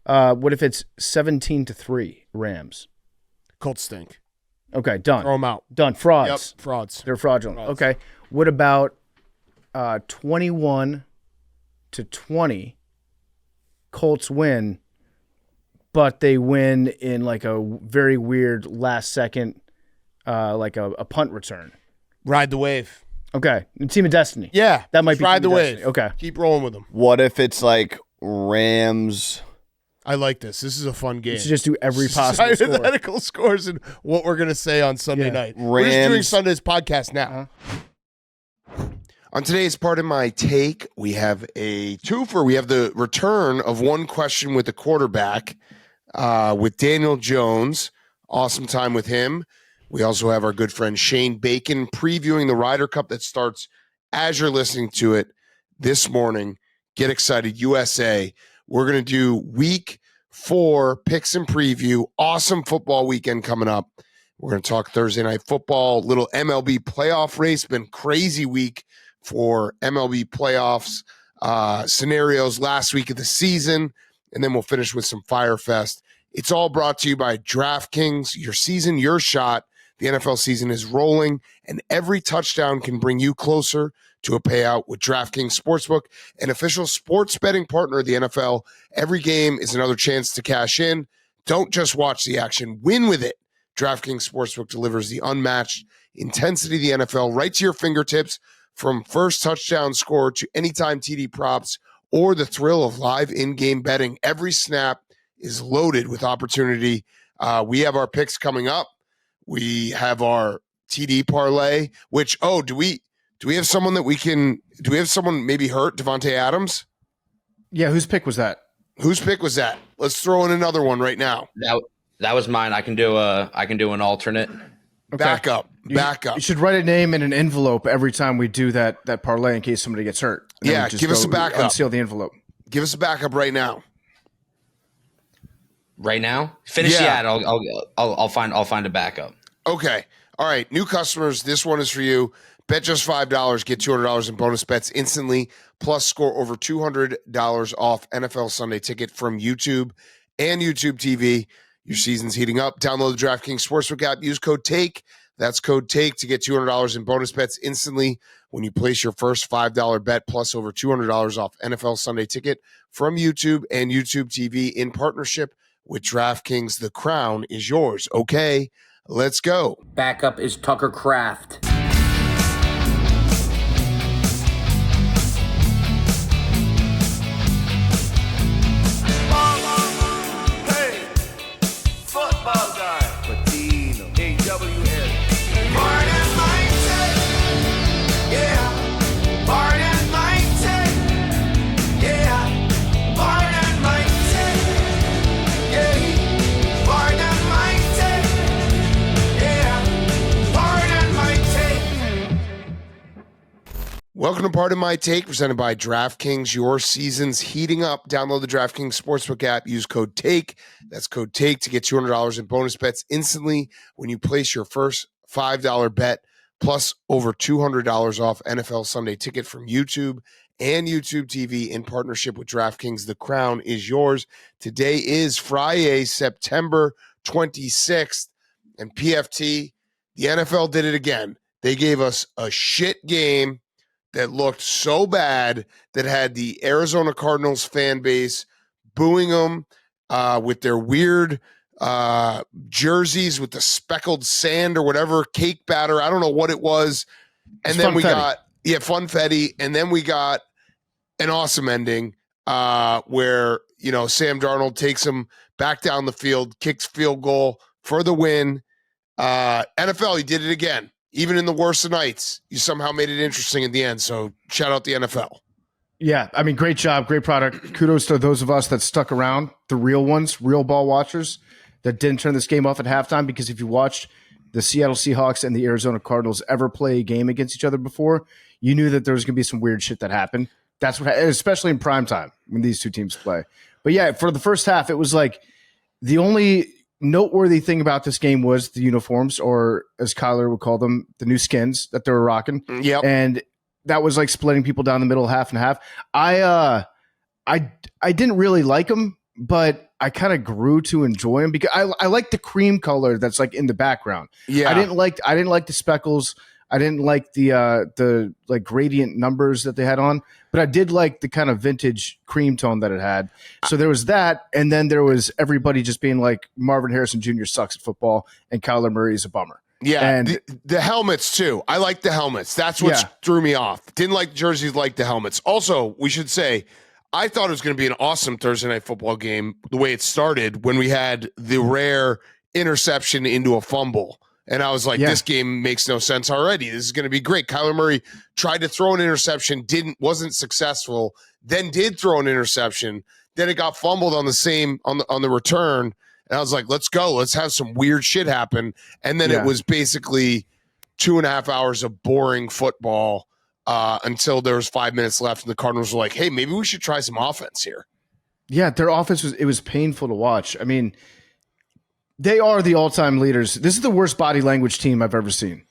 What if it's 17-3 Rams? Colts stink. Okay, done. Throw them out. Done. Frauds. Yep, frauds. They're fraudulent. Frauds. Okay. What about 21-20? Colts win, but they win in like a very weird last second, like a punt return. Ride the wave. Okay. Team of Destiny. Yeah. That might be ride Team the of wave. Destiny. Okay. Keep rolling with them. What if it's like Rams? I like this. This is a fun game. You should just do every possible score. Hypothetical scores and what we're going to say on Sunday night. We're just doing Sunday's podcast now. On today's part of my take, we have a twofer. We have the return of one question with the quarterback with Daniel Jones. Awesome time with him. We also have our good friend Shane Bacon previewing the Ryder Cup that starts as you're listening to it this morning. Get excited, USA. We're going to do week 4 picks and preview. Awesome football weekend coming up. We're going to talk Thursday night football, little MLB playoff race. Been crazy week for MLB playoffs scenarios last week of the season. And then we'll finish with some Fyre Fest. It's all brought to you by DraftKings. Your season, your shot. The NFL season is rolling, and every touchdown can bring you closer to a payout with DraftKings Sportsbook, an official sports betting partner of the NFL. Every game is another chance to cash in. Don't just watch the action, win with it. DraftKings Sportsbook delivers the unmatched intensity of the NFL right to your fingertips, from first touchdown score to anytime TD props or the thrill of live in-game betting. Every snap is loaded with opportunity. We have our picks coming up. We have our TD parlay, which, do we have someone that we can, do we have someone maybe hurt, Devontae Adams? Yeah, whose pick was that? Whose pick was that? Let's throw in another one right now. That was mine. I can do an alternate. Okay. Back up. You should write a name in an envelope every time we do that parlay in case somebody gets hurt. Yeah, give us a backup. Unseal the envelope. Give us a backup right now. Right now? Finish the ad. I'll find a backup. Okay. All right. New customers, this one is for you. Bet just $5, get $200 in bonus bets instantly, plus score over $200 off NFL Sunday Ticket from YouTube and YouTube TV. Your season's heating up. Download the DraftKings Sportsbook app. Use code TAKE. That's code TAKE to get $200 in bonus bets instantly when you place your first $5 bet, plus over $200 off NFL Sunday Ticket from YouTube and YouTube TV in partnership with DraftKings. The crown is yours. Okay, let's go. Backup is Tucker Kraft. Welcome to Part of My Take, presented by DraftKings. Your season's heating up. Download the DraftKings Sportsbook app. Use code TAKE. That's code TAKE to get $200 in bonus bets instantly when you place your first $5 bet, plus over $200 off NFL Sunday Ticket from YouTube and YouTube TV in partnership with DraftKings. The crown is yours. Today is Friday, September 26th, and PFT, the NFL did it again. They gave us a shit game that looked so bad that had the Arizona Cardinals fan base booing them with their weird jerseys with the speckled sand or whatever, cake batter. I don't know what it was. And then we got funfetti. And then we got an awesome ending where, Sam Darnold takes him back down the field, kicks field goal for the win. NFL, he did it again. Even in the worst of nights, you somehow made it interesting at the end. So shout out the NFL. Yeah, I mean, great job, great product. Kudos to those of us that stuck around, the real ones, real ball watchers that didn't turn this game off at halftime, because if you watched the Seattle Seahawks and the Arizona Cardinals ever play a game against each other before, you knew that there was going to be some weird shit that happened. That's what, especially in prime time when these two teams play. But yeah, for the first half, it was like the only noteworthy thing about this game was the uniforms, or as Kyler would call them, the new skins that they were rocking. Yep. And that was like splitting people down the middle, half and half. I didn't really like them, but I kind of grew to enjoy them because I like the cream color that's like in the background. Yeah. I didn't like the speckles. I didn't like the like gradient numbers that they had on, but I did like the kind of vintage cream tone that it had. So there was that, and then there was everybody just being like Marvin Harrison Jr. sucks at football and Kyler Murray is a bummer. Yeah, and the helmets too. I like the helmets. That's what threw me off. Didn't like jerseys, like the helmets. Also, we should say, I thought it was going to be an awesome Thursday night football game the way it started when we had the rare interception into a fumble. And I was like, this game makes no sense already. This is going to be great. Kyler Murray tried to throw an interception, wasn't successful, then did throw an interception. Then it got fumbled on the return. And I was like, let's go. Let's have some weird shit happen. And then it was basically 2.5 hours of boring football until there was 5 minutes left. And the Cardinals were like, hey, maybe we should try some offense here. Yeah, their offense was painful to watch. I mean, they are the all-time leaders. This is the worst body language team I've ever seen.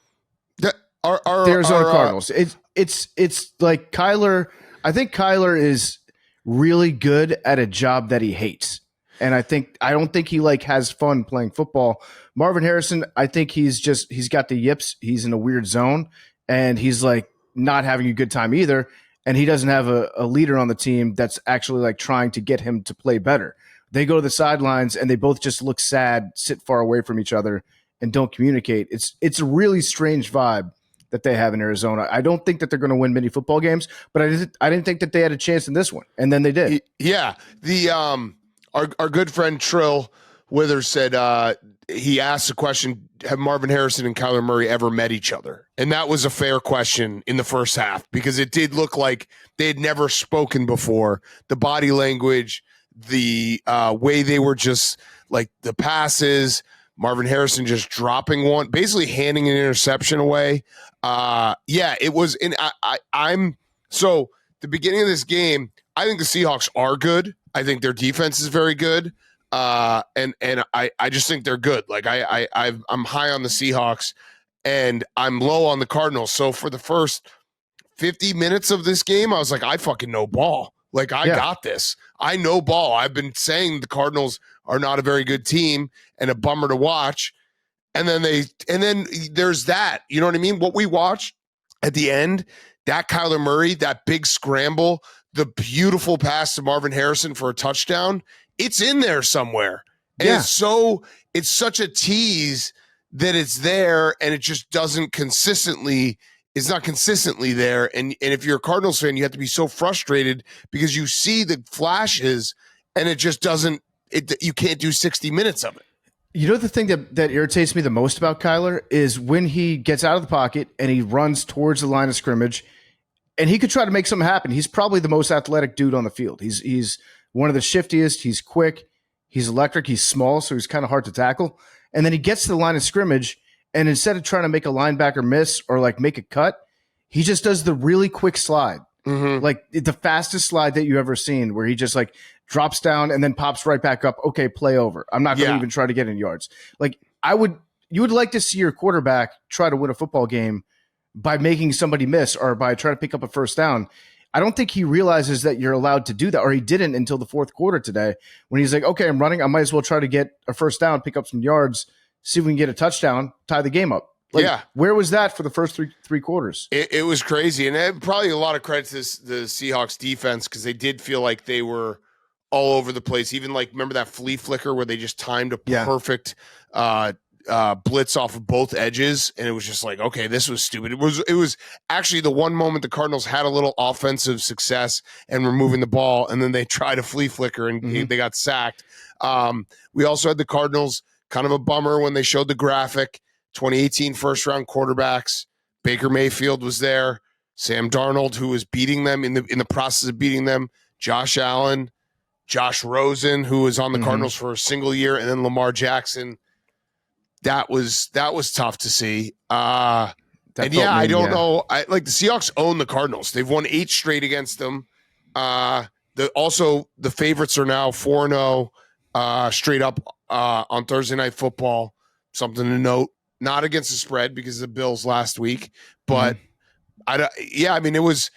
The Arizona Cardinals. It's like Kyler. I think Kyler is really good at a job that he hates. And I don't think he like has fun playing football. Marvin Harrison, I think he's got the yips. He's in a weird zone and he's like not having a good time either. And he doesn't have a leader on the team that's actually like trying to get him to play better. They go to the sidelines and they both just look sad, sit far away from each other and don't communicate. It's a really strange vibe that they have in Arizona. I don't think that they're going to win many football games, but I didn't think that they had a chance in this one. And then they did. Yeah. Our good friend Trill Withers said he asked the question, have Marvin Harrison and Kyler Murray ever met each other? And that was a fair question in the first half because it did look like they had never spoken before. The body language, the way they were just like the passes, Marvin Harrison just dropping one, basically handing an interception away. It was in so the beginning of this game, I think the Seahawks are good. I think their defense is very good. And I just think they're good. Like I'm high on the Seahawks and I'm low on the Cardinals. So for the first 50 minutes of this game, I was like, I fucking know ball. Like I got this. I know ball. I've been saying the Cardinals are not a very good team and a bummer to watch. And then there's that, you know what I mean? What we watched at the end, that Kyler Murray, that big scramble, the beautiful pass to Marvin Harrison for a touchdown, it's in there somewhere. And it's such a tease that it's there and it just doesn't consistently, it's not consistently there. And if you're a Cardinals fan, you have to be so frustrated because you see the flashes and it just doesn't, you can't do 60 minutes of it. You know, the thing that irritates me the most about Kyler is when he gets out of the pocket and he runs towards the line of scrimmage and he could try to make something happen. He's probably the most athletic dude on the field. He's one of the shiftiest. He's quick. He's electric. He's small, so he's kind of hard to tackle. And then he gets to the line of scrimmage, and instead of trying to make a linebacker miss or like make a cut, he just does the really quick slide, like the fastest slide that you ever seen, where he just like drops down and then pops right back up. Okay, play over. I'm not going to even try to get in yards. Like you would like to see your quarterback try to win a football game by making somebody miss or by trying to pick up a first down. I don't think he realizes that you're allowed to do that, or he didn't until the fourth quarter today when he's like, okay, I'm running. I might as well try to get a first down, pick up some yards, see if we can get a touchdown, tie the game up. Like, where was that for the first three quarters? It was crazy. And probably a lot of credit to the Seahawks defense because they did feel like they were all over the place. Even like, remember that flea flicker where they just timed a perfect blitz off of both edges, and it was just like, okay, this was stupid. It was actually the one moment the Cardinals had a little offensive success and were moving the ball, and then they tried a flea flicker and they got sacked. We also had the Cardinals, kind of a bummer when they showed the graphic, 2018 first round quarterbacks. Baker Mayfield was there, Sam Darnold, who was beating them in the process of beating them, Josh Allen, Josh Rosen, who was on the Cardinals for a single year, and then Lamar Jackson. That was tough to see. I don't know. The Seahawks own the Cardinals. They've won 8 straight against them. The favorites are now 4-0 straight up on Thursday Night Football. Something to note. Not against the spread because of the Bills last week, but it was.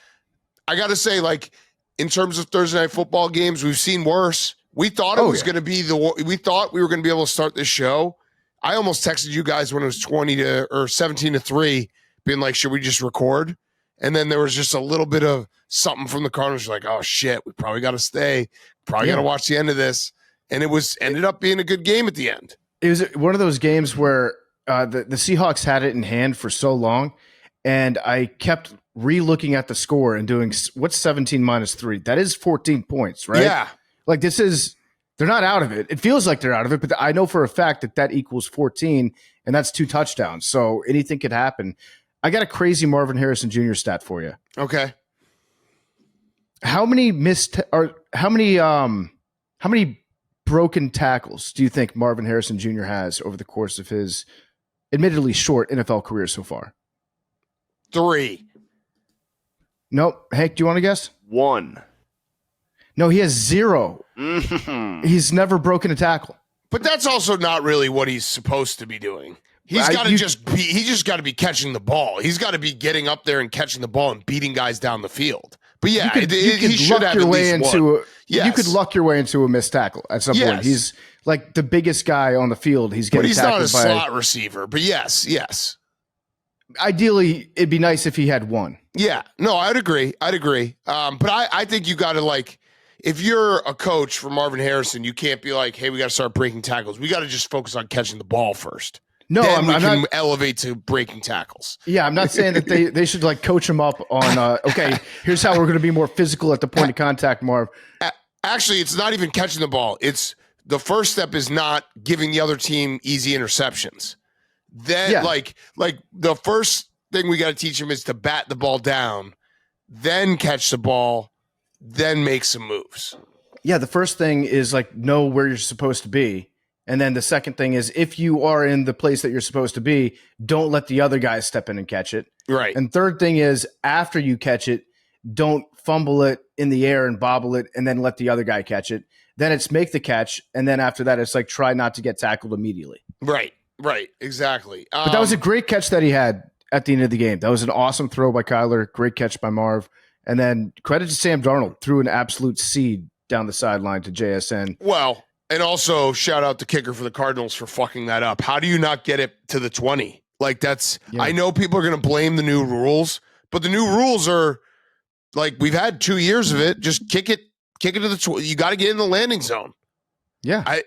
I got to say, like in terms of Thursday Night Football games, we've seen worse. We thought it was going to be we thought we were going to be able to start this show. I almost texted you guys when it was 17-3, being like, should we just record? And then there was just a little bit of something from the Cardinals. Like, oh shit, we probably got to stay. Probably got to watch the end of this. And it ended up being a good game at the end. It was one of those games where the Seahawks had it in hand for so long, and I kept re-looking at the score and doing, what's 17 minus 3? That is 14 points, right? Yeah. Like they're not out of it. It feels like they're out of it, but I know for a fact that equals 14, and that's 2 touchdowns. So anything could happen. I got a crazy Marvin Harrison Jr. stat for you. Okay. How many broken tackles do you think Marvin Harrison Jr. has over the course of his admittedly short NFL career so far? 3. Nope. Hank, do you want to guess? 1. No, he has 0. Mm-hmm. He's never broken a tackle. But that's also not really what he's supposed to be doing. He's got to just got to be catching the ball. He's got to be getting up there and catching the ball and beating guys down the field. But yeah, he should have at least one. Yes. You could luck your way into a missed tackle at some point. He's like the biggest guy on the field. He's getting tackled by. But he's not a slot receiver. But yes. Ideally, it'd be nice if he had 1. Yeah. No, I'd agree. But I think you got to, like, if you're a coach for Marvin Harrison, you can't be like, hey, we got to start breaking tackles. We got to just focus on catching the ball first. No, then we can elevate to breaking tackles. Yeah, I'm not saying that they should like coach him up on, okay, here's how we're going to be more physical at the point of contact, Marv. Actually, it's not even catching the ball. It's the first step is not giving the other team easy interceptions. Then like the first thing we got to teach him is to bat the ball down, then catch the ball, then make some moves. Yeah, the first thing is like know where you're supposed to be. And then the second thing is if you are in the place that you're supposed to be, don't let the other guys step in and catch it. Right. And third thing is after you catch it, don't fumble it in the air and bobble it and then let the other guy catch it. Then it's make the catch. And then after that, it's like try not to get tackled immediately. Right. Exactly. But that was a great catch that he had at the end of the game. That was an awesome throw by Kyler. Great catch by Marv. And then credit to Sam Darnold, threw an absolute seed down the sideline to JSN. Well, and also shout out to kicker for the Cardinals for fucking that up. How do you not get it to the 20? Like I know people are going to blame the new rules, but the new rules are like, we've had 2 years of it. Just kick it to the 20. You got to get in the landing zone. Yeah.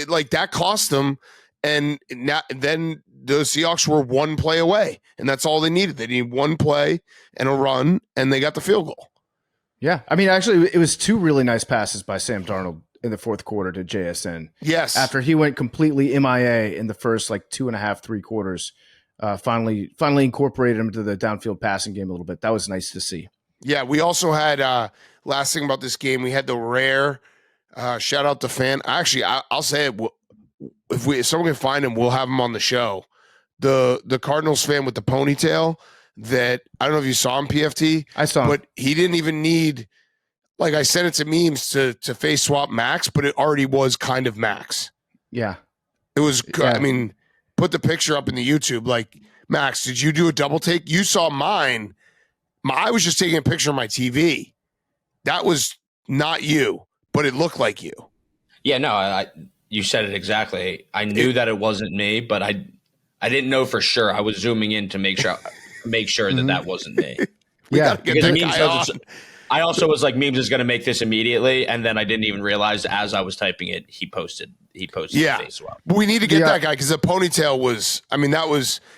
Like that cost them. And then the Seahawks were 1 play away, and that's all they needed. They needed 1 play and a run, and they got the field goal. Yeah. I mean, actually, it was 2 really nice passes by Sam Darnold in the fourth quarter to JSN. Yes. After he went completely MIA in the first 2.5, 3 quarters, finally incorporated him to the downfield passing game a little bit. That was nice to see. Yeah. We also had, last thing about this game, we had the rare shout out to fan. Actually, I'll say it. If someone can find him, we'll have him on the show. The Cardinals fan with the ponytail that I don't know if you saw him, PFT. I saw him. But he didn't even need, like I sent it to memes to face swap Max, but it already was kind of Max. Yeah. It was, Yeah. I mean, put the picture up in the YouTube. Like, Max, did you do a double take? You saw mine. I was just taking a picture of my TV. That was not you, but it looked like you. Yeah, no, you said it exactly. I knew that it wasn't me, but I didn't know for sure. I was zooming in to make sure that wasn't me. Yeah. I also was like, memes is going to make this immediately, and then I didn't even realize as I was typing it, he posted yeah. the face swap. But we need to get that guy because the ponytail was. I mean,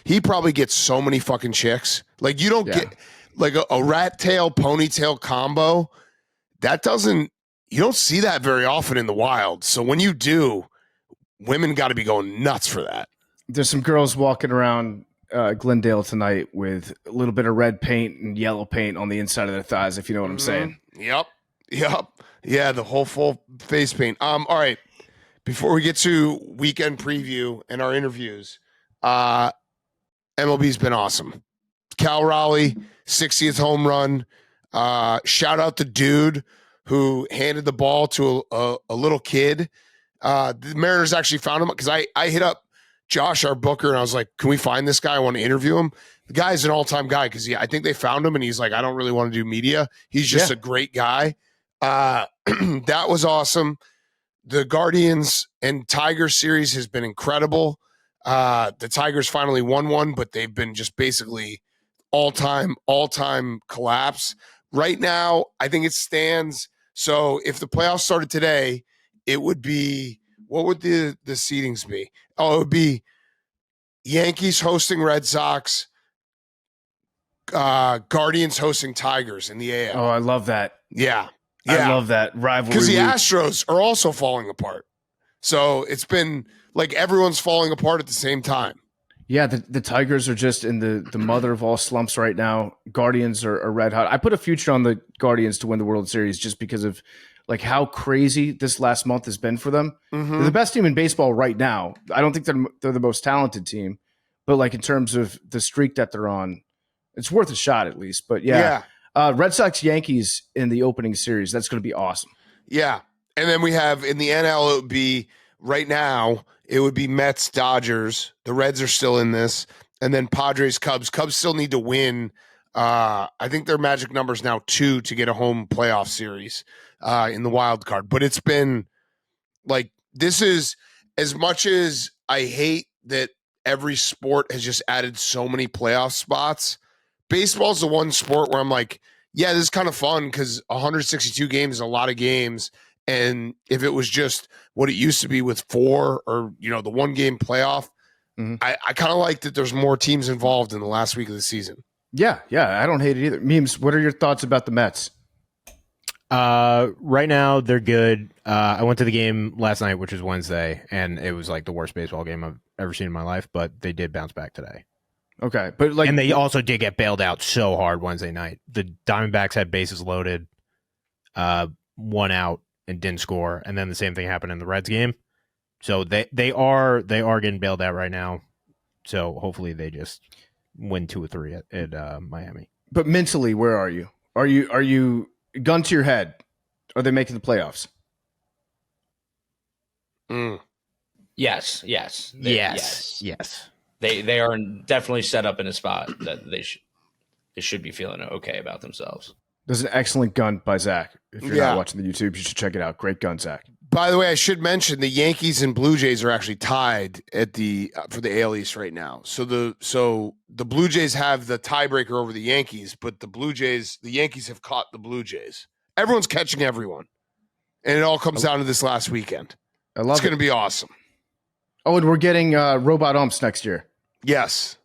he probably gets so many fucking chicks. Like you don't get like a rat tail ponytail combo. You don't see that very often in the wild. So when you do, women got to be going nuts for that. There's some girls walking around Glendale tonight with a little bit of red paint and yellow paint on the inside of their thighs, if you know what I'm saying. Yep. Yeah, the whole full face paint. All right. Before we get to weekend preview and our interviews, MLB's been awesome. Cal Raleigh, 60th home run. Shout out the dude who handed the ball to a little kid. The Mariners actually found him because I hit up Josh, our booker, and I was like, can we find this guy? I want to interview him. The guy's an all-time guy because I think they found him, and he's like, I don't really want to do media. He's just a great guy. That was awesome. the Guardians and Tigers series has been incredible. The Tigers finally won one, but they've been just basically all-time collapse. Right now, I think it stands. So if the playoffs started today, it would be, what would the seedings be? Oh, it would be Yankees hosting Red Sox, Guardians hosting Tigers in the AL. Oh, I love that. Yeah. I love that rivalry. Because the week. Astros are also falling apart. So it's been like everyone's falling apart at the same time. Yeah, the Tigers are just in the mother of all slumps right now. Guardians are red hot. I put a future on the Guardians to win the World Series just because of like how crazy this last month has been for them. Mm-hmm. They're the best team in baseball right now. I don't think they're the most talented team, but like in terms of the streak that they're on, it's worth a shot at least. But yeah. Red Sox Yankees in the opening series. That's going to be awesome. Yeah. And then we have in the NL, it would be right now, it would be Mets, Dodgers. The Reds are still in this. And then Padres, Cubs. Cubs still need to win. I think their magic number is now 2 to get a home playoff series in the wild card. But it's been like, this is as much as I hate that every sport has just added so many playoff spots. Baseball's the one sport where I'm like, yeah, this is kind of fun because 162 games is a lot of games. And if it was just what it used to be with 4 or, the 1 game playoff, I kind of like that there's more teams involved in the last week of the season. Yeah. I don't hate it either. Memes, what are your thoughts about the Mets? Right now, they're good. I went to the game last night, which was Wednesday, and it was like the worst baseball game I've ever seen in my life, but they did bounce back today. Okay. But like, and they also did get bailed out so hard Wednesday night. The Diamondbacks had bases loaded, 1 out, and didn't score, and then the same thing happened in the Reds game. So they are getting bailed out right now. So hopefully they just win 2 or 3 at Miami. But mentally, where are you? Are you gun to your head? Are they making the playoffs? Yes. Yes. They are definitely set up in a spot that they should be feeling okay about themselves. There's an excellent gun by Zach. If you're not watching the YouTube, you should check it out. Great gun, Zach. By the way, I should mention the Yankees and Blue Jays are actually tied at for the AL East right now. So the Blue Jays have the tiebreaker over the Yankees, but the Yankees have caught the Blue Jays. Everyone's catching everyone, and it all comes down to this last weekend. I love it. It's going to be awesome. Oh, and we're getting robot umps next year. Yes.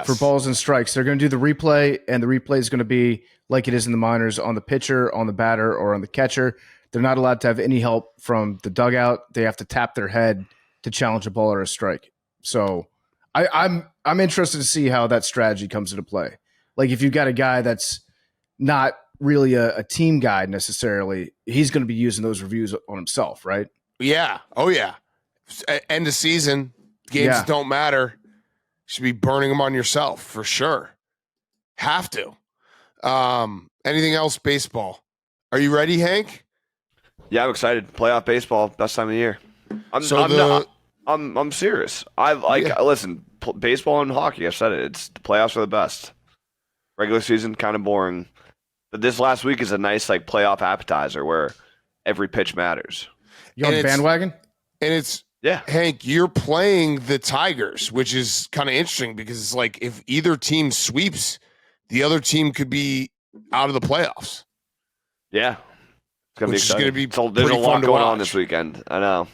For balls and strikes. They're going to do the replay, and the replay is going to be like it is in the minors on the pitcher, on the batter, or on the catcher. They're not allowed to have any help from the dugout. They have to tap their head to challenge a ball or a strike. So I'm interested to see how that strategy comes into play. Like if you've got a guy that's not really a team guy necessarily, he's going to be using those reviews on himself, right? Yeah. Oh, yeah. End of season. Games that don't matter. You should be burning them on yourself for sure. Have to. Anything else baseball? Are you ready, Hank? Yeah, I'm excited. Playoff baseball, best time of the year. I'm serious. Listen, baseball and hockey, I've said it. It's the playoffs are the best. Regular season kind of boring. But this last week is a nice playoff appetizer where every pitch matters. You on the bandwagon? And it's yeah. Hank, you're playing the Tigers, which is kind of interesting because it's like if either team sweeps, the other team could be out of the playoffs. Yeah. It's going to be exciting. There's a lot going on this weekend. I know.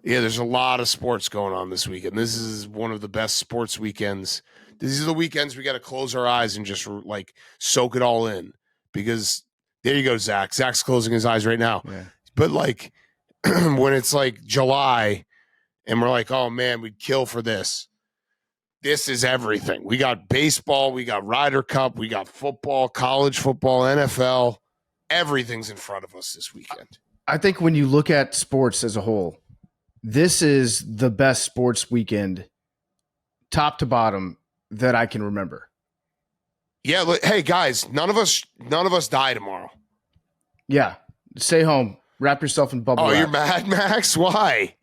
Yeah, there's a lot of sports going on this weekend. This is one of the best sports weekends. These are the weekends we got to close our eyes and just soak it all in because there you go, Zach. Zach's closing his eyes right now. Yeah. But when it's July and we're like, oh man, we'd kill for this. This is everything. We got baseball, we got Ryder Cup, we got football, college football, NFL. Everything's in front of us this weekend. I think when you look at sports as a whole, this is the best sports weekend, top to bottom, that I can remember. Yeah, hey guys, none of us die tomorrow. Yeah, stay home, wrap yourself in bubble wrap. You're mad, Max? Why?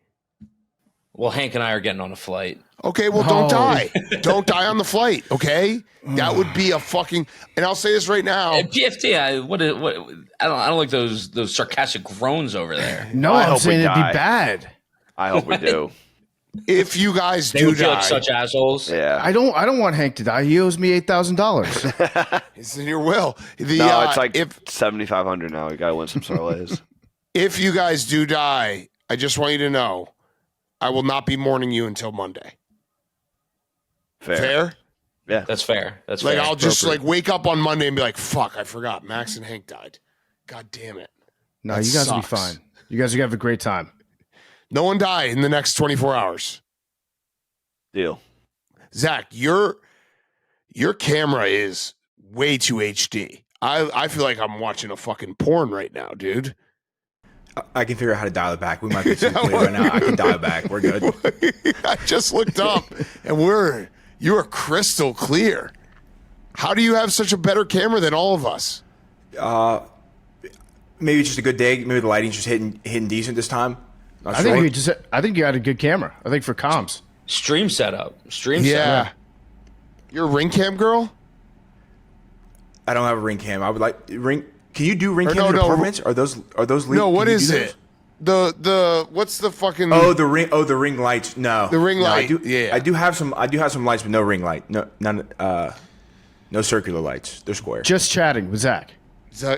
Well, Hank and I are getting on a flight. Okay, well, don't die. Don't die on the flight, okay? That would be a fucking – and I'll say this right now. PFT, I don't like those sarcastic groans over there. No, I'm saying it'd be bad. I hope we do. If you guys They do would feel die. like such assholes. Yeah. I don't want Hank to die. He owes me $8,000. It's in your will. No, it's like $7,500 now. We got to win some parlays. If you guys do die, I just want you to know I will not be mourning you until Monday. Fair? Yeah. That's fair. That's like fair. I'll just like wake up on Monday and be like, fuck, I forgot. Max and Hank died. God damn it. No, That you guys will be sucks. fine. You guys are going to have a great time. No one die in the next 24 hours. Deal. Zach, your camera is way too HD. I feel like I'm watching a fucking porn right now, dude. I can figure out how to dial it back. We might be too clear right now. I can dial it back. We're good. I just looked up and you are crystal clear. How do you have such a better camera than all of us? Maybe it's just a good day. Maybe the lighting's just hitting decent this time. Not I sure. think you had a good camera. I think for comms. Stream setup. Yeah. You're a ring cam girl? I don't have a ring cam. I would like ring. Can you do ring Or cam in no, apartments? Are those? No, what can you is do it? those? The what's the fucking The ring lights. No, The ring No, light, I do. yeah. I do have some lights, but no ring light. No, none. No circular lights. They're square. Just chatting with Zach.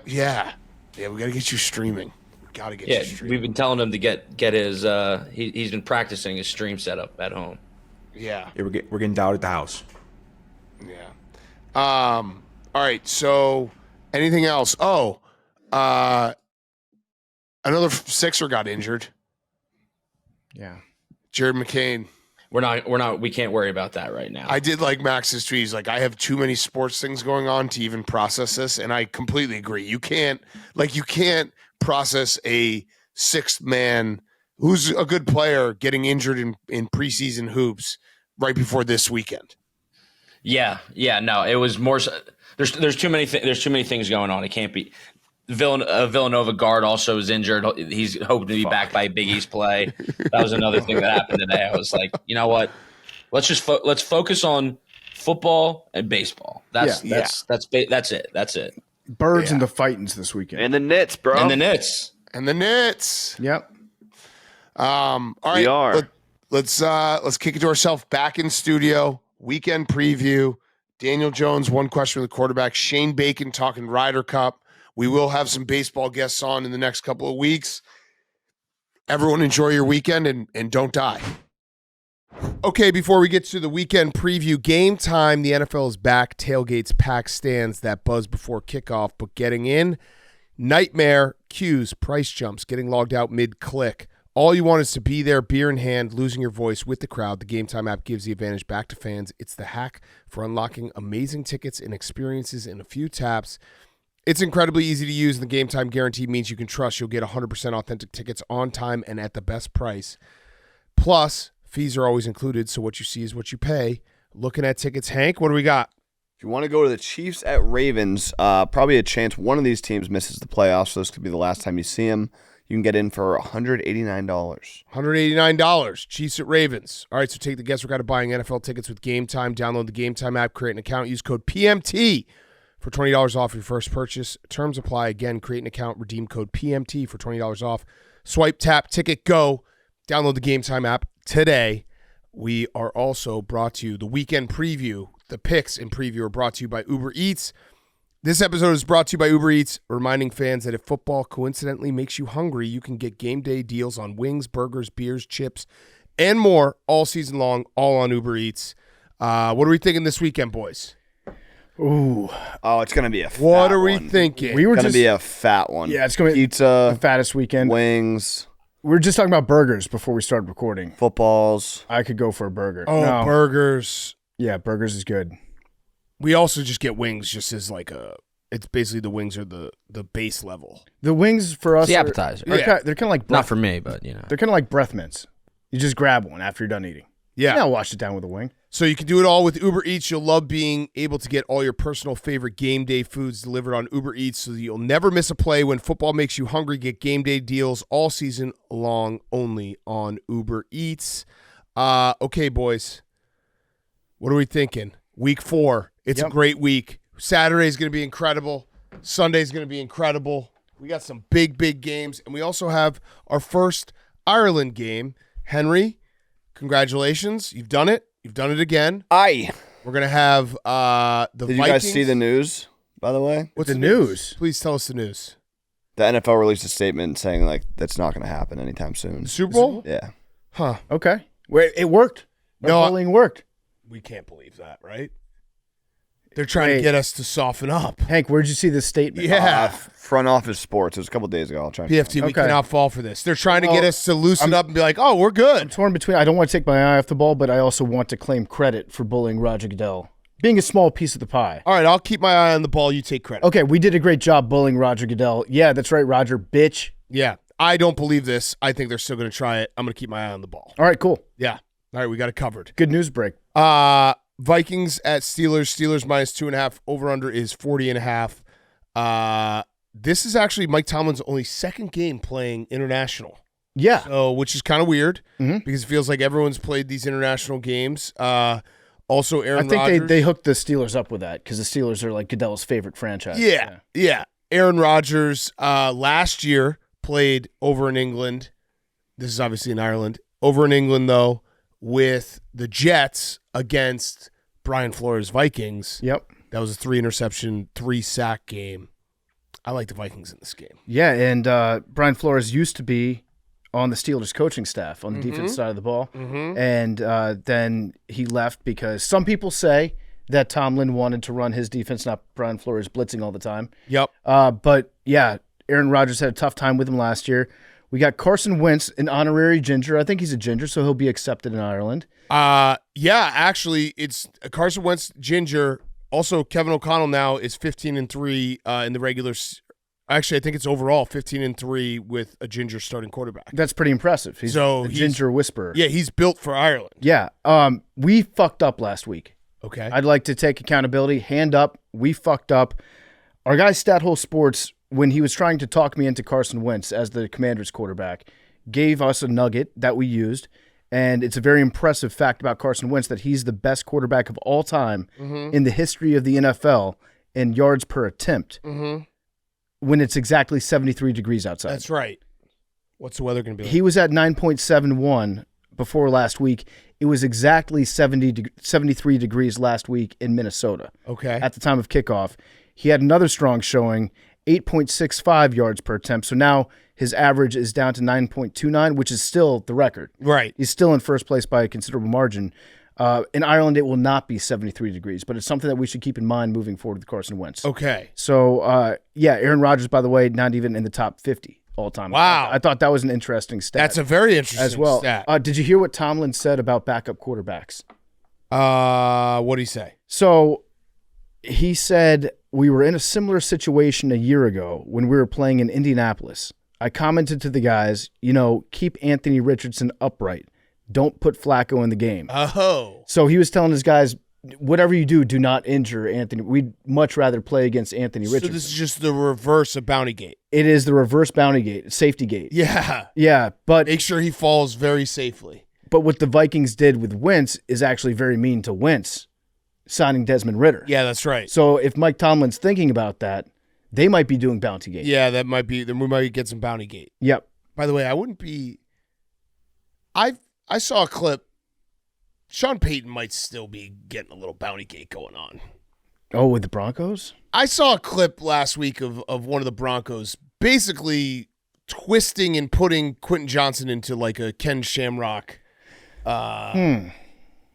yeah. Yeah, we gotta get you streaming. Gotta get Yeah, you streaming. we've been telling him to get his. He's been practicing his stream setup at home. Yeah. Yeah, we're getting dialed at the house. Yeah. All right. So, anything else? Oh, another Sixer got injured. Yeah. Jared McCain. We can't worry about that right now. I did like Max's tweet. He's like, I have too many sports things going on to even process this, and I completely agree. You can't process a sixth man who's a good player getting injured in preseason hoops right before this weekend. Yeah. No, it was more. There's too many. There's too many things going on. It can't be. Villanova guard also is injured. He's hoping to be back by Big East play. That was another thing that happened today. I was like, you know what? Let's focus on football and baseball. That's it. That's it. Birds and the Fightins this weekend. And the Nits, bro. And the Nits. Yep. All right. We are. Let's kick it to ourselves. Back in studio. Weekend preview. Daniel Jones, one question with the quarterback. Shane Bacon talking Ryder Cup. We will have some baseball guests on in the next couple of weeks. Everyone enjoy your weekend and don't die. Okay, before we get to the weekend preview, game time. The NFL is back. Tailgates, packed stands, that buzz before kickoff. But getting in, nightmare, queues, price jumps, getting logged out mid-click. All you want is to be there, beer in hand, losing your voice with the crowd. The Game Time app gives the advantage back to fans. It's the hack for unlocking amazing tickets and experiences in a few taps. It's incredibly easy to use, and the Game Time guarantee means you can trust you'll get 100% authentic tickets on time and at the best price. Plus, fees are always included, so what you see is what you pay. Looking at tickets, Hank, what do we got? If you want to go to the Chiefs at Ravens, probably a chance one of these teams misses the playoffs, so this could be the last time you see them. You can get in for $189. $189. Chiefs at Ravens. All right, so take the guesswork out of buying NFL tickets with Game Time. Download the Game Time app, create an account, use code PMT for $20 off your first purchase. Terms apply. Again, create an account, redeem code PMT for $20 off. Swipe, tap, ticket, go. Download the Game Time app today. We are also brought to you, the weekend preview, the picks and preview are brought to you by Uber Eats. This episode is brought to you by Uber Eats, reminding fans that if football coincidentally makes you hungry, you can get game day deals on wings, burgers, beers, chips, and more all season long, all on Uber Eats. What are we thinking this weekend, boys? Ooh. Oh, it's going to be a fat What are we one. thinking? We were It's going just to be a fat one. Yeah, it's going to be pizza, the fattest weekend. wings, We were just talking about burgers before we started recording. footballs. I could go for a burger. Oh, No. burgers. Yeah, burgers is good. We also just get wings just as like it's basically the wings are the base level. The wings for us It's the are- appetizer. They're, Yeah. kind, they're kind of like Not breath, for me, but you know. they're kind of like breath mints. You just grab one after you're done eating. Yeah. I'll wash it down with a wing. So you can do it all with Uber Eats. You'll love being able to get all your personal favorite game day foods delivered on Uber Eats so that you'll never miss a play. When football makes you hungry, get game day deals all season long only on Uber Eats. Okay, boys. What are we thinking? Week 4. It's a great week. Saturday's going to be incredible. Sunday's going to be incredible. We got some big games, and we also have our first Ireland game. Henry, congratulations. You've done it. You've done it again. Aye. We're going to have the Did Vikings. you guys see the news, by the way? What's the news? Please tell us the news. The NFL released a statement saying, like, that's not going to happen anytime soon. The Super Bowl? Yeah. Huh. Okay. Wait, it worked. No, bullying worked. We can't believe that, right? They're trying to get us to soften up. Hank, where'd you see this statement? Yeah. Front Office Sports. It was a couple days ago. I'll try. PFT, we cannot fall for this. They're trying to get us to loosen up and be like, oh, we're good. I'm torn between, I don't want to take my eye off the ball, but I also want to claim credit for bullying Roger Goodell. Being a small piece of the pie. All right, I'll keep my eye on the ball. You take credit. Okay, we did a great job bullying Roger Goodell. Yeah, that's right, Roger, bitch. Yeah, I don't believe this. I think they're still going to try it. I'm going to keep my eye on the ball. All right, cool. Yeah. All right, we got it covered. Good news break. Vikings at Steelers. Steelers minus 2.5. Over-under is 40.5. This is actually Mike Tomlin's only second game playing international. Yeah. So, which is kind of weird because it feels like everyone's played these international games. Also, Aaron Rodgers. I think they hooked the Steelers up with that because the Steelers are like Goodell's favorite franchise. Yeah. Aaron Rodgers last year played over in England. This is obviously in Ireland. Over in England, though, with the Jets against Brian Flores' Vikings. Yep. That was a 3-interception, 3-sack game. I like the Vikings in this game. Yeah, and Brian Flores used to be on the Steelers coaching staff on the defense side of the ball. And then he left because some people say that Tomlin wanted to run his defense, not Brian Flores blitzing all the time. Yep. But, yeah, Aaron Rodgers had a tough time with him last year. We got Carson Wentz, an honorary ginger. I think he's a ginger, so he'll be accepted in Ireland. Yeah, actually, it's Carson Wentz, ginger. Also, Kevin O'Connell now is 15-3 in the regular. Actually, I think it's overall 15-3 with a ginger starting quarterback. That's pretty impressive. He's a ginger whisperer. Yeah, he's built for Ireland. Yeah. We fucked up last week. Okay. I'd like to take accountability. Hand up. We fucked up. Our guy Stathole Sports, when he was trying to talk me into Carson Wentz as the Commanders quarterback, gave us a nugget that we used. And it's a very impressive fact about Carson Wentz that he's the best quarterback of all time in the history of the NFL in yards per attempt when it's exactly 73 degrees outside. That's right. What's the weather going to be like? He was at 9.71 before last week. It was exactly 73 degrees last week in Minnesota. Okay. At the time of kickoff. He had another strong showing, 8.65 yards per attempt. So now his average is down to 9.29, which is still the record. Right. He's still in first place by a considerable margin. In Ireland, it will not be 73 degrees, but it's something that we should keep in mind moving forward with Carson Wentz. Okay. So, Aaron Rodgers, by the way, not even in the top 50 all time. Wow. I thought that was an interesting stat. That's a very interesting as well. stat. Did you hear what Tomlin said about backup quarterbacks? What did he say? So he said, we were in a similar situation a year ago when we were playing in Indianapolis. I commented to the guys, keep Anthony Richardson upright. Don't put Flacco in the game. Oh. So he was telling his guys, whatever you do, do not injure Anthony. We'd much rather play against Anthony Richardson. So this is just the reverse of Bounty Gate. It is the reverse Bounty Gate, safety gate. Yeah. Yeah, but make sure he falls very safely. But what the Vikings did with Wentz is actually very mean to Wentz, signing Desmond Ridder. Yeah, that's right. So if Mike Tomlin's thinking about that, they might be doing Bounty Gate. Yeah, that might be. Then we might get some Bounty Gate. Yep. By the way, I wouldn't be. I saw a clip. Sean Payton might still be getting a little Bounty Gate going on. Oh, with the Broncos? I saw a clip last week of one of the Broncos basically twisting and putting Quentin Johnson into like a Ken Shamrock.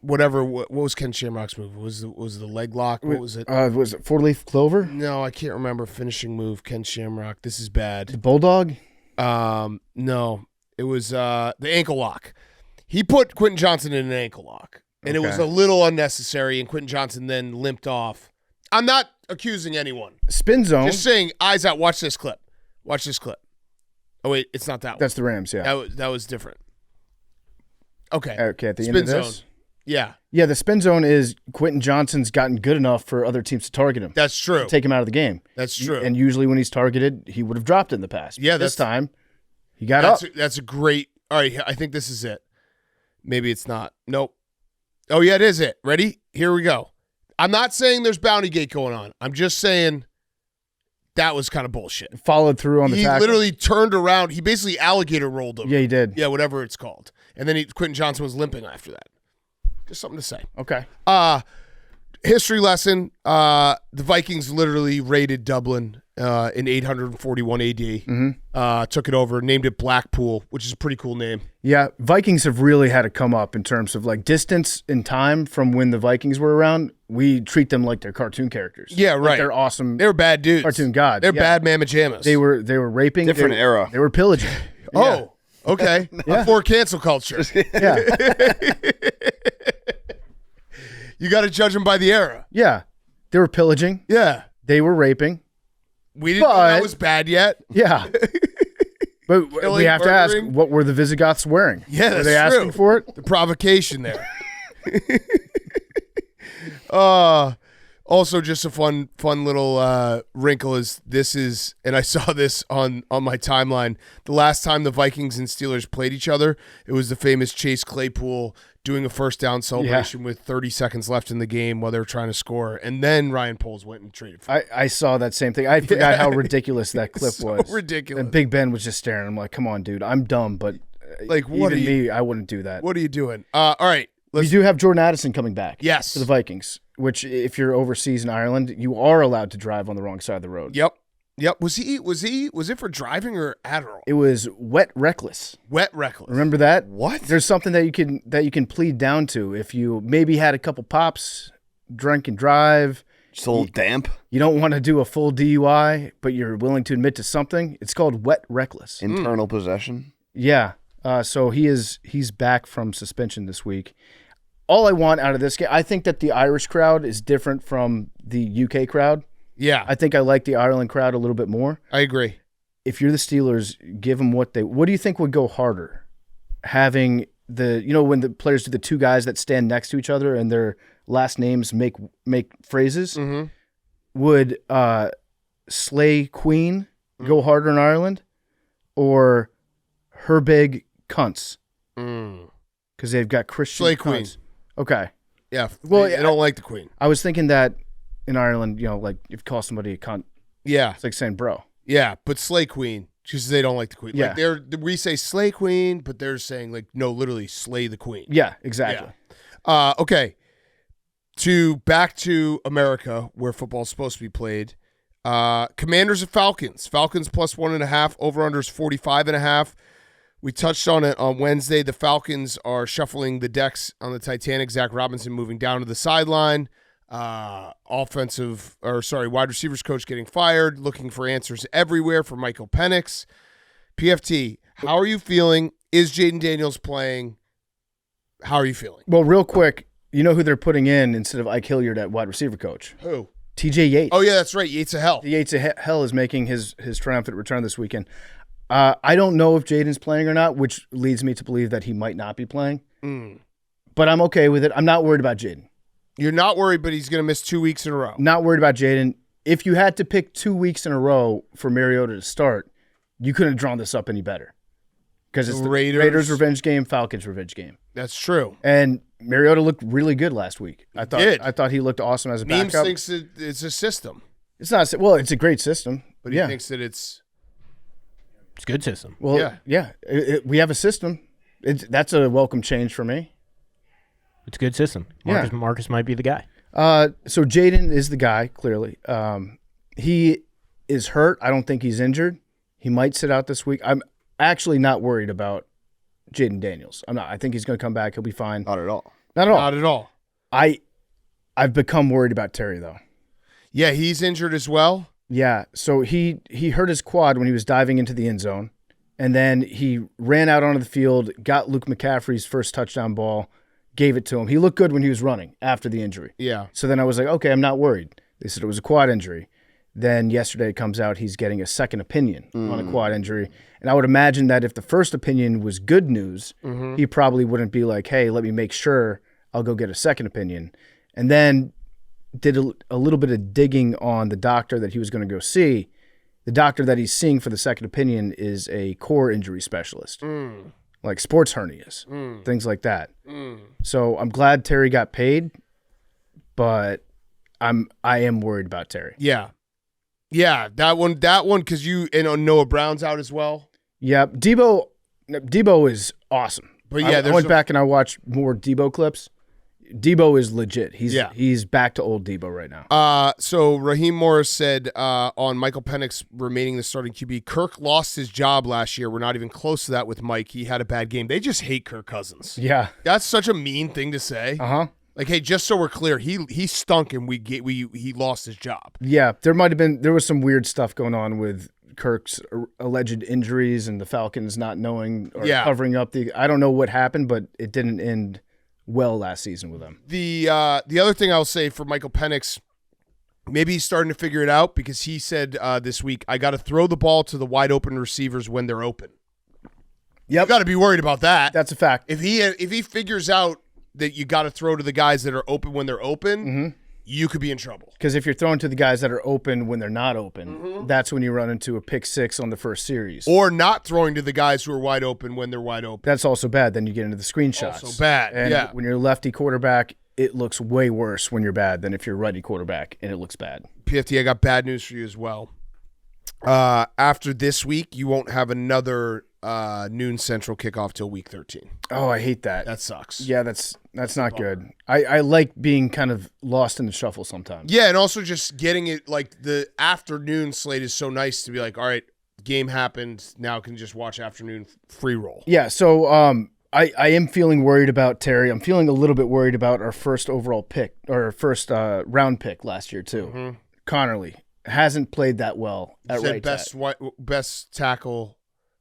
Whatever. What was Ken Shamrock's move? Was the leg lock? What was it? Was it 4-leaf clover? No, I can't remember finishing move. Ken Shamrock. This is bad. The Bulldog? No, it was the ankle lock. He put Quentin Johnson in an ankle lock, and it was a little unnecessary. And Quentin Johnson then limped off. I'm not accusing anyone. Spin zone. Just saying, eyes out. Watch this clip. Watch this clip. Oh wait, it's not that one. That's the Rams. Yeah. That was different. Okay. Okay. At the spin end of this. zone. Yeah. Yeah. The spin zone is Quentin Johnson's gotten good enough for other teams to target him. That's true. Take him out of the game. That's true. And usually when he's targeted, he would have dropped it in the past. Yeah. This time, he got up. That's a great. All right. I think this is it. Maybe it's not. Nope. Oh, yeah, it is it. Ready? Here we go. I'm not saying there's bounty gate going on. I'm just saying that was kind of bullshit. Followed through on the tackle. He literally turned around. He basically alligator rolled him. Yeah, he did. Yeah, whatever it's called. And then Quentin Johnson was limping after that. Just something to say. Okay. History lesson. The Vikings literally raided Dublin in 841 AD. Mm-hmm. Took it over, named it Blackpool, which is a pretty cool name. Yeah, Vikings have really had to come up in terms of like distance and time from when the Vikings were around. We treat them like they're cartoon characters. Yeah, right. Like they're awesome. They were bad dudes. Cartoon gods. They're bad mamma jammas. They were raping. Different era. They were pillaging. Oh, okay. Before cancel culture. Yeah. You got to judge them by the era. Yeah. They were pillaging. Yeah. They were raping. We didn't know that was bad yet. Yeah. But we have to ask, what were the Visigoths wearing? Yeah, that's were they asking for it? The provocation there. Also, just a fun little wrinkle is, and I saw this on my timeline. The last time the Vikings and Steelers played each other, it was the famous Chase Claypool doing a first down celebration with 30 seconds left in the game while they were trying to score, and then Ryan Poles went and traded for him. I saw that same thing. I forgot how ridiculous that clip was. Ridiculous. And Big Ben was just staring. I'm like, come on, dude. I'm dumb, but like, what even are you, me, I wouldn't do that. What are you doing? All right. We do have Jordan Addison coming back. Yes. For the Vikings, which if you're overseas in Ireland, you are allowed to drive on the wrong side of the road. Yep. Was it for driving or Adderall? It was wet reckless. Wet reckless. Remember that? What? There's something that you can plead down to if you maybe had a couple pops, drink and drive. Just a little damp. You don't want to do a full DUI, but you're willing to admit to something. It's called wet reckless. Internal possession. Yeah. So he's back from suspension this week. All I want out of this game, I think that the Irish crowd is different from the UK crowd. Yeah. I think I like the Ireland crowd a little bit more. I agree. If you're the Steelers, give them what do you think would go harder? Having when the players do the two guys that stand next to each other and their last names make phrases, would Slay Queen go harder in Ireland or her big cunts? Because they've got Christian Slay cunts. Queen. Okay. Yeah. Well, they don't like the Queen. I was thinking that in Ireland, like if you call somebody a cunt, yeah, it's like saying bro. Yeah, but Slay Queen, because they don't like the Queen. Yeah. Like we say Slay Queen, but they're saying like, no, literally slay the Queen. Yeah, exactly. Yeah. Okay. Back to America, where football's supposed to be played. Commanders and Falcons. Falcons plus 1.5. Over-under is 45.5. We touched on it on Wednesday. The Falcons are shuffling the decks on the Titanic. Zach Robinson moving down to the sideline. Wide receivers coach getting fired. Looking for answers everywhere for Michael Penix. PFT, how are you feeling? Is Jaden Daniels playing? How are you feeling? Well, real quick, you know who they're putting in instead of Ike Hilliard at wide receiver coach? Who? TJ Yates. Oh, yeah, that's right. Yates of Hell. The Yates of Hell is making his triumphant return this weekend. I don't know if Jaden's playing or not, which leads me to believe that he might not be playing. But I'm okay with it. I'm not worried about Jaden. You're not worried, but he's going to miss 2 weeks in a row. Not worried about Jaden. If you had to pick 2 weeks in a row for Mariota to start, you couldn't have drawn this up any better. Because it's the Raiders revenge game, Falcons revenge game. That's true. And Mariota looked really good last week. I thought he looked awesome as a Memes backup. thinks it's a system. It's not. Well, it's a great system. But he thinks that it's a good system. Well, yeah. We have a system. That's a welcome change for me. It's a good system. Marcus might be the guy. So Jaden is the guy, clearly. He is hurt. I don't think he's injured. He might sit out this week. I'm actually not worried about Jaden Daniels. I'm not. I think he's going to come back. He'll be fine. Not at all. Not at all. Not at all. I've become worried about Terry, though. Yeah, he's injured as well. Yeah, so he hurt his quad when he was diving into the end zone, and then he ran out onto the field, got Luke McCaffrey's first touchdown ball, gave it to him. He looked good when he was running after the injury. Yeah. So then I was like, okay, I'm not worried. They said it was a quad injury. Then yesterday it comes out he's getting a second opinion on a quad injury. And I would imagine that if the first opinion was good news, he probably wouldn't be like, hey, let me make sure I'll go get a second opinion. And then did a little bit of digging on the doctor that he was going to go see. The doctor that he's seeing for the second opinion is a core injury specialist. like sports hernias, things like that. So I'm glad Terry got paid, but I am worried about Terry. Yeah, that one, because Noah Brown's out as well. Yeah, Debo is awesome. But yeah, I went back and I watched more Debo clips. Debo is legit. He's back to old Debo right now. So Raheem Morris said on Michael Penix remaining the starting QB, Kirk lost his job last year. We're not even close to that with Mike. He had a bad game. They just hate Kirk Cousins. Yeah, that's such a mean thing to say. Like, hey, just so we're clear, he stunk and he lost his job. Yeah, there was some weird stuff going on with Kirk's alleged injuries and the Falcons not knowing or covering up I don't know what happened, but it didn't end well last season with them. The other thing I'll say for Michael Penix, maybe he's starting to figure it out because he said this week, I got to throw the ball to the wide open receivers when they're open. Yep. You got to be worried about that. That's a fact. If he figures out that you got to throw to the guys that are open when they're open, you could be in trouble. Because if you're throwing to the guys that are open when they're not open, that's when you run into a pick six on the first series. Or not throwing to the guys who are wide open when they're wide open. That's also bad. Then you get into the screenshots. Also bad, and when you're a lefty quarterback, it looks way worse when you're bad than if you're a righty quarterback, and it looks bad. PFT, I got bad news for you as well. After this week, you won't have another noon Central kickoff till week 13. Oh, I hate that. That sucks. Yeah, that's not good. I like being kind of lost in the shuffle sometimes. Yeah, and also just getting it, like, the afternoon slate is so nice to be like, all right, game happened, now I can just watch afternoon free roll. Yeah, so I am feeling worried about Terry. I'm feeling a little bit worried about our first overall pick, or our first round pick last year too. Connerly hasn't played that well at right tackle. Best tackle.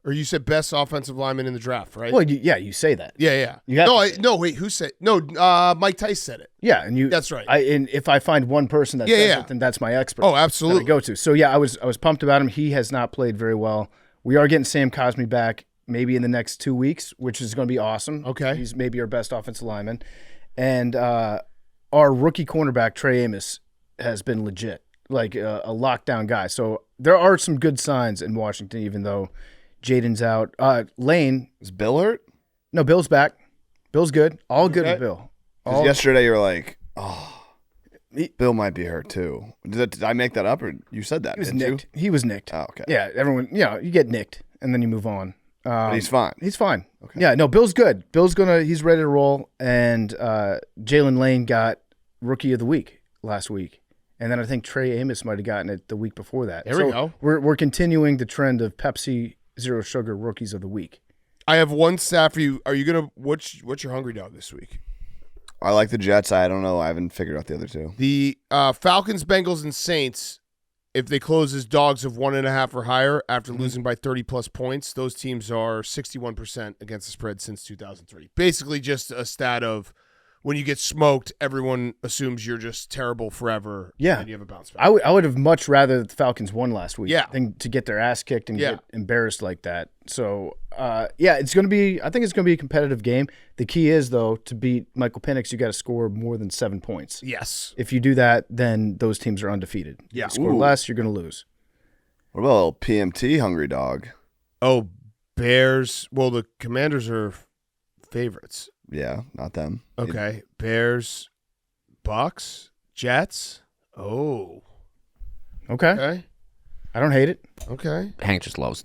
Or you said best offensive lineman in the draft, right? Well, you say that. Yeah. Wait, who said? No, Mike Tice said it. Yeah, and that's right. And if I find one person that says it, then that's my expert. Oh, absolutely. Go to. So yeah, I was pumped about him. He has not played very well. We are getting Sam Cosmi back maybe in the next 2 weeks, which is going to be awesome. Okay, he's maybe our best offensive lineman, and our rookie cornerback Trey Amos has been legit, like a lockdown guy. So there are some good signs in Washington, even though Jaden's out. Lane. Is Bill hurt? No, Bill's back. Bill's good. All good with Bill. Yesterday you were like, Bill might be hurt too. Did I make that up, or you said that? He was nicked. He was nicked. Oh, okay. Yeah, everyone. You get nicked and then you move on. But he's fine. He's fine. Okay. Yeah, no, Bill's good. He's ready to roll. And Jalen Lane got Rookie of the Week last week. And then I think Trey Amos might have gotten it the week before that. There we go. We're continuing the trend of Pepsi Zero Sugar Rookies of the Week. I have one stat for you. Are you gonna what's your hungry dog this week? I like the Jets. I don't know. I haven't figured out the other two. The Falcons, Bengals, and Saints, if they close as dogs of 1.5 or higher after losing by 30+ points, those teams are 61% against the spread since 2003. Basically just a stat of when you get smoked, everyone assumes you're just terrible forever. Yeah. And you have a bounce back. I would have much rather the Falcons won last week than to get their ass kicked and get embarrassed like that. So, it's going to be – I think it's going to be a competitive game. The key is, though, to beat Michael Penix, you got to score more than 7 points. Yes. If you do that, then those teams are undefeated. Yeah. If you score less, you're going to lose. What about a little PMT hungry dog? Oh, Bears. Well, the Commanders are favorites. Yeah, not them. Okay. Bears, Bucs, Jets. Oh. Okay. I don't hate it. Okay. Hank just loves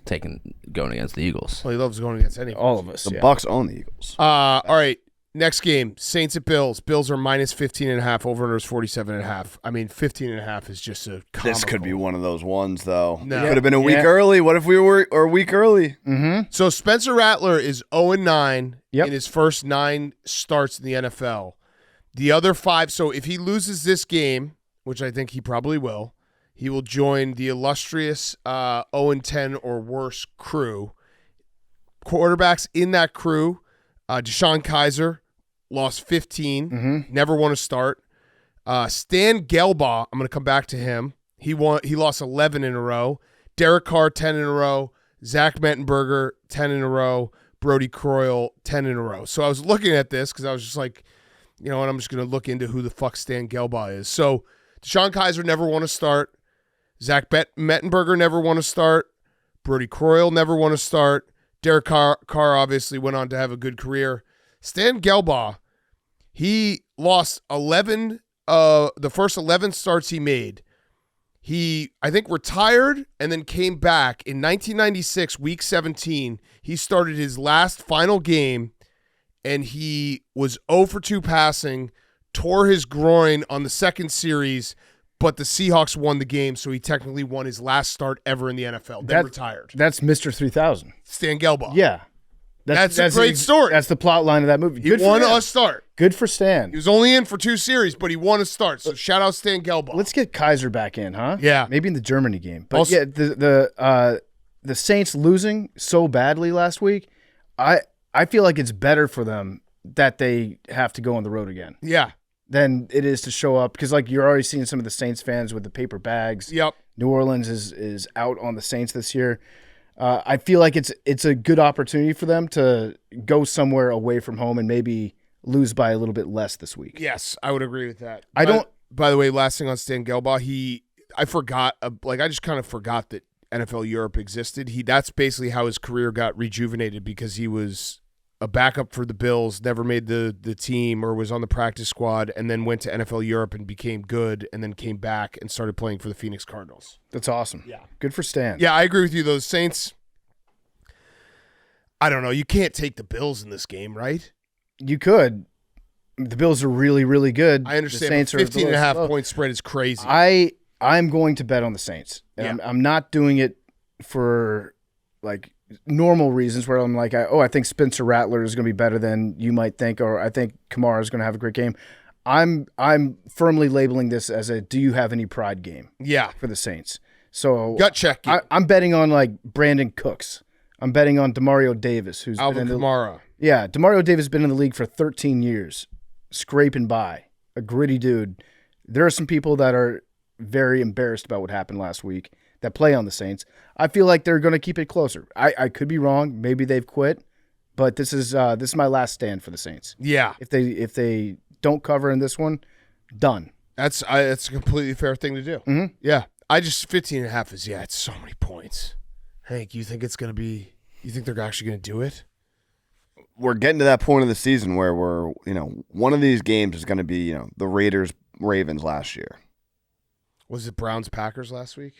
going against the Eagles. Well, he loves going against anyone. All of us. The Bucs own the Eagles. All right. Next game, Saints at Bills. Bills are minus 15.5. Over-under is 47.5. I mean, 15.5 is just a comical. This could be one of those ones, though. No. It could have been a week early. What if we were a week early? Mm-hmm. So Spencer Rattler is 0-9 in his first 9 starts in the NFL. The other 5, so if he loses this game, which I think he probably will, he will join the illustrious 0-10 or worse crew. Quarterbacks in that crew, Deshaun Kaiser, lost 15, never won a start. Stan Gelbaugh, I'm going to come back to him. He lost 11 in a row. Derek Carr, 10 in a row. Zach Mettenberger, 10 in a row. Brody Croyle, 10 in a row. So I was looking at this because I was just like, you know what, I'm just going to look into who the fuck Stan Gelbaugh is. So Deshaun Kaiser never won a start. Zach Mettenberger never won a start. Brody Croyle never won a start. Derek Carr obviously went on to have a good career. Stan Gelbaugh, he lost 11 the first 11 starts he made. He, I think, retired and then came back. In 1996, week 17, he started his last final game, and he was 0 for 2 passing, tore his groin on the second series, but the Seahawks won the game, so he technically won his last start ever in the NFL, then retired. That's Mr. 3000. Stan Gelbaugh. Yeah. That's a great story. That's the plot line of that movie. He won a start. Good for Stan. He was only in for 2 series, but he won a start. So shout out Stan Gelbaugh. Let's get Kaiser back in, huh? Yeah. Maybe in the Germany game. But Also, the Saints losing so badly last week, I feel like it's better for them that they have to go on the road again. Yeah. Than it is to show up, because like you're already seeing some of the Saints fans with the paper bags. Yep. New Orleans is out on the Saints this year. I feel like it's a good opportunity for them to go somewhere away from home and maybe lose by a little bit less this week. Yes, I would agree with that. By the way, last thing on Stan Gelbaugh, I just kind of forgot that NFL Europe existed. That's basically how his career got rejuvenated, because he was a backup for the Bills, never made the team or was on the practice squad, and then went to NFL Europe and became good, and then came back and started playing for the Phoenix Cardinals. That's awesome. Yeah. Good for Stan. Yeah, I agree with you. Those Saints, I don't know. You can't take the Bills in this game, right? You could. The Bills are really, really good. I understand, The Saints but are 15.5 point spread is crazy. I'm going to bet on the Saints. And I'm not doing it for like normal reasons where I'm like, I think Spencer Rattler is going to be better than you might think, or I think Kamara is going to have a great game. I'm firmly labeling this as a do you have any pride game? Yeah, for the Saints. So gut check. I'm betting on like Brandon Cooks. I'm betting on Demario Davis, who's Alvin Kamara. Yeah, Demario Davis has been in the league for 13 years, scraping by, a gritty dude. There are some people that are very embarrassed about what happened last week that play on the Saints. I feel like they're going to keep it closer. I could be wrong. Maybe they've quit, but this is my last stand for the Saints. Yeah. If they don't cover in this one, done. That's a completely fair thing to do. Mm-hmm. Yeah. I just 15.5 is it's so many points. Hank, you think it's going to be? You think they're actually going to do it? We're getting to that point of the season where we're, one of these games is going to be, the Raiders-Ravens last year. Was it Browns-Packers last week?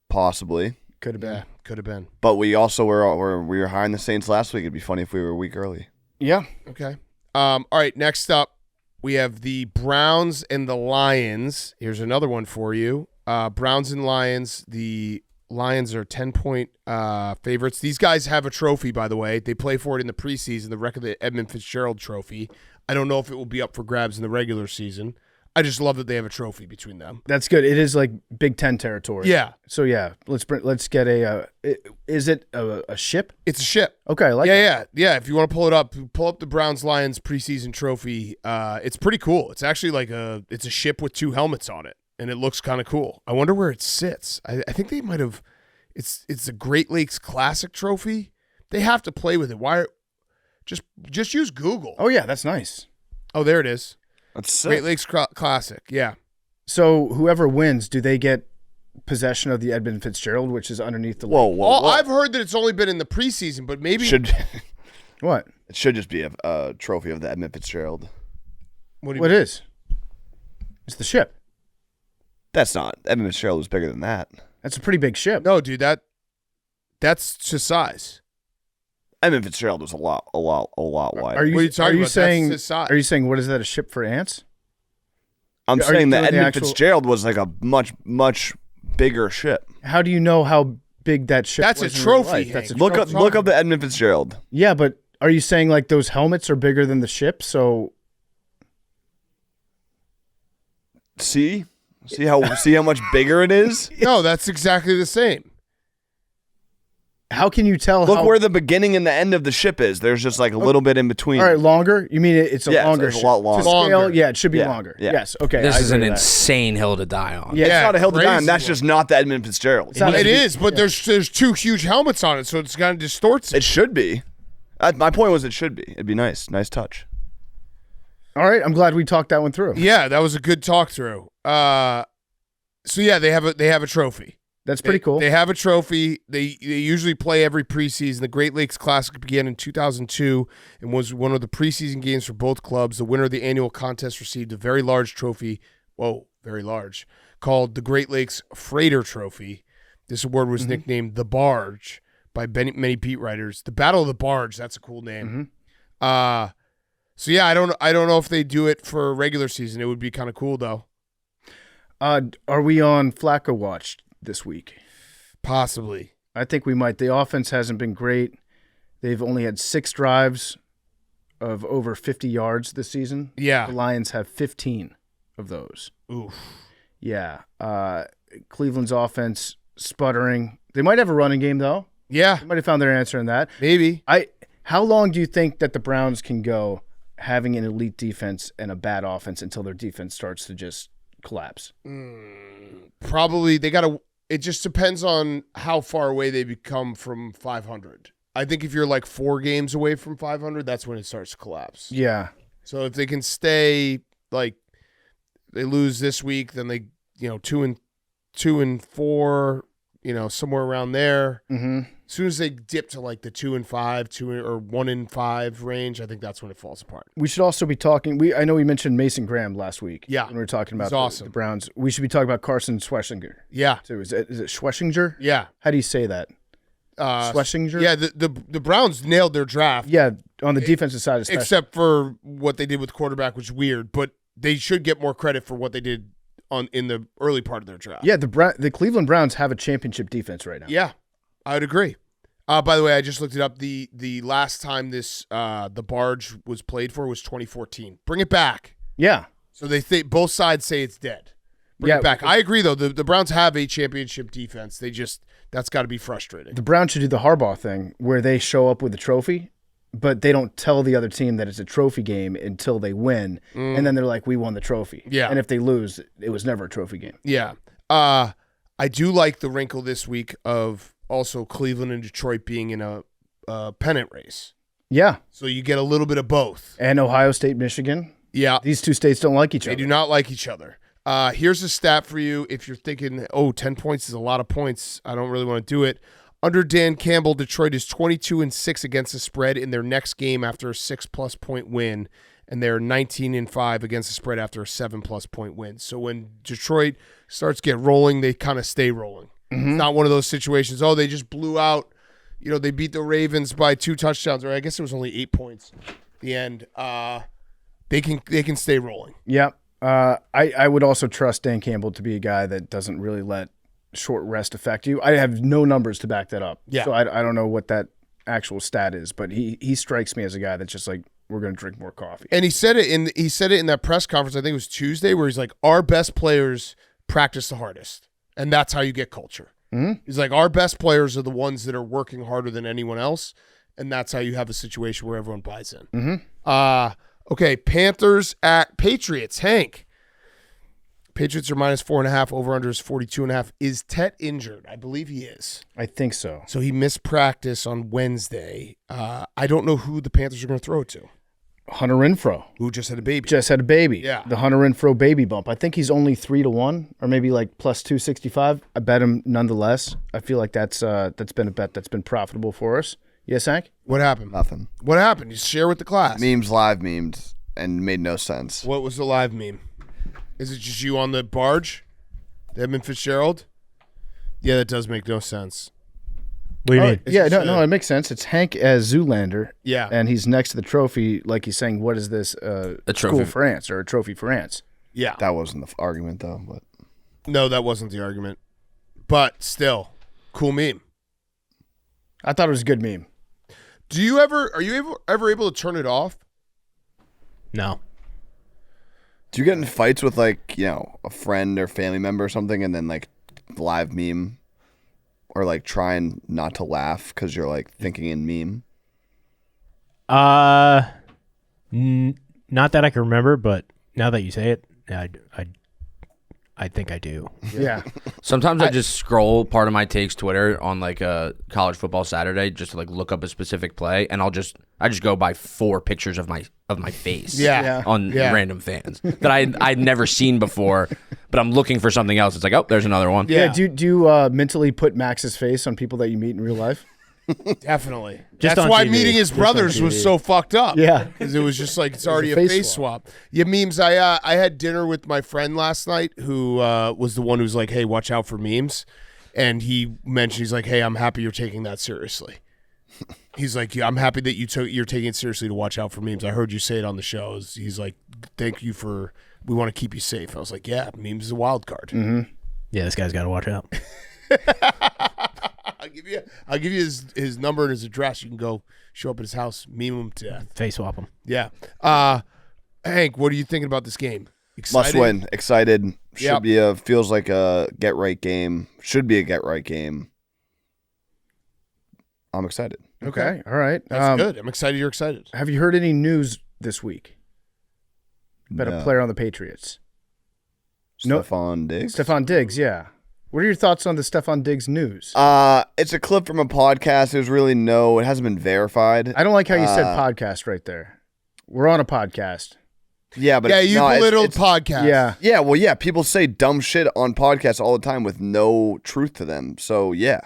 Possibly. Could have been. Yeah, could have been. But we also were high on the Saints last week. It'd be funny if we were a week early. Yeah. Okay. All right, next up, we have the Browns and the Lions. Here's another one for you. Browns and Lions. The Lions are 10-point favorites. These guys have a trophy, by the way. They play for it in the preseason, the record of the Edmund Fitzgerald Trophy. I don't know if it will be up for grabs in the regular season. I just love that they have a trophy between them. That's good. It is like Big Ten territory. Yeah. So yeah, let's get a. Is it a ship? It's a ship. Okay, I like it. Yeah. If you want to pull it up, pull up the Browns Lions preseason trophy. It's pretty cool. It's actually like it's a ship with 2 helmets on it, and it looks kind of cool. I wonder where it sits. I think they might have. It's the Great Lakes Classic trophy. They have to play with it. Why? Just use Google. Oh yeah, that's nice. Oh, there it is. That's sick. Great Lakes Classic. Yeah. So whoever wins, do they get possession of the Edmund Fitzgerald, which is underneath the? Whoa. I've heard that it's only been in the preseason, but maybe What? It should just be a trophy of the Edmund Fitzgerald. What do you What mean? is? It's the ship. That's not. Edmund Fitzgerald was bigger than that. That's a pretty big ship. No, dude, that's to size. Edmund Fitzgerald was a lot wider. Are you, What are you talking about? saying? That's his size. Are you saying what is that? A ship for ants? I'm Are saying you that doing the Edmund actual- Fitzgerald was like a much bigger ship. How do you know how big that ship? That's was a in real trophy, life? Hank. That's a Look trophy. up the Edmund Fitzgerald. Yeah, but are you saying like those helmets are bigger than the ship? So See how much bigger it is. No, that's exactly the same. how can you tell? Look how, where the beginning and the end of the ship is. There's just like a little bit in between. All right, longer. You mean it's a Yeah, longer? it's a ship. lot longer. To scale, Longer. yeah, it should be Yeah, longer. yeah. Yes. Okay. This I is agree an with that. insane hill to die on. Yeah. It's not a hill to die on. crazy That's one. just not the Edmund Fitzgerald. It's not It a- is, but there's 2 huge helmets on it, so it's kind of distorts it. It should be. My point was it should be. It'd be nice. Nice touch. All right, I'm glad we talked that one through. Yeah, that was a good talk through. So yeah, they have a trophy. That's pretty cool. They have a trophy. They usually play every preseason. The Great Lakes Classic began in 2002 and was one of the preseason games for both clubs. The winner of the annual contest received a very large trophy. Whoa, very large. Called the Great Lakes Freighter Trophy. This award was nicknamed the Barge by many beat writers. The Battle of the Barge. That's a cool name. So yeah, I don't know if they do it for regular season. It would be kind of cool though. Are we on Flacco watch this week? Possibly. I think we might. The offense hasn't been great. They've only had 6 drives of over 50 yards this season. Yeah. The Lions have 15 of those. Oof. Yeah. Cleveland's offense sputtering. They might have a running game though. Yeah. They might have found their answer in that. Maybe. How long do you think that the Browns can go having an elite defense and a bad offense until their defense starts to just collapse? Probably it just depends on how far away they become from 500. I think if you're like 4 games away from 500, that's when it starts to collapse. Yeah. So if they can stay, like, they lose this week, then they, 2 and 4, somewhere around there. Mm-hmm. As soon as they dip to like the 2 and 5, 1 and 5 range, I think that's when it falls apart. We should also be talking. I know we mentioned Mason Graham last week. Yeah. When we were talking about awesome. the Browns. We should be talking about Carson Schwarzenegger. Yeah. Too. Is it Schwarzenegger? Yeah. How do you say that? Schwarzenegger? Yeah, the Browns nailed their draft. Yeah, on the defensive side especially. Except for what they did with quarterback, which is weird, but they should get more credit for what they did in the early part of their draft. Yeah, the Cleveland Browns have a championship defense right now. Yeah, I would agree. By the way, I just looked it up. The last time this the Barge was played for was 2014. Bring it back. Yeah. So they both sides say it's dead. Bring it back. I agree though. The Browns have a championship defense. That's got to be frustrating. The Browns should do the Harbaugh thing where they show up with a trophy, but they don't tell the other team that it's a trophy game until they win, and then they're like, "We won the trophy." Yeah. And if they lose, it was never a trophy game. Yeah. I do like the wrinkle this week of also Cleveland and Detroit being in a pennant race. Yeah. So you get a little bit of both. And Ohio State, Michigan. Yeah. These two states don't like each other. They do not like each other. Here's a stat for you. If you're thinking, 10 points is a lot of points, I don't really want to do it. Under Dan Campbell, Detroit is 22-6 against the spread in their next game after a 6+ point win, and they're 19-5 against the spread after a 7+ point win. So when Detroit starts to get rolling, they kind of stay rolling. Mm-hmm. It's not one of those situations, they just blew out, they beat the Ravens by 2 touchdowns, or I guess it was only 8 points at the end. They can stay rolling. Yeah. I would also trust Dan Campbell to be a guy that doesn't really let short rest affect you. I have no numbers to back that up. Yeah. So I don't know what that actual stat is, but he strikes me as a guy that's just like, we're going to drink more coffee. And he said it in that press conference, I think it was Tuesday, where he's like, our best players practice the hardest, and that's how you get culture. Mm-hmm. He's like, our best players are the ones that are working harder than anyone else, and that's how you have a situation where everyone buys in. Mm-hmm. Okay, Panthers at Patriots. Hank. Patriots are -4.5. Over-under is 42.5. Is Tet injured? I believe he is. I think so. So he missed practice on Wednesday. I don't know who the Panthers are going to throw it to. Hunter Renfrow. Who just had a baby. Yeah. The Hunter Renfrow baby bump. I think he's only 3-1 or maybe like plus 265. I bet him nonetheless. I feel like that's been a bet that's been profitable for us. Yes, Hank? What happened? Nothing. What happened? You share with the class. Live memes, and made no sense. What was the live meme? Is it just you on the barge? Edmund Fitzgerald? Yeah, that does make no sense. What do you mean? Yeah, no, it makes sense. It's Hank as Zoolander. Yeah. And he's next to the trophy, like he's saying, what is this? A School trophy. France or a trophy France. Yeah. That wasn't the argument, though. But No, that wasn't the argument. But still, cool meme. I thought it was a good meme. Are you ever able to turn it off? No. do you get in fights with like, a friend or family member or something, and then like live meme, or like trying not to laugh because you're like thinking in meme? Not that I can remember, but now that you say it, I think I do. Yeah. Sometimes I just scroll part of my takes Twitter on like a college football Saturday just to like look up a specific play, and I just go by 4 pictures of my face Yeah. on random fans that I'd never seen before, but I'm looking for something else. It's like, oh, there's another one. Yeah. Do you mentally put Max's face on people that you meet in real life? Definitely. Just That's on why TV. meeting his Just on brothers was TV. so fucked up. Yeah. Because it was just like it's already a face face swap. Yeah, memes. I had dinner with my friend last night who was the one who's like, hey, watch out for memes. And he mentioned, he's like, hey, I'm happy you're taking that seriously. He's like, yeah, I'm happy that you're taking it seriously to watch out for memes. I heard you say it on the show. He's like, thank you for, we want to keep you safe. I was like, yeah, memes is a wild card. Mm-hmm. Yeah, this guy's got to watch out. I'll give you his number and his address. You can go show up at his house, meme him to death. Face swap him. Yeah. Hank, what are you thinking about this game? Excited? Must win. Excited. Yep. Feels like a get right game. Should be a get right game. I'm excited. Okay. All right. That's good. I'm excited you're excited. Have you heard any news this week about a player on the Patriots? Stephon Diggs. Stephon Diggs, yeah. What are your thoughts on the Stephon Diggs news? It's a clip from a podcast. There's really it hasn't been verified. I don't like how you said podcast right there. We're on a podcast. Yeah, but you belittled podcast. Yeah. Yeah, well, yeah, people say dumb shit on podcasts all the time with no truth to them. So, yeah,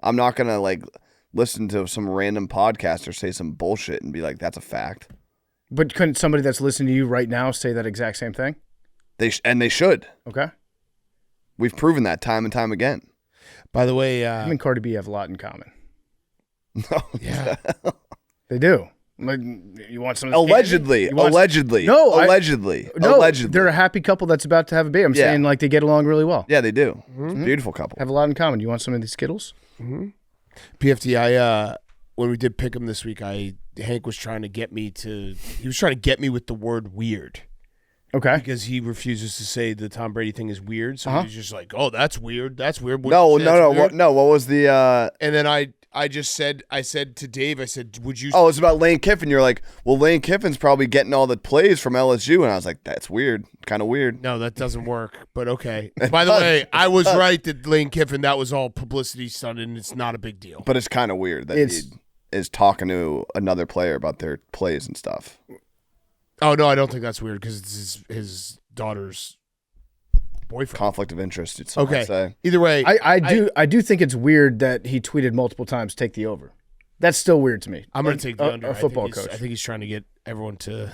I'm not going to, listen to some random podcaster say some bullshit and be like, that's a fact. But couldn't somebody that's listening to you right now say that exact same thing? They should. Okay. We've proven that time and time again. By the way, him and Cardi B have a lot in common. yeah, they do. Like, you want some? Allegedly. No, allegedly. They're a happy couple that's about to have a baby. I'm saying they get along really well. Yeah, they do. It's a beautiful couple. Have a lot in common. You want some of these Skittles? Mm-hmm. PFT. When we did pick him this week, Hank was trying to get me with the word weird. Okay. Because he refuses to say the Tom Brady thing is weird, so he's just like, "Oh, that's weird. That's weird." No. What was the? And then I said to Dave, I said, "Would you?" Oh, it's about Lane Kiffin. You're like, well, Lane Kiffin's probably getting all the plays from LSU, and I was like, that's weird, kind of weird. No, that doesn't work. But okay. By the way, I was right that Lane Kiffin, that was all publicity stunt, and it's not a big deal. But it's kind of weird that he is talking to another player about their plays and stuff. Oh no, I don't think that's weird because it's his daughter's boyfriend. Conflict of interest. It's okay. Say. Either way, I do think it's weird that he tweeted multiple times, "Take the over." That's still weird to me. I'm going to take the under. A football coach. I think he's trying to get everyone to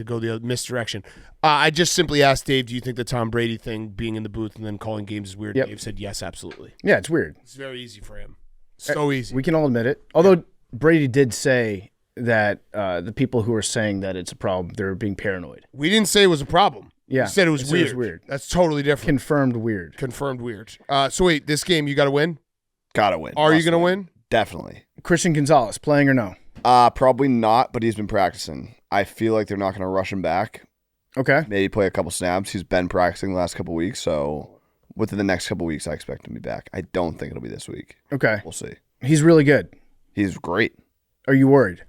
go the misdirection. I just simply asked Dave, "Do you think the Tom Brady thing, being in the booth and then calling games, is weird?" Yep. Dave said, "Yes, absolutely." Yeah, it's weird. It's very easy for him. So easy. We can all admit it. Although Brady did say that the people who are saying that it's a problem, they're being paranoid. We didn't say it was a problem. Yeah. We said it was weird. That's totally different. Confirmed weird. So wait, this game, you got to win? Got to win. Are you going to win? Definitely. Christian Gonzalez, playing or no? Probably not, but he's been practicing. I feel like they're not going to rush him back. Okay. Maybe play a couple snaps. He's been practicing the last couple weeks, so within the next couple weeks, I expect him to be back. I don't think it'll be this week. Okay. We'll see. He's really good. He's great. Are you worried?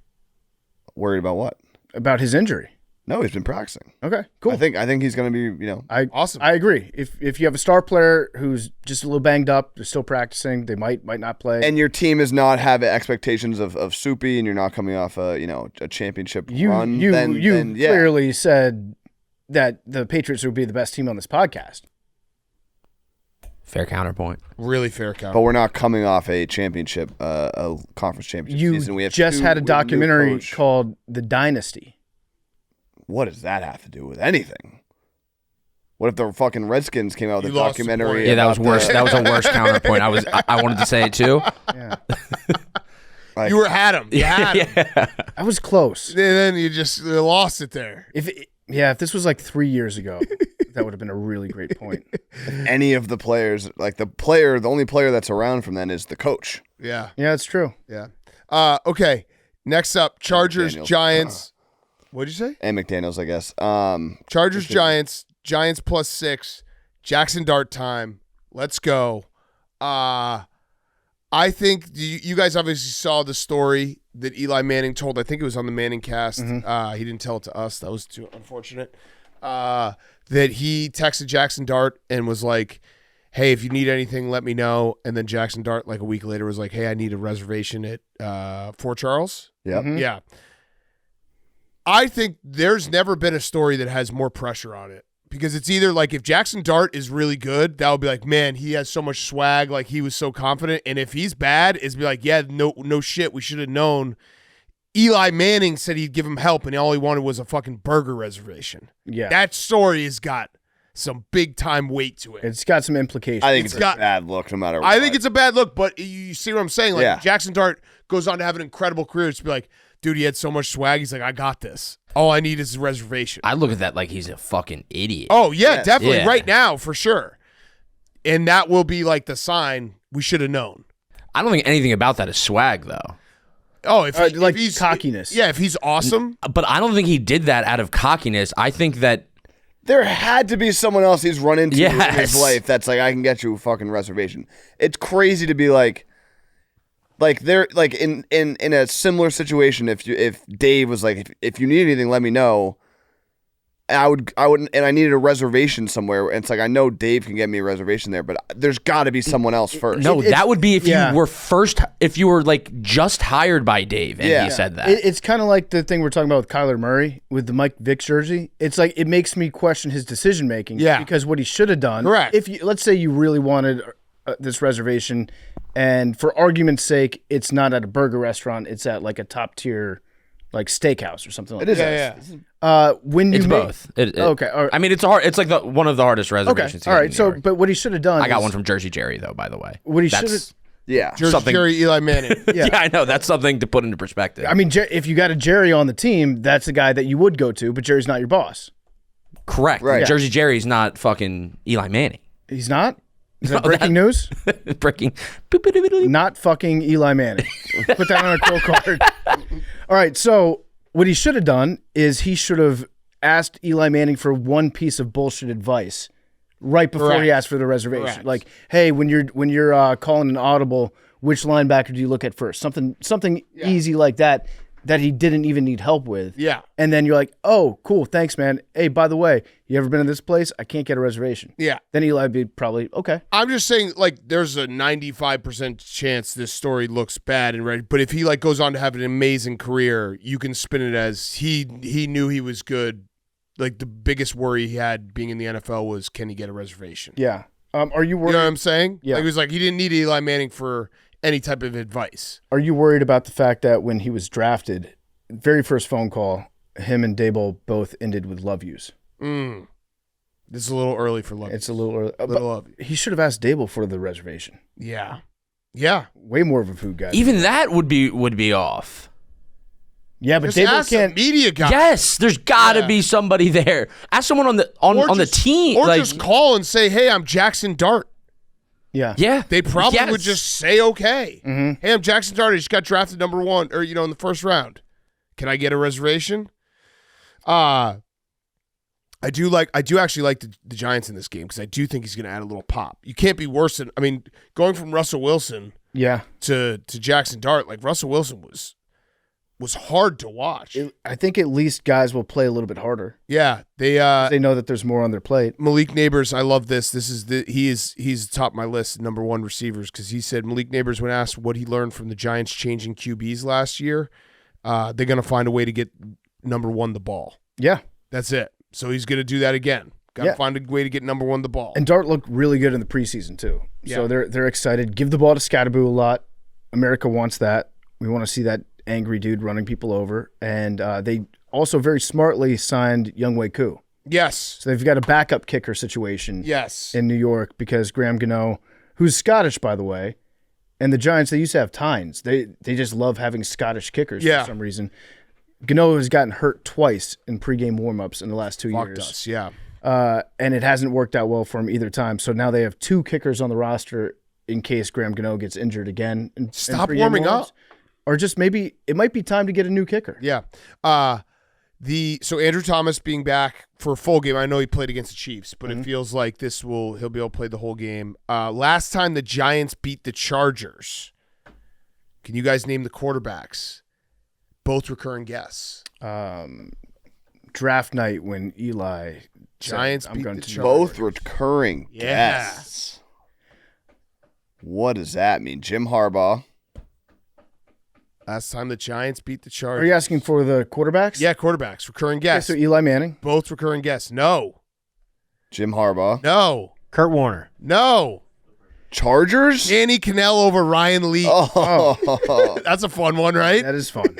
Worried about what? About his injury. No, he's been practicing. Okay, cool. I think he's going to be, awesome. I agree. If you have a star player who's just a little banged up, they're still practicing, they might not play. And your team is not having expectations of soupy, and you're not coming off a championship run. You then clearly said that the Patriots would be the best team on this podcast. Fair counterpoint. Really fair counterpoint. But we're not coming off a championship, a conference championship season. We have just had a documentary called The Dynasty. What does that have to do with anything? What if the fucking Redskins came out with a documentary? Yeah, that was worse. That was a worse counterpoint. I wanted to say it too. Yeah. You had him. You had him. I was close. And then you just lost it there. If this was like 3 years ago, that would have been a really great point. Any of the players, the only player that's around from then is the coach. Yeah. Yeah, it's true. Yeah. Okay. Next up, Chargers, Giants. What'd you say? And McDaniels, I guess. Chargers, Giants +6. Jackson Dart time. Let's go. I think you guys obviously saw the story that Eli Manning told. I think it was on the Manning cast. He didn't tell it to us. That was too unfortunate. That he texted Jackson Dart and was like, hey, if you need anything, let me know. And then Jackson Dart, like a week later, was like, hey, I need a reservation at Fort Charles. Yep. Mm-hmm. Yeah. I think there's never been a story that has more pressure on it. because it's either like if Jackson Dart is really good, that would be like, man, he has so much swag, like he was so confident. And if he's bad, it's be like, yeah, no shit, we should have known. Eli Manning said he'd give him help, and all he wanted was a fucking burger reservation. Yeah. That story has got some big time weight to it. It's got some implications. I think it's a bad look no matter what. I think it's a bad look, but you see what I'm saying? Like Yeah. Jackson Dart goes on to have an incredible career. It's be like, dude, he had so much swag. He's like, I got this. All I need is a reservation. I look at that like he's a fucking idiot. Oh, yeah, definitely. Yeah. Right now, for sure. And that will be like the sign we should have known. I don't think anything about that is swag, though. Oh, if like he's cockiness. Yeah, if he's awesome. But I don't think he did that out of cockiness. I think that There had to be someone else he's run into in Yes. his life that's like, I can get you a fucking reservation. It's crazy to be like they're like in a similar situation. If Dave was like, if you need anything, let me know. I would, and I needed a reservation somewhere. And it's like, I know Dave can get me a reservation there, but there's got to be someone else first. no, that would be if yeah. you were like just hired by Dave and Yeah. he said that. It's kind of like the thing we're talking about with Kyler Murray with the Mike Vick jersey. It's like it makes me question his decision making. Yeah. Because what he should have done. Correct. If you, let's say you really wanted this reservation, and for argument's sake, it's not at a burger restaurant. It's at like a top tier, like steakhouse or something like It is. that. Yeah. When you It's make- both. Okay. All right. I mean, it's hard. It's like one of the hardest Okay. reservations. to All get right. in New So, York. but what he should have done. I got is- one from Jersey Jerry though. By the way, What he should have. That's Yeah. Jersey something- Jerry, Eli Manning. yeah. I know that's something to put into perspective. I mean, if you got a Jerry on the team, that's the guy that you would go to, but Jerry's not your boss. Correct. Right. Yeah. Jersey Jerry's not fucking Eli Manning. He's not? Is that No, breaking news? Breaking. Not fucking Eli Manning. Put that on a quote card. All right, so what he should have done is he should have asked Eli Manning for one piece of bullshit advice right before he Correct. asked for the reservation. Correct. Like, hey, when you're calling an audible, which linebacker do you look at first? Something easy like that he didn't even need help with. Yeah. And then you're like, oh, cool, thanks, man. Hey, by the way, you ever been to this place? I can't get a reservation. Yeah. Then Eli would be probably, okay. I'm just saying, like, there's a 95% chance this story looks bad and right. But if he like goes on to have an amazing career, you can spin it as he knew he was good. Like the biggest worry he had being in the NFL was, can he get a reservation? Yeah. Are you worried? You know what I'm saying? Yeah. Like, he was like, he didn't need Eli Manning for any type of advice. Are you worried about the fact that when he was drafted, very first phone call, him and Dable both ended with love yous? This is a little early for love. It's a little early. Little But love. he should have asked Dable for the reservation. Yeah. Yeah. Way more of a food guy. Even that would be off. Yeah, but Just Dable ask a can't. media guy. Yes, there's got to Yeah. be somebody there. Ask someone on the the team. Or like, just call and say, hey, I'm Jackson Dart. Yeah. yeah, They probably Yes. would just say, okay. Mm-hmm. Hey, I'm Jackson Dart. I just got drafted number 1 or, in the first round. Can I get a reservation? I do actually like the Giants in this game because I do think he's going to add a little pop. You can't be worse than, going from Russell Wilson Yeah. to Jackson Dart, like Russell Wilson was hard to watch. I think at least guys will play a little bit harder. Yeah, they They know that there's more on their plate. Malik Neighbors, I love this. He's top of my list, number 1 receivers, because he said Malik Neighbors, when asked what he learned from the Giants changing QBs last year, they're going to find a way to get number 1 the ball. Yeah. That's it. So he's going to do that again. Got to Yeah. find a way to get number 1 the ball. And Dart looked really good in the preseason too. Yeah. So they're excited. Give the ball to Scatterboo a lot. America wants that. We want to see that angry dude running people over. And they also very smartly signed Younghoe Koo. Yes. So they've got a backup kicker situation Yes. in New York because Graham Gano, who's Scottish, by the way, and the Giants, they used to have Tynes. They just love having Scottish kickers Yeah. for some reason. Gano has gotten hurt twice in pregame warmups in the last 2 Fucked years. us, yeah. And it hasn't worked out well for him either time. So now they have 2 kickers on the roster in case Graham Gano gets injured again. In Stop pregame warming warmups. up. Or just maybe it might be time to get a new kicker. Yeah. So Andrew Thomas being back for a full game. I know he played against the Chiefs, but it feels like he'll be able to play the whole game. Last time the Giants beat the Chargers. Can you guys name the quarterbacks? Both recurring guests. Draft night when Eli Giants said, beat going the to Chargers. Both recurring Yeah. guests. What does that mean? Jim Harbaugh. Last time the Giants beat the Are Chargers. you asking for the quarterbacks? Yeah, quarterbacks. Recurring Okay, guests. so Eli Manning. Both recurring guests. No. Jim Harbaugh. No. Kurt Warner. No. Chargers? Danny Cannell over Ryan Lee. Oh. That's a fun one, right? That is fun.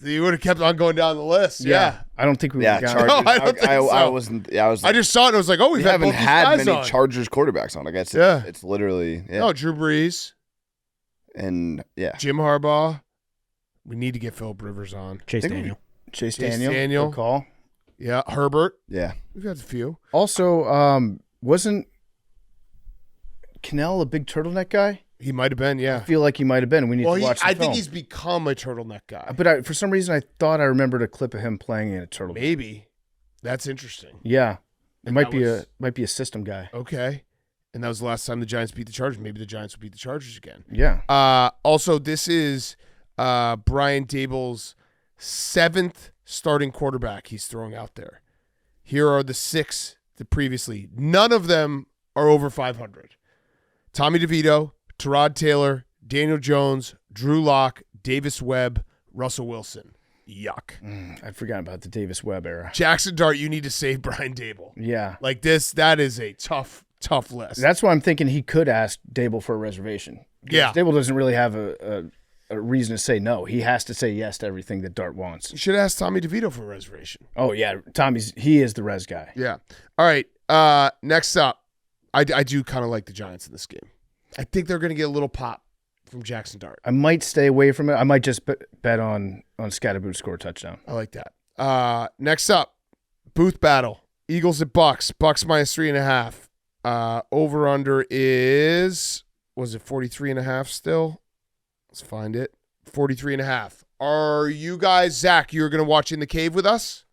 You would have kept on going down the list. Yeah. I don't think we Yeah, would have Chargers. gotten No, I don't think so. I wasn't. Yeah, I was. I just saw it and I was like, oh, we we've had haven't both these had guys many on. Chargers quarterbacks on. I guess. Yeah. It's literally. Yeah. No, Drew Brees, And yeah. Jim Harbaugh. We need to get Philip Rivers on. Chase think we- Daniel. Chase Chase Daniel. Daniel. Good call. Yeah, Herbert. Yeah. We've got a few. Also, wasn't Cannell a big turtleneck guy? He might have been, yeah. I feel like he might have been. We need to watch the I film. think he's become a turtleneck guy. But for some reason, I thought I remembered a clip of him playing in a turtleneck. Maybe. That's interesting. Yeah, it And might that be a system guy. Okay. And that was the last time the Giants beat the Chargers. Maybe the Giants will beat the Chargers again. Yeah. Also, this is Brian Dable's 7th starting quarterback he's throwing out there. Here are the 6 that previously. None of them are over 500. Tommy DeVito, Tyrod Taylor, Daniel Jones, Drew Lock, Davis Webb, Russell Wilson. Yuck. I'd forgotten about the Davis Webb era. Jackson Dart, you need to save Brian Dable. Yeah. Like this, that is a tough list. That's why I'm thinking he could ask Dable for a reservation. Yeah. Dable doesn't really have a reason to say no. He has to say yes to everything that Dart wants. You should ask Tommy DeVito for a reservation. Oh, yeah. He is the res guy. Yeah. All right. Next up, I do kind of like the Giants in this game. I think they're going to get a little pop from Jackson Dart. I might stay away from it. I might just bet on Scatterboot to score a touchdown. I like that. Next up, Booth battle. Eagles at Bucs. Bucs minus 3.5. Over under is, was it 43.5 still? Let's find it. 43.5. Are you guys, Zach, you're going to watch In the Cave with us?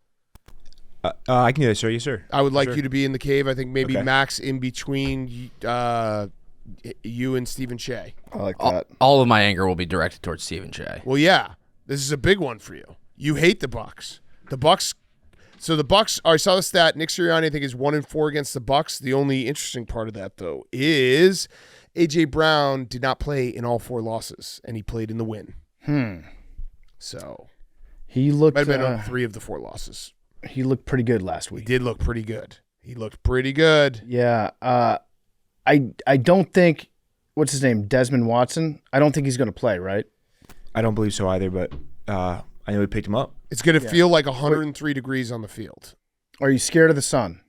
I can do that, sir. Yes, sir. I would like Sure. you to be in the cave. I think maybe Okay. Max in between you and Stephen Shea. I like that. All of my anger will be directed towards Stephen Shea. Well, yeah, this is a big one for you. You hate the Bucs. The Bucs. So the Bucs. I saw the stat. Nick Sirianni, I think, is 1-4 against the Bucs. The only interesting part of that, though, is AJ Brown did not play in all 4 losses, and he played in the win. So He looked might have been on 3 of the 4 losses. he looked pretty good last He week. did look pretty good. He looked pretty good. Yeah. I don't think what's his name? Desmond Watson. I don't think he's going to play, right? I don't believe so either, but I know we picked him up. It's going to feel like 103 degrees on the field. Are you scared of the sun?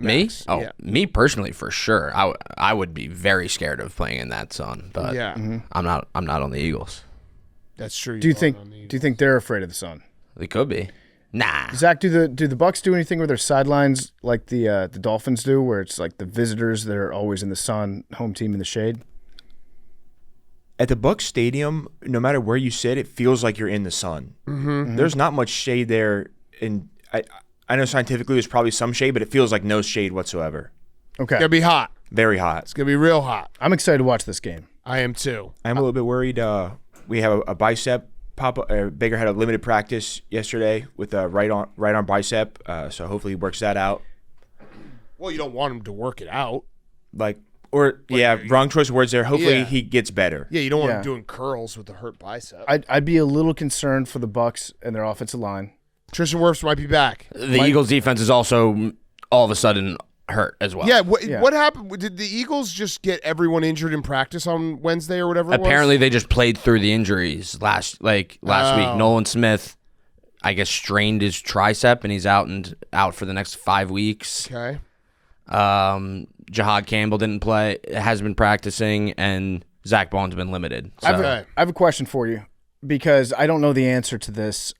Me? Max, Oh, yeah. me personally, for sure. I would be very scared of playing in that sun, but Yeah, I'm not on the Eagles. that's true. Do you aren't on the think they're afraid of the sun? They could be. Nah. Zach, do the Bucs do anything with their sidelines like the Dolphins do, where it's like the visitors that are always in the sun, home team in the shade? At the Bucs Stadium, no matter where you sit, it feels like you're in the sun. Mm-hmm. There's not much shade there, and I know scientifically there's probably some shade, but it feels like no shade whatsoever. Okay, It's gonna be hot. Very hot. It's gonna be real hot. I'm excited to watch this game. I am too. I'm a little bit worried. We have a bicep pop up. Baker had a limited practice yesterday with a right arm bicep, so hopefully he works that out. Well, you don't want him to work it out. Wrong choice of words there. Hopefully Yeah. he gets better. Yeah, you don't want him Yeah. doing curls with a hurt bicep. I'd be a little concerned for the Bucs and their offensive line. Tristan Wirfs might be back. The Eagles defense is also all of a sudden hurt as well. Yeah, Yeah. what happened? Did the Eagles just get everyone injured in practice on Wednesday or whatever? Apparently it was? they just played through the injuries last week. Oh. Nolan Smith, I guess, strained his tricep and he's out for the next 5 weeks. Okay. Jahad Campbell didn't play, has been practicing, and Zach Bone's been limited. So. Okay. I have a question for you because I don't know the answer to this.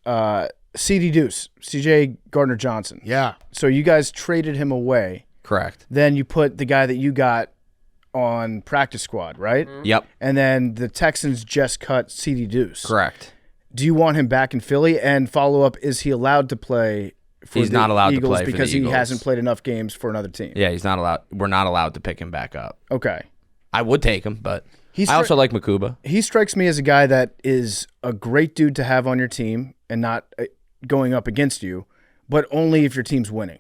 CD Deuce, CJ Gardner Johnson. Yeah. So you guys traded him away. Correct. Then you put the guy that you got on practice squad, right? Yep. And then the Texans just cut CD Deuce. Correct. Do you want him back in Philly? And follow up, is he allowed to play for He's the not allowed to Eagles play for the because he Eagles. hasn't played enough games for another team? Yeah, he's not allowed. We're not allowed to pick him back up. Okay. I would take him, but He's I also like Makuba. He strikes me as a guy that is a great dude to have on your team and not going up against you, but only if your team's winning.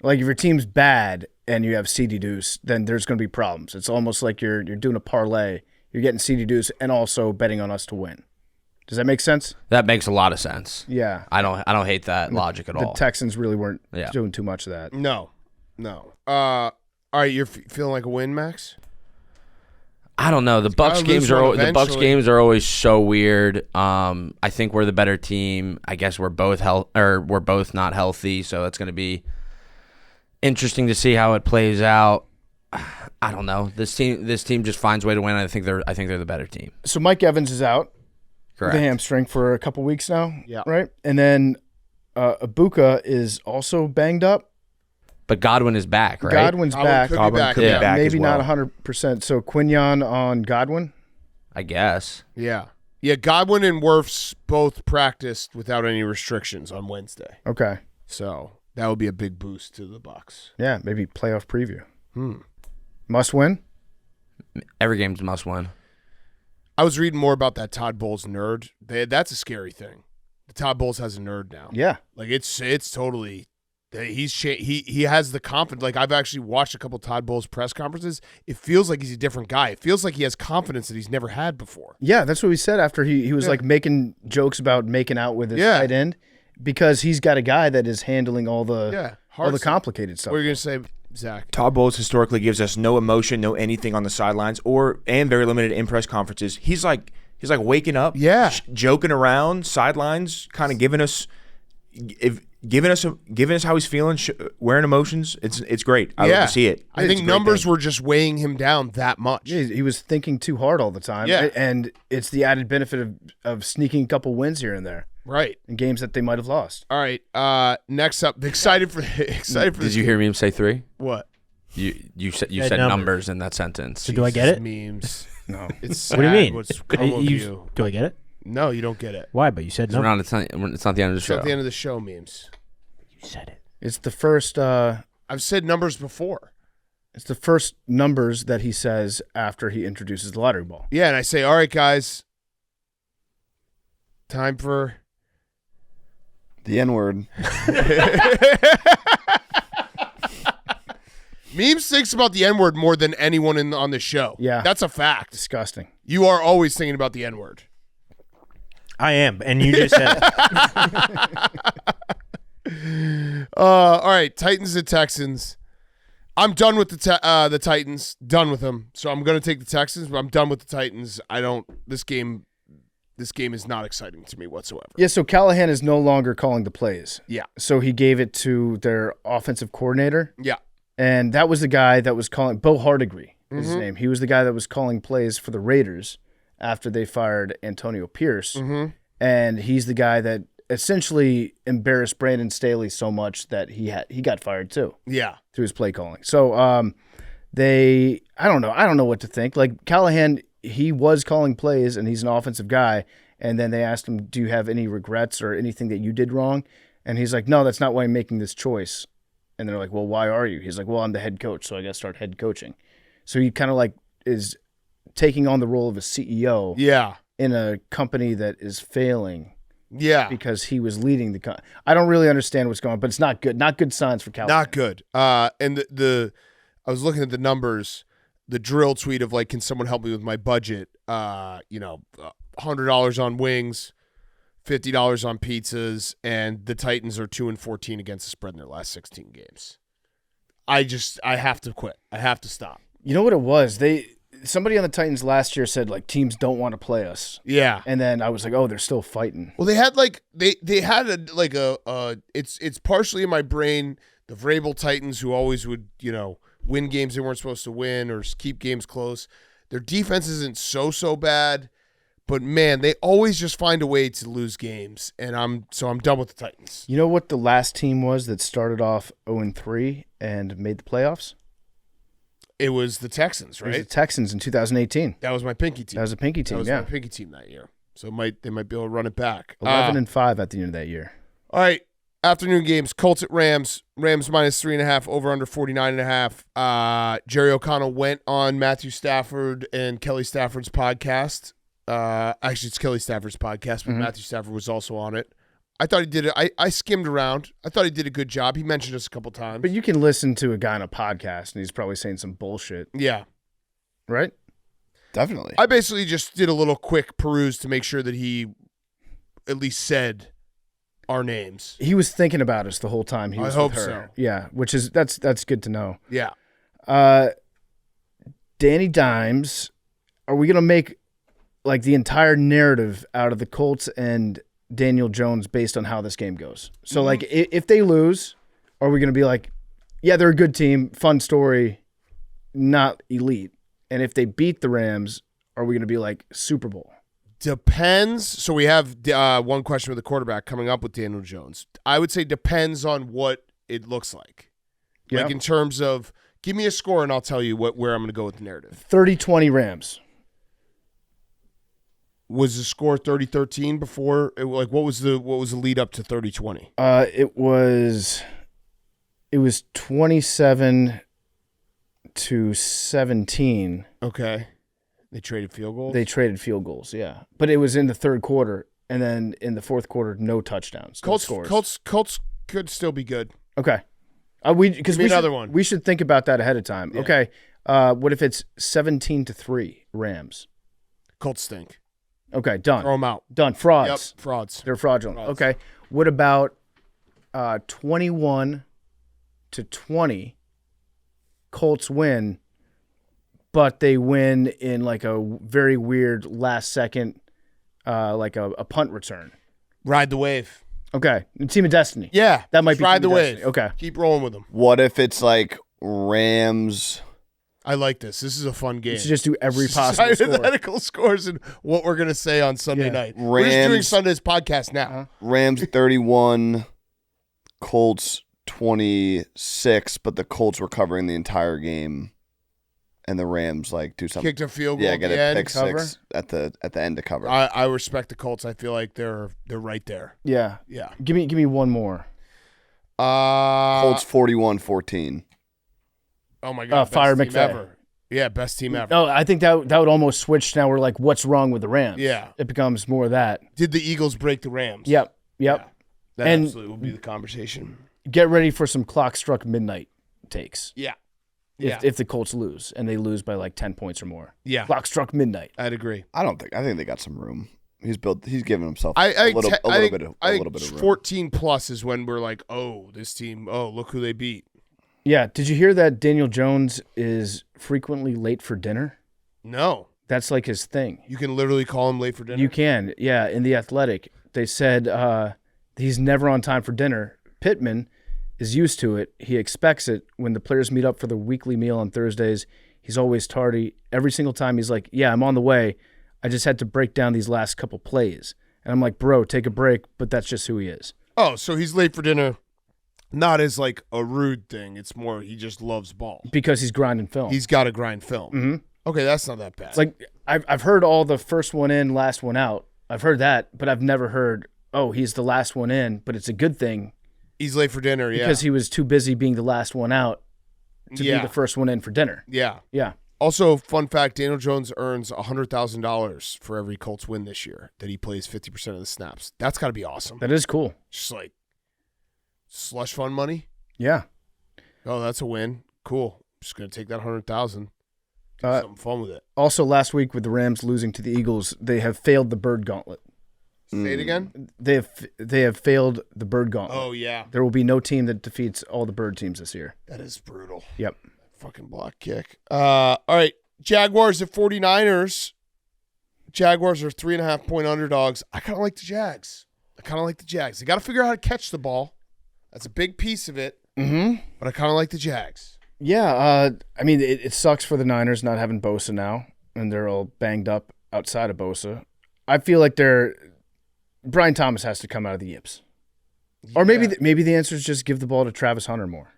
Like if your team's bad and you have CD Deuce, then there's going to be problems. It's almost like you're doing a parlay. You're getting CD Deuce and also betting on us to win. Does that make sense? That makes a lot of sense. Yeah. I don't hate that logic at all. The Texans really weren't Yeah. doing too much of that. No. All right, you're feeling like a win, Max? I don't know. The Bucs games are always so weird. I think we're the better team. I guess we're both we're both not healthy, so it's going to be interesting to see how it plays out. I don't know. This team just finds a way to win. I think they're the better team. So Mike Evans is out. Correct. With a hamstring for a couple weeks now. Yeah. Right? And then Ibuka is also banged up. But Godwin is back, right? Godwin's back. Godwin could be back Maybe as well. not 100%. So Quinion on Godwin? I guess. Yeah. Yeah, Godwin and Wirfs both practiced without any restrictions on Wednesday. Okay. So that would be a big boost to the Bucs. Yeah, maybe playoff preview. Must win? Every game's a must win. I was reading more about that Todd Bowles nerd. That's a scary thing. The Todd Bowles has a nerd now. Yeah. Like it's totally he has the confidence. Like I've actually watched a couple Todd Bowles press conferences. It feels like he's a different guy. It feels like he has confidence that he's never had before. Yeah, that's what he said after he was like making jokes about making out with his tight end because he's got a guy that is handling all the complicated stuff. What are you gonna say, Zach? Todd Bowles historically gives us no emotion, no anything on the sidelines, and very limited in press conferences. He's like waking up, joking around, sidelines, kind of giving us how he's feeling, wearing emotions. It's great. I love to see it. I think numbers were just weighing him down that much. Yeah, he was thinking too hard all the time. Yeah. And it's the added benefit of sneaking a couple wins here and there. Right. In games that they might have lost. All right. Next up, excited for Did you hear me say 3? What? You said numbers in that sentence. So do I get it? Memes. No. It's sad What do you mean? what's come of you. Do I get it? No, you don't get it. Why? But you said no. It's not the end of the It's show. at the end of the show, memes. You said it. It's the first I've said numbers before. it's the first numbers that he says after he introduces the lottery ball. Yeah, and I say, all right, guys, time for The N-word. Memes thinks about the N-word more than anyone on the show. Yeah. That's a fact. Disgusting. You are always thinking about the N-word. I am, and you just said it. All right, Titans and Texans. I'm done with the Titans. Done with them. So I'm going to take the Texans, but I'm done with the Titans. This game is not exciting to me whatsoever. Yeah, so Callahan is no longer calling the plays. Yeah. So he gave it to their offensive coordinator. Yeah. And that was the guy that was calling, Bo Hardigree is his Mm-hmm. name. He was the guy that was calling plays for the Raiders after they fired Antonio Pierce. Mm-hmm. And he's the guy that essentially embarrassed Brandon Staley so much that he got fired too. Yeah. Through his play calling. So I don't know what to think. Like Callahan, he was calling plays and he's an offensive guy. And then they asked him, do you have any regrets or anything that you did wrong? And he's like, no, that's not why I'm making this choice. And they're like, well, why are you? He's like, well, I'm the head coach, so I got to start head coaching. So he kind of like is taking on the role of a CEO in a company that is failing. Yeah. Because he was leading the company. I don't really understand what's going on, but it's not good. Not good signs for Callahan. Not good. And I was looking at the numbers, the drill tweet of like, can someone help me with my budget? $100 on wings, $50 on pizzas, and the Titans are 2-14 against the spread in their last 16 games. I have to quit. I have to stop. You know what it was? Somebody on the Titans last year said like teams don't want to play us. Yeah. And then I was like, oh, they're still fighting. Well, they had like they had it's partially in my brain, the Vrabel Titans who always would, win games they weren't supposed to win or keep games close. Their defense isn't so bad. But man, they always just find a way to lose games, and I'm done with the Titans. You know what the last team was that started off 0-3 and made the playoffs? It was the Texans, right? It was the Texans in 2018. That was my pinky team. That was a pinky team, That was yeah. my pinky team that year. So they might be able to run it back. 11-5 at the end of that year. All right, afternoon games. Colts at Rams. Rams -3.5. Over under 49.5. Jerry O'Connell went on Matthew Stafford and Kelly Stafford's podcast. Actually, it's Kelly Stafford's podcast, but Matthew Stafford was also on it. I thought he did it. I skimmed around. I thought he did a good job. He mentioned us a couple times. But you can listen to a guy on a podcast, and he's probably saying some bullshit. Yeah. Right? Definitely. I basically just did a little quick peruse to make sure that he at least said our names. He was thinking about us the whole time. He was I hope with her. so. Yeah, which is that's good to know. Yeah. Danny Dimes, are we gonna make like the entire narrative out of the Colts and Daniel Jones based on how this game goes? So like if they lose, are we gonna be like, yeah, they're a good team, fun story, not elite? And if they beat the Rams, are we gonna be like Super Bowl? Depends. So we have one question with the quarterback coming up with Daniel Jones. I would say depends on what it looks like. Yeah. Like in terms of, give me a score and I'll tell you where I'm going to go with the narrative. 30-20 Rams. Was the score 30-13 before? Like what was the lead up to 30-20? It was 27-17. Okay. They traded field goals? They traded field goals, yeah. But it was in the third quarter, and then in the fourth quarter, no touchdowns. No scores. Colts could still be good. Okay. Another one. We should think about that ahead of time. Yeah. Okay. What if it's 17-3 Rams? Colts stink. Okay, done. Throw them out. Done. Frauds. Yep, frauds. They're fraudulent. Frauds. Okay. What about 21-20 Colts win, but they win in like a very weird last second, like a punt return. Ride the wave. Okay. Team of Destiny. Yeah. That might be ride Team the of wave. Destiny. Okay. Keep rolling with them. What if it's like Rams? I like this. This is a fun game. You should just do every possible score. Hypothetical scores and what we're going to say on Sunday night. We're just Rams- doing Sunday's podcast now. Rams 31, Colts 26, but the Colts were covering the entire game, and the Rams like do something. Kicked a field goal Yeah, at get the a end. pick six at the end to cover. I respect the Colts. I feel like they're right there. Yeah. Yeah. Give me one more. Colts 41-14. Oh my God. Fyre best team McFay. ever. Yeah, best team ever. No, I think that would almost switch. Now we're like, what's wrong with the Rams? Yeah. It becomes more of that. Did the Eagles break the Rams? Yep. Yeah. That And- absolutely will be the conversation. Get ready for some clock struck midnight takes. Yeah. If the Colts lose and they lose by like 10 points or more. Yeah. Clock struck midnight. I'd agree. I think they got some room. He's given himself I a little bit of room. 14 plus is when we're like, oh, this team, look who they beat. Yeah. Did you hear that Daniel Jones is frequently late for dinner? No. That's like his thing. You can literally call him late for dinner. You can. Yeah. In The Athletic, they said he's never on time for dinner. Pittman is used to it. He expects it. When the players meet up for the weekly meal on Thursdays, he's always tardy. Every single time he's like, yeah, I'm on the way. I just had to break down these last couple plays. And I'm like, bro, take a break, but that's just who he is. Oh, so he's late for dinner, not as like a rude thing. It's more he just loves ball. Because he's grinding film. He's got to grind film. Mm-hmm. Okay, that's not that bad. It's like I've heard all the first one in, last one out. I've heard that, but I've never heard, oh, he's the last one in, but it's a good thing. He's late for dinner, yeah. Because he was too busy being the last one out to be the first one in for dinner. Yeah. Yeah. Also, fun fact, Daniel Jones earns $100,000 for every Colts win this year that he plays 50% of the snaps. That's got to be awesome. That is cool. Just like slush fund money. Yeah. Oh, that's a win. Cool. Just going to take that $100,000. Do something fun with it. Also, last week with the Rams losing to the Eagles, they have failed the bird gauntlet. Say it again? They have failed the bird gauntlet. Oh, yeah. There will be no team that defeats all the bird teams this year. That is brutal. Yep. Fucking block kick. All right. Jaguars at 49ers. Jaguars are 3.5-point underdogs. I kind of like the Jags. They got to figure out how to catch the ball. That's a big piece of it. Mm-hmm. But I kind of like the Jags. Yeah. I mean, it sucks for the Niners not having Bosa now, and they're all banged up outside of Bosa. I feel like Brian Thomas has to come out of the yips. Or maybe the answer is just give the ball to Travis Hunter more.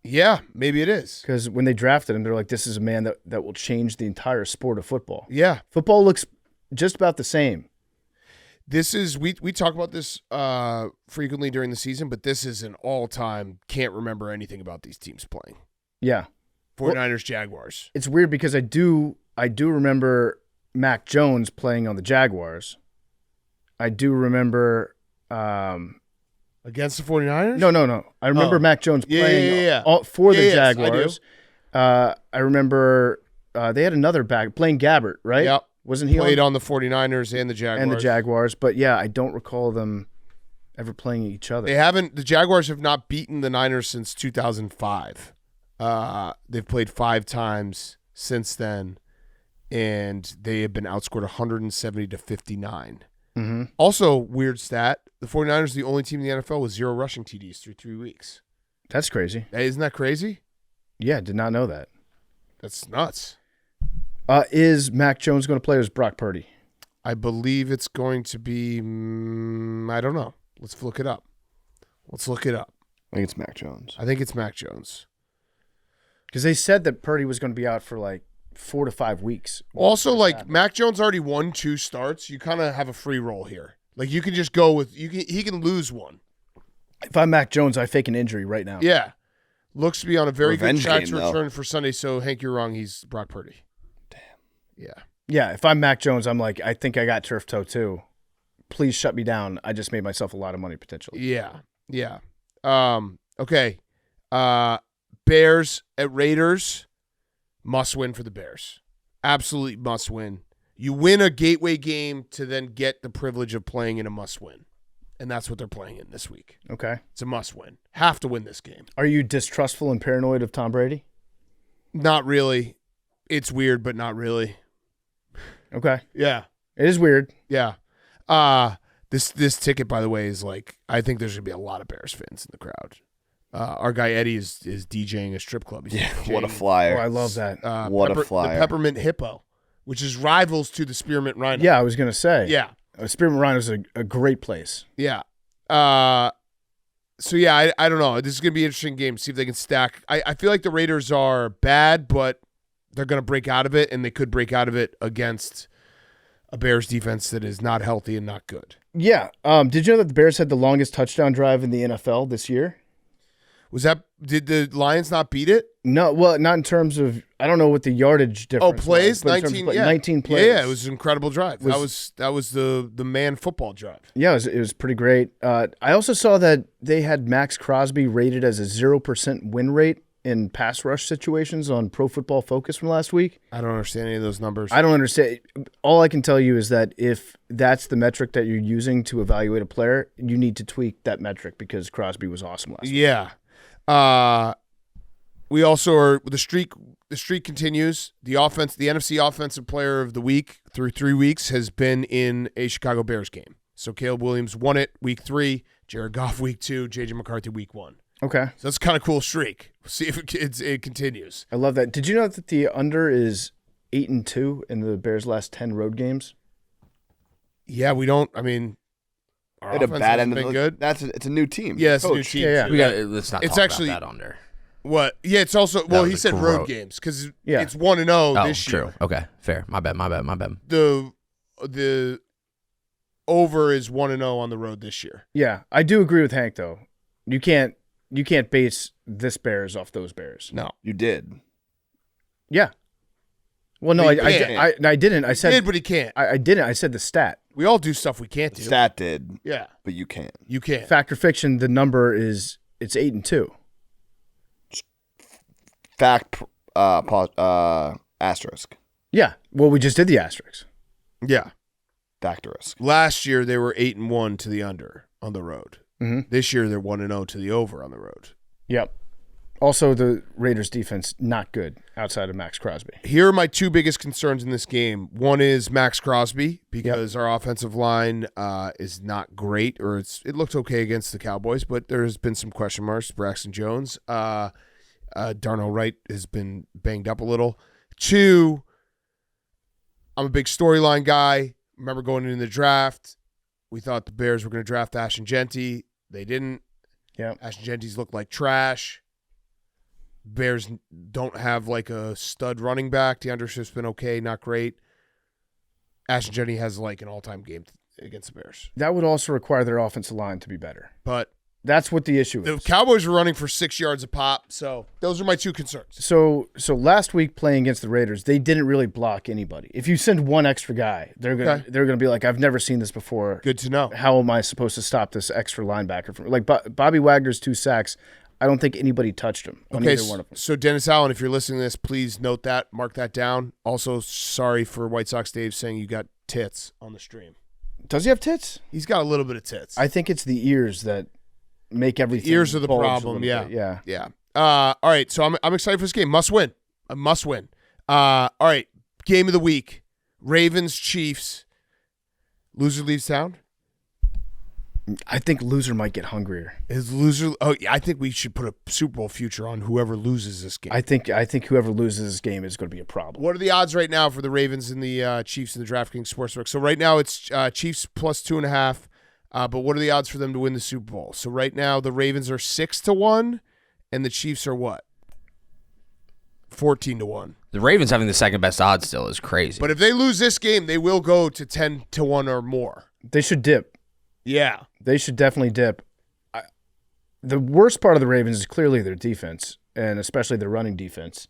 Yeah, maybe it is. Because when they drafted him, they're like, this is a man that will change the entire sport of football. Yeah. Football looks just about the same. This is, we talk about this frequently during the season, but this is an all-time, can't remember anything about these teams playing. Yeah. 49ers, Jaguars. It's weird because I do remember Mac Jones playing on the Jaguars. I do remember against the 49ers? No. I remember Mac Jones playing for the Jaguars. I remember they had another back, Blaine Gabbert, right? Yep. Wasn't he played on the 49ers and the Jaguars? But yeah, I don't recall them ever playing each other. They haven't. The Jaguars have not beaten the Niners since 2005. They've played 5 times since then, and they have been outscored 170-59. Mm-hmm. Also, weird stat: the 49ers are the only team in the NFL with 0 rushing TDs through 3 weeks. That's crazy. Isn't that crazy? Yeah, did not know that. That's nuts. Is Mac Jones going to play or is Brock Purdy? I believe it's going to be. I don't know. Let's look it up. I think it's Mac Jones. I think it's Mac Jones. Because they said that Purdy was going to be out for like 4 to 5 weeks. Also, like Mac Jones already won 2 starts. You kind of have a free roll here. Like you can just go with he can lose one. If I'm Mac Jones, I fake an injury right now. Yeah. Looks to be on a very Revenge good track game, to return for Sunday. So Hank, you're wrong. He's Brock Purdy. Damn. Yeah. Yeah, if I'm Mac Jones, I'm like, I think I got turf toe too. Please shut me down. I just made myself a lot of money potentially. Yeah. Yeah. Okay. Bears at Raiders. Must win for the Bears. Absolutely must win. You win a gateway game to then get the privilege of playing in a must win. And that's what they're playing in this week. Okay. It's a must win. Have to win this game. Are you distrustful and paranoid of Tom Brady? Not really. It's weird, but not really. Okay. Yeah. It is weird. Yeah. This ticket, by the way, is like, I think there's going to be a lot of Bears fans in the crowd. Our guy Eddie is DJing a strip club. He's DJing, what a flyer. Oh, I love that. A flyer. The Peppermint Hippo, which is rivals to the Spearmint Rhino. Yeah, I was going to say. Yeah. Spearmint Rhino is a great place. Yeah. So, yeah, I don't know. This is going to be an interesting game. See if they can stack. I feel like the Raiders are bad, but they're going to break out of it, and they could break out of it against a Bears defense that is not healthy and not good. Yeah. Did you know that the Bears had the longest touchdown drive in the NFL this year? Did the Lions not beat it? No, well, not in terms of, I don't know what the yardage difference plays? was. 19, 19 plays. Yeah, it was an incredible drive. That was the man football drive. Yeah, it was pretty great. I also saw that they had Max Crosby rated as a 0% win rate in pass rush situations on Pro Football Focus from last week. I don't understand any of those numbers. I don't understand. All I can tell you is that if that's the metric that you're using to evaluate a player, you need to tweak that metric because Crosby was awesome last week. Yeah. We also are the streak continues. The NFC Offensive Player of the Week through 3 weeks has been in a Chicago Bears game. So Caleb Williams won it week 3, Jared Goff week 2, JJ McCarthy week 1. Okay. So that's kind of cool streak. We'll see if it continues. I love that. Did you know that the under is 8-2 in the Bears' last 10 road games? Yeah, we don't. I mean, our At a offense bad hasn't end of been the, good. It's a new team. Yeah, it's a new Coach. team. Yeah. We got. Let's not It's talk actually- about that under. What? Yeah, it's also well. was He a said road gross- games because Yeah. it's 1-0 Oh, this year. true. Okay, fair. My bad. The over is 1-0 on the road this year. Yeah, I do agree with Hank though. You can't base this Bears off those Bears. No, You did. Yeah. Well, no, He can't. I didn't. I he said did, but he can't. I didn't. I said the stat. We all do stuff we can't do. Stat did, Yeah, but you can't. you can't. Fact or fiction? The number is it's 8-2. Fact, asterisk. Yeah. Well, we just did the asterisks. Yeah. Factorisk. Last year they were 8-1 to the under on the road. Mm-hmm. This year they're 1-0 to the over on the road. Yep. Also, the Raiders' defense not good outside of Max Crosby. Here are my 2 biggest concerns in this game. One is Max Crosby because our offensive line is not great, or it looked okay against the Cowboys, but there's been some question marks. Braxton Jones, Darnell Wright has been banged up a little. 2, I'm a big storyline guy. Remember going into the draft, we thought the Bears were going to draft Ashton Genty. They didn't. Yeah. Ashton Genty's looked like trash. Bears don't have like a stud running back. DeAndre Swift's been okay, not great. Ashton Genty has like an all-time game against the Bears. That would also require their offensive line to be better. But that's what the issue the is. Cowboys were running for 6 yards a pop, so those are my 2 concerns. So last week playing against the Raiders, they didn't really block anybody. If you send one extra guy, they're gonna be like, I've never seen this before. Good to know. How am I supposed to stop this extra linebacker from like Bobby Wagner's 2 sacks? I don't think anybody touched him on either one of them. So Dennis Allen, if you're listening to this, please note that, mark that down. Also, sorry for White Sox Dave saying you got tits on the stream. Does he have tits? He's got a little bit of tits. I think it's the ears that make everything. The ears are the bulge problem. a little bit. Yeah. All right, so I'm excited for this game. Must win. A must win. All right, game of the week. Ravens, Chiefs. Loser leaves town? I think loser might get hungrier. Is loser? Oh, yeah, I think we should put a Super Bowl future on whoever loses this game. I think whoever loses this game is going to be a problem. What are the odds right now for the Ravens and the Chiefs in the DraftKings Sportsbook? So right now it's Chiefs plus 2.5. But what are the odds for them to win the Super Bowl? So right now the Ravens are 6-1, and the Chiefs are what? 14-1. The Ravens having the second best odds still is crazy. But if they lose this game, they will go to 10-1 or more. They should dip. Yeah. They should definitely dip. The worst part of the Ravens is clearly their defense, and especially their running defense.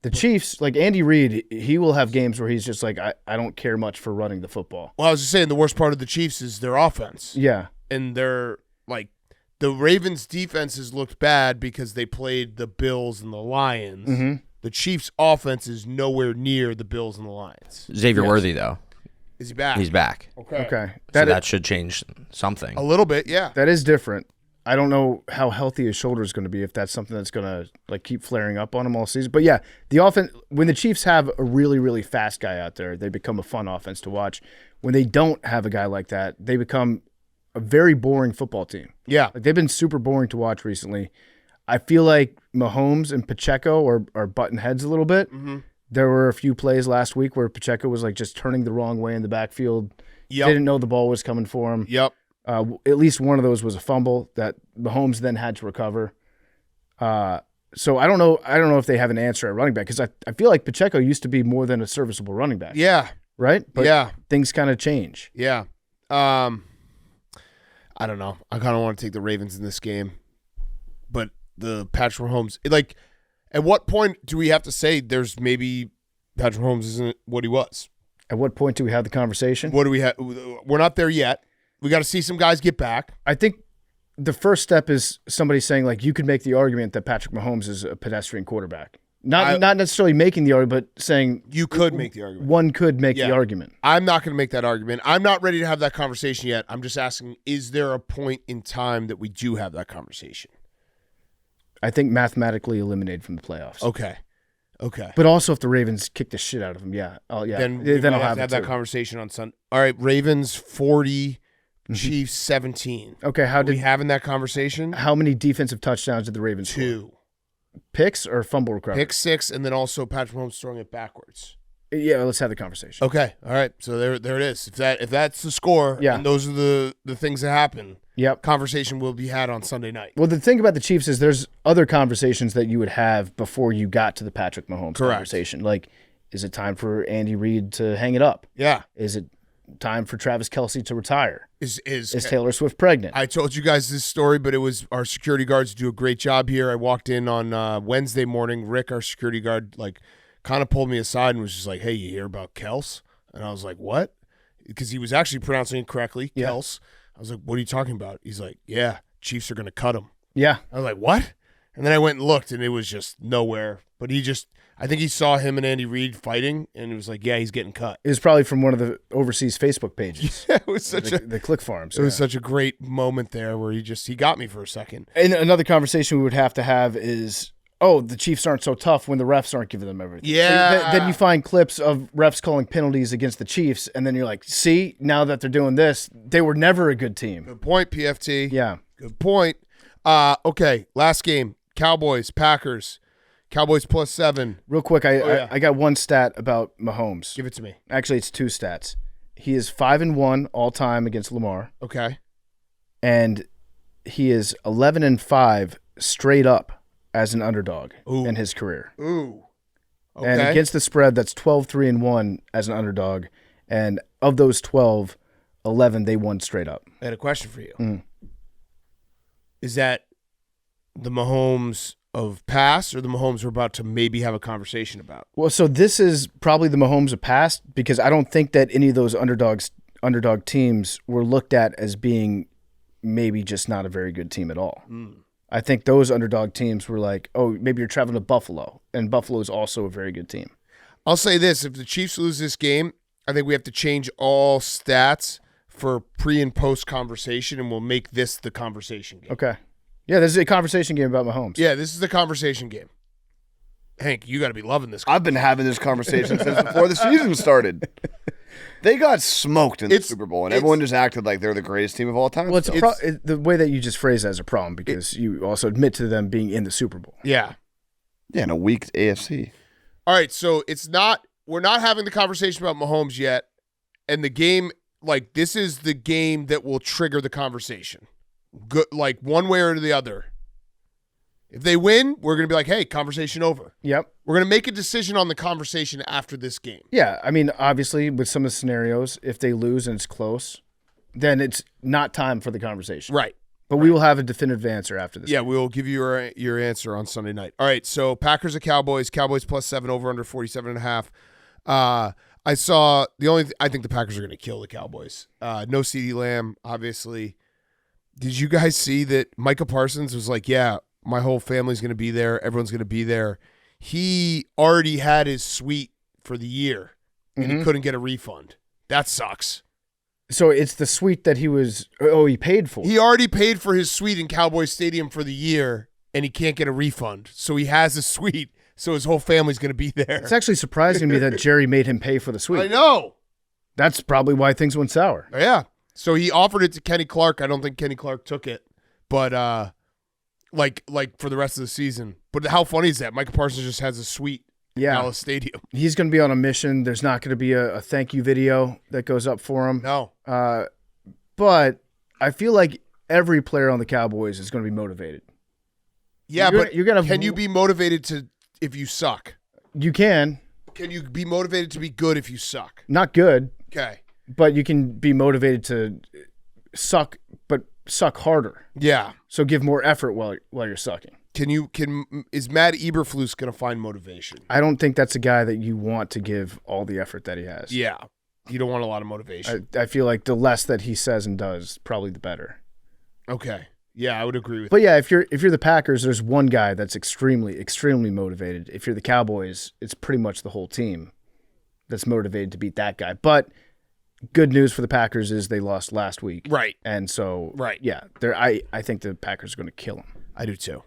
The Chiefs, like Andy Reid, he will have games where he's just like, I don't care much for running the football. Well, I was just saying the worst part of the Chiefs is their offense. Yeah. And they're like, the Ravens' defenses looked bad because they played the Bills and the Lions. Mm-hmm. The Chiefs' offense is nowhere near the Bills and the Lions. Xavier Worthy, though. Is he back? He's back. Okay. That should change something. A little bit, yeah. That is different. I don't know how healthy his shoulder is going to be, if that's something that's going to like keep flaring up on him all season. But yeah, the offense, when the Chiefs have a really, really fast guy out there, they become a fun offense to watch. When they don't have a guy like that, they become a very boring football team. Yeah. Like they've been super boring to watch recently. I feel like Mahomes and Pacheco are butting heads a little bit. Mm-hmm. There were a few plays last week where Pacheco was like just turning the wrong way in the backfield. Yep. Didn't know the ball was coming for him. Yep. At least one of those was a fumble that Mahomes then had to recover. So I don't know if they have an answer at running back, because I feel like Pacheco used to be more than a serviceable running back. Yeah. Right? But yeah. Things kind of change. Yeah. I don't know. I kind of want to take the Ravens in this game. But the Patrick Mahomes, like, at what point do we have to say there's maybe Patrick Mahomes isn't what he was? At what point do we have the conversation? What do we have? We're not there yet. We got to see some guys get back. I think the first step is somebody saying, like, you could make the argument that Patrick Mahomes is a pedestrian quarterback. Not necessarily making the argument, but saying you could make the argument. One could make the argument. I'm not going to make that argument. I'm not ready to have that conversation yet. I'm just asking, is there a point in time that we do have that conversation? I think mathematically eliminated from the playoffs. Okay. But also if the Ravens kick the shit out of them, yeah. Then I'll have that conversation on Sunday. All right, Ravens 40, Chiefs 17. Okay, Are we having that conversation? How many defensive touchdowns did the Ravens score? 2. Picks or fumble recovery? Pick 6, and then also Patrick Mahomes throwing it backwards. Yeah, let's have the conversation. Okay, all right. So there it is. If that's the score, and those are the things that happen. Yep. Conversation will be had on Sunday night. Well, the thing about the Chiefs is there's other conversations that you would have before you got to the Patrick Mahomes conversation. Like, is it time for Andy Reid to hang it up? Yeah. Is it time for Travis Kelce to retire? Is Taylor Swift pregnant? I told you guys this story, but it was our security guards do a great job here. I walked in on Wednesday morning. Rick, our security guard, like, kind of pulled me aside and was just like, "Hey, you hear about Kels?" And I was like, "What?" Because he was actually pronouncing it correctly, Kels. I was like, "What are you talking about?" He's like, "Yeah, Chiefs are going to cut him." Yeah. I was like, "What?" And then I went and looked, and it was just nowhere. But I think he saw him and Andy Reid fighting, and it was like, "Yeah, he's getting cut." It was probably from one of the overseas Facebook pages. Yeah, it was such the Click Farms. It was such a great moment there where he got me for a second. And another conversation we would have to have is, the Chiefs aren't so tough when the refs aren't giving them everything. Yeah. So then you find clips of refs calling penalties against the Chiefs, and then you're like, see, now that they're doing this, they were never a good team. Good point, PFT. Yeah. Good point. Okay, last game. Cowboys, Packers. Cowboys plus 7. Real quick, I got one stat about Mahomes. Give it to me. Actually, it's 2 stats. He is 5-1 all time against Lamar. Okay. And he is 11-5 straight up as an underdog in his career. Ooh. Okay. And against the spread, that's 12-3-1 as an underdog. And of those 12, 11 they won straight up. I had a question for you. Is that the Mahomes of past or the Mahomes we're about to maybe have a conversation about? Well, so this is probably the Mahomes of past, because I don't think that any of those underdog teams were looked at as being maybe just not a very good team at all. I think those underdog teams were like, oh, maybe you're traveling to Buffalo, and Buffalo is also a very good team. I'll say this: if the Chiefs lose this game, I think we have to change all stats for pre and post conversation, and we'll make this the conversation game. Okay. Yeah, this is a conversation game about Mahomes. Yeah, this is the conversation game. Hank, you got to be loving this. I've been having this conversation since before the season started. They got smoked in the Super Bowl, and everyone just acted like they're the greatest team of all time. Well, the way that you just phrase that is a problem because you also admit to them being in the Super Bowl. Yeah. Yeah, in a weak AFC. All right, so we're not having the conversation about Mahomes yet, and the game, like, this is the game that will trigger the conversation. Good, like, one way or the other. If they win, we're going to be like, hey, conversation over. Yep. We're going to make a decision on the conversation after this game. Yeah, I mean, obviously, with some of the scenarios, if they lose and it's close, then it's not time for the conversation. Right. But we will have a definitive answer after this. Yeah, we will give you your answer on Sunday night. All right, so Packers at Cowboys. Cowboys +7, over under 47.5. I saw I think the Packers are going to kill the Cowboys. No CeeDee Lamb, obviously. Did you guys see that Micah Parsons was like, yeah, my whole family's going to be there. Everyone's going to be there. He already had his suite for the year, and he couldn't get a refund. That sucks. So it's the suite that he paid for. He already paid for his suite in Cowboys Stadium for the year, and he can't get a refund. So he has a suite, so his whole family's going to be there. It's actually surprising to me that Jerry made him pay for the suite. I know. That's probably why things went sour. Yeah. So he offered it to Kenny Clark. I don't think Kenny Clark took it, but like for the rest of the season. But how funny is that? Micah Parsons just has a suite in Dallas Stadium. He's going to be on a mission. There's not going to be a thank you video that goes up for him. No. But I feel like every player on the Cowboys is going to be motivated. Yeah, can you be motivated if you suck? You can. Can you be motivated to be good if you suck? Not good. Okay. But you can be motivated to suck, but suck harder. Yeah. So give more effort while you're sucking. Is Matt Eberflus going to find motivation? I don't think that's a guy that you want to give all the effort that he has. Yeah. You don't want a lot of motivation. I feel like the less that he says and does, probably the better. Okay. Yeah, I would agree with But yeah, if you're the Packers, there's one guy that's extremely, extremely motivated. If you're the Cowboys, it's pretty much the whole team that's motivated to beat that guy. But good news for the Packers is they lost last week. Right. And so, right. Yeah, I think the Packers are going to kill them. I do too.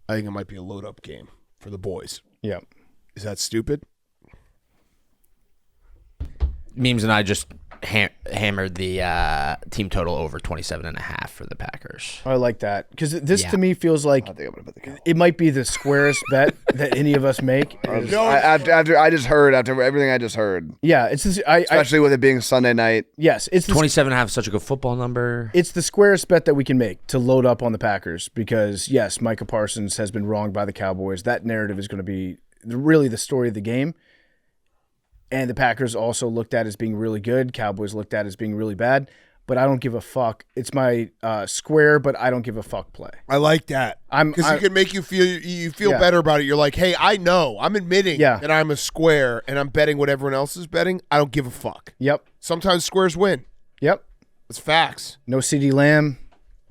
I think it might be a load-up game for the boys. Yeah. Is that stupid? Memes and I just hammered the team total over 27.5 for the Packers. I like that because this to me feels like it might be the squarest bet that any of us make. After everything I just heard. Yeah, it's this, especially with it being Sunday night. Yes, it's 27.5 is such a good football number. It's the squarest bet that we can make to load up on the Packers because yes, Micah Parsons has been wronged by the Cowboys. That narrative is going to be really the story of the game. And the Packers also looked at as being really good. Cowboys looked at as being really bad. But I don't give a fuck. It's my square, but I don't give a fuck play. I like that. Because you can make you feel better about it. You're like, hey, I know. I'm admitting that I'm a square and I'm betting what everyone else is betting. I don't give a fuck. Yep. Sometimes squares win. Yep. It's facts. No CeeDee Lamb.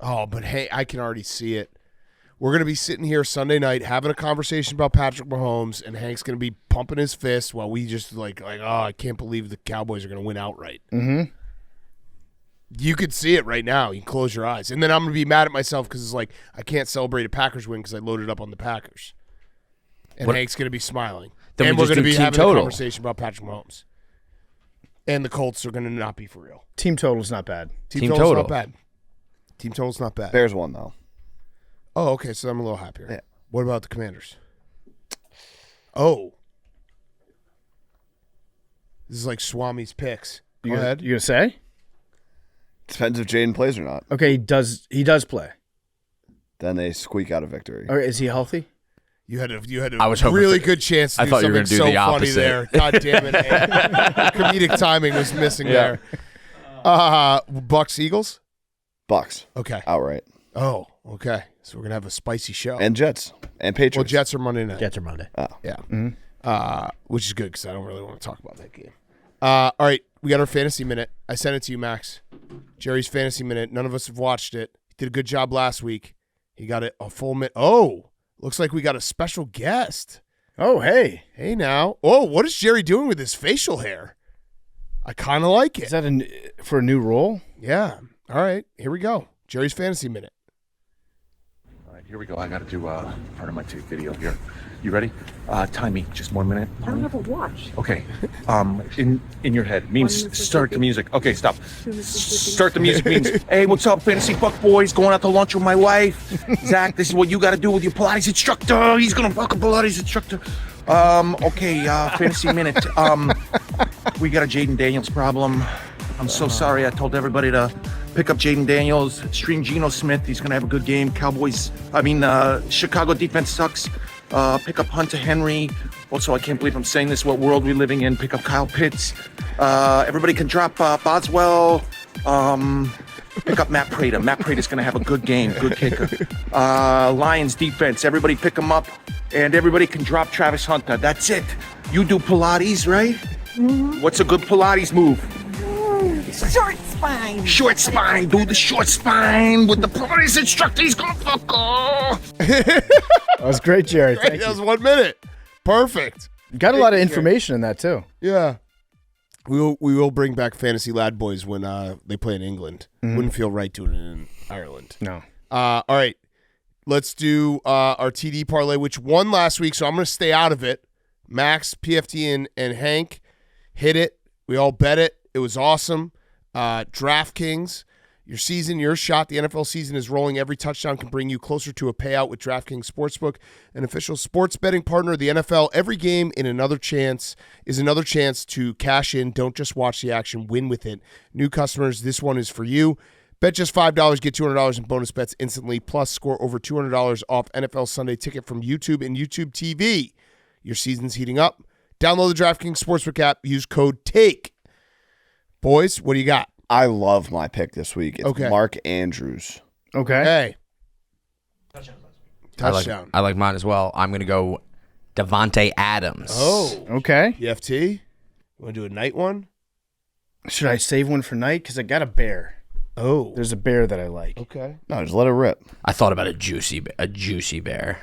Oh, but hey, I can already see it. We're going to be sitting here Sunday night having a conversation about Patrick Mahomes, and Hank's going to be pumping his fist while we just like, oh, I can't believe the Cowboys are going to win outright. Mm-hmm. You could see it right now. You can close your eyes. And then I'm going to be mad at myself because it's like I can't celebrate a Packers win because I loaded up on the Packers. And Hank's going to be smiling. Then we're going to be having total. a conversation about Patrick Mahomes. And the Colts are going to not be for real. Team total's not bad. Team total's not bad. Team total's not bad. Bears won, though. Oh, okay, so I'm a little happier. Yeah. What about the Commanders? Oh. This is like Swami's picks. Go ahead. You gonna say? Depends if Jaden plays or not. Okay, he does play. Then they squeak out a victory. Okay, is he healthy? You had a I was hoping really good chance to I do thought you were something gonna do so the funny opposite. there. God damn it. Comedic timing was missing there. Bucs, Eagles? Bucs. Okay. Outright. Oh, okay. So we're going to have a spicy show. And Jets. And Patriots. Well, Jets are Monday night. Jets are Monday. Oh. Yeah. Mm-hmm. Which is good because I don't really want to talk about that game. All right. We got our fantasy minute. I sent it to you, Max. Jerry's fantasy minute. None of us have watched it. He did a good job last week. He got a full minute. Oh, looks like we got a special guest. Oh, hey. Hey now. Oh, what is Jerry doing with his facial hair? I kind of like it. Is that for a new role? Yeah. All right. Here we go. Jerry's Fantasy Minute. All right, here we go. I got to do part of my tape video here. You ready? Time me just 1 minute. I don't have a watch. Okay. In your head. Means start the music. Okay, stop. Start the music means, hey, what's up, fantasy fuck boys? Going out to lunch with my wife. Zach, this is what you got to do with your Pilates instructor. He's going to fuck a Pilates instructor. Okay, fantasy minute. We got a Jaden Daniels problem. I'm so sorry. I told everybody to pick up Jaden Daniels. Stream Geno Smith. He's going to have a good game. Chicago defense sucks. Pick up Hunter Henry. Also, I can't believe I'm saying this. What world we living in? Pick up Kyle Pitts. Everybody can drop Boswell. Pick up Matt Prater. Matt Prater's going to have a good game. Good kicker. Lions defense. Everybody pick him up. And everybody can drop Travis Hunter. That's it. You do Pilates, right? Mm-hmm. What's a good Pilates move? Short spine. Short spine. Do the short spine with the Pilates instructor. He's going to fuck off. That was great, Jerry. Great. Thank That was you. 1 minute. Perfect. You got a lot of information in that, too. Yeah. We will bring back Fantasy Lad Boys when they play in England. Wouldn't feel right doing it in Ireland. No. All right. Let's do our TD parlay, which won last week, so I'm going to stay out of it. Max, PFT, and Hank hit it. We all bet it. It was awesome. DraftKings, your shot. The NFL season is rolling. Every touchdown can bring you closer to a payout with DraftKings Sportsbook, an official sports betting partner of the NFL. Every game is another chance to cash in. Don't just watch the action. Win with it. New customers, this one is for you. Bet just $5, get $200 in bonus bets instantly, plus score over $200 off NFL Sunday Ticket from YouTube and YouTube TV. Your season's heating up. Download the DraftKings Sportsbook app. Use code TAKE. Boys, what do you got? I love my pick this week. It's Okay. Mark Andrews. Okay. Hey. Touchdown. I like mine as well. I'm going to go Devontae Adams. Oh. Okay. PFT? You want to do a night one? Should I save one for night? Because I got a bear. Oh. There's a bear that I like. Okay. No, just let it rip. I thought about a juicy bear. A juicy bear?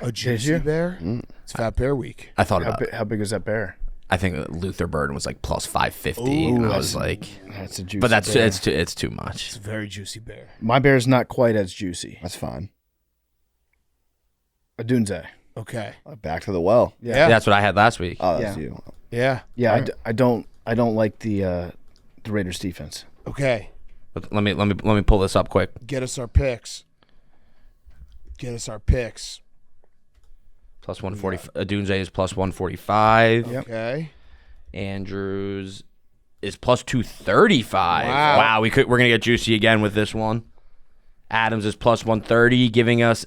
It's Fat Bear Week. I thought about How big is that bear? I think Luther Burden was like plus 550. And I was like, That's a juicy but that's bear. it's too much. It's a very juicy bear. My bear's not quite as juicy. That's fine. A Dunze. Okay. Back to the well. Yeah. That's what I had last week. Oh, that's Yeah. you. Yeah. Yeah, I don't like the Raiders defense. Okay. But let me pull this up quick. Get us our picks. Plus 140. Dunze is plus 145. Yep. Okay. Andrews is plus 235. Wow. We're gonna get juicy again with this one. Adams is plus 130, giving us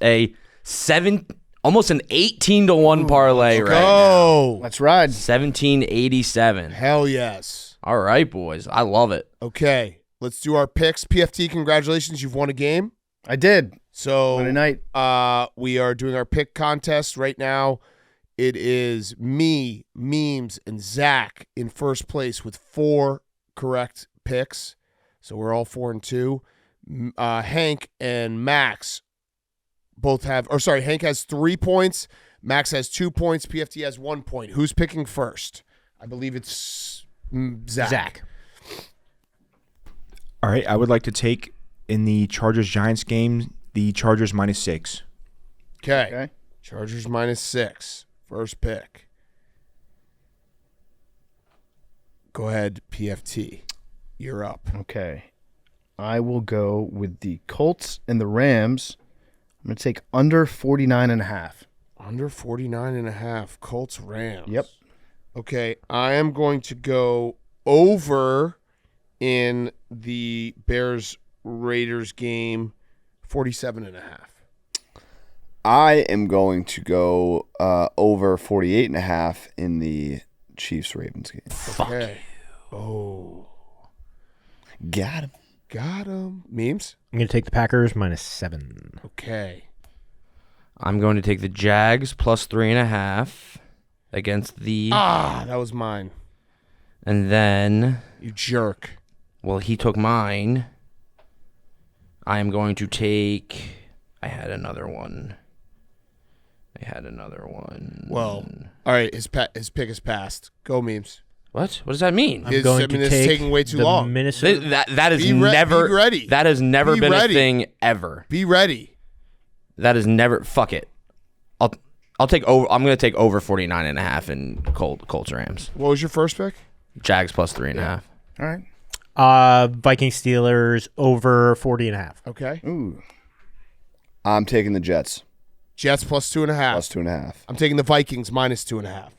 almost an 18-1 parlay right now. Go. Let's ride. 1787. Hell yes. All right, boys. I love it. Okay. Let's do our picks. PFT, congratulations. You've won a game. I did. So Monday night. We are doing our pick contest right now. It is me, Memes, and Zach in first place with 4 correct picks. So we're all 4 and 2. Hank and Max both have, Hank has 3 points. Max has 2 points. PFT has 1 point. Who's picking first? I believe it's Zach. All right, I would like to take in the Chargers-Giants game, the Chargers -6. Okay. Chargers -6. First pick. Go ahead, PFT. You're up. Okay. I will go with the Colts and the Rams. I'm going to take under 49.5. Under 49.5. Colts, Rams. Yep. Okay, I am going to go over in the Bears-Raiders game, 47.5. I am going to go over 48.5 in the Chiefs-Ravens game. Okay. Oh. Got him. Got him. Memes? I'm going to take the Packers -7. Okay. I'm going to take the Jags plus 3.5 against the. That was mine. And then. You jerk. Well, he took mine. I am going to take. I had another one. Well, all right. His pick is passed. Go memes. What? What does that mean? I'm going to it's take taking way too long. Minnesota. That is Be never ready. That has never Be been ready. a thing ever. Be ready. That is never. Fuck it. I'll take over. I'm going to take over 49.5 in Colts Rams. What was your first pick? Jags plus 3.5. All right. Vikings Steelers over 40.5. Okay. Ooh. I'm taking the Jets. Jets plus 2.5. Plus 2.5. I'm taking the Vikings minus 2.5. I'm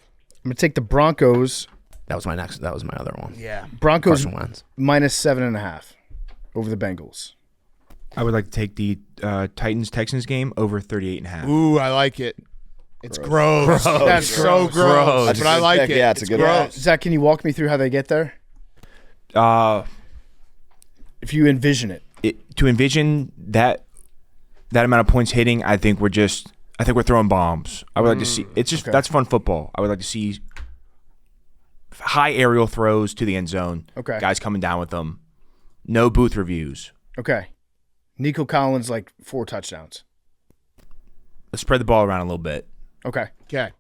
gonna take the Broncos. That was my other one. Yeah. Broncos Carson Wentz. minus 7.5 over the Bengals. I would like to take the Titans-Texans game over 38.5. Ooh, I like it. It's gross. That's so gross. That's But a I good like pick. it. Yeah, it's a good gross. Zach, can you walk me through how they get there? If you envision it. To envision that amount of points hitting, I think we're throwing bombs. I would like to see. It's just that's fun football. I would like to see high aerial throws to the end zone. Okay. Guys coming down with them. No booth reviews. Okay. Nico Collins, like 4 touchdowns. Let's spread the ball around a little bit. Okay. Okay.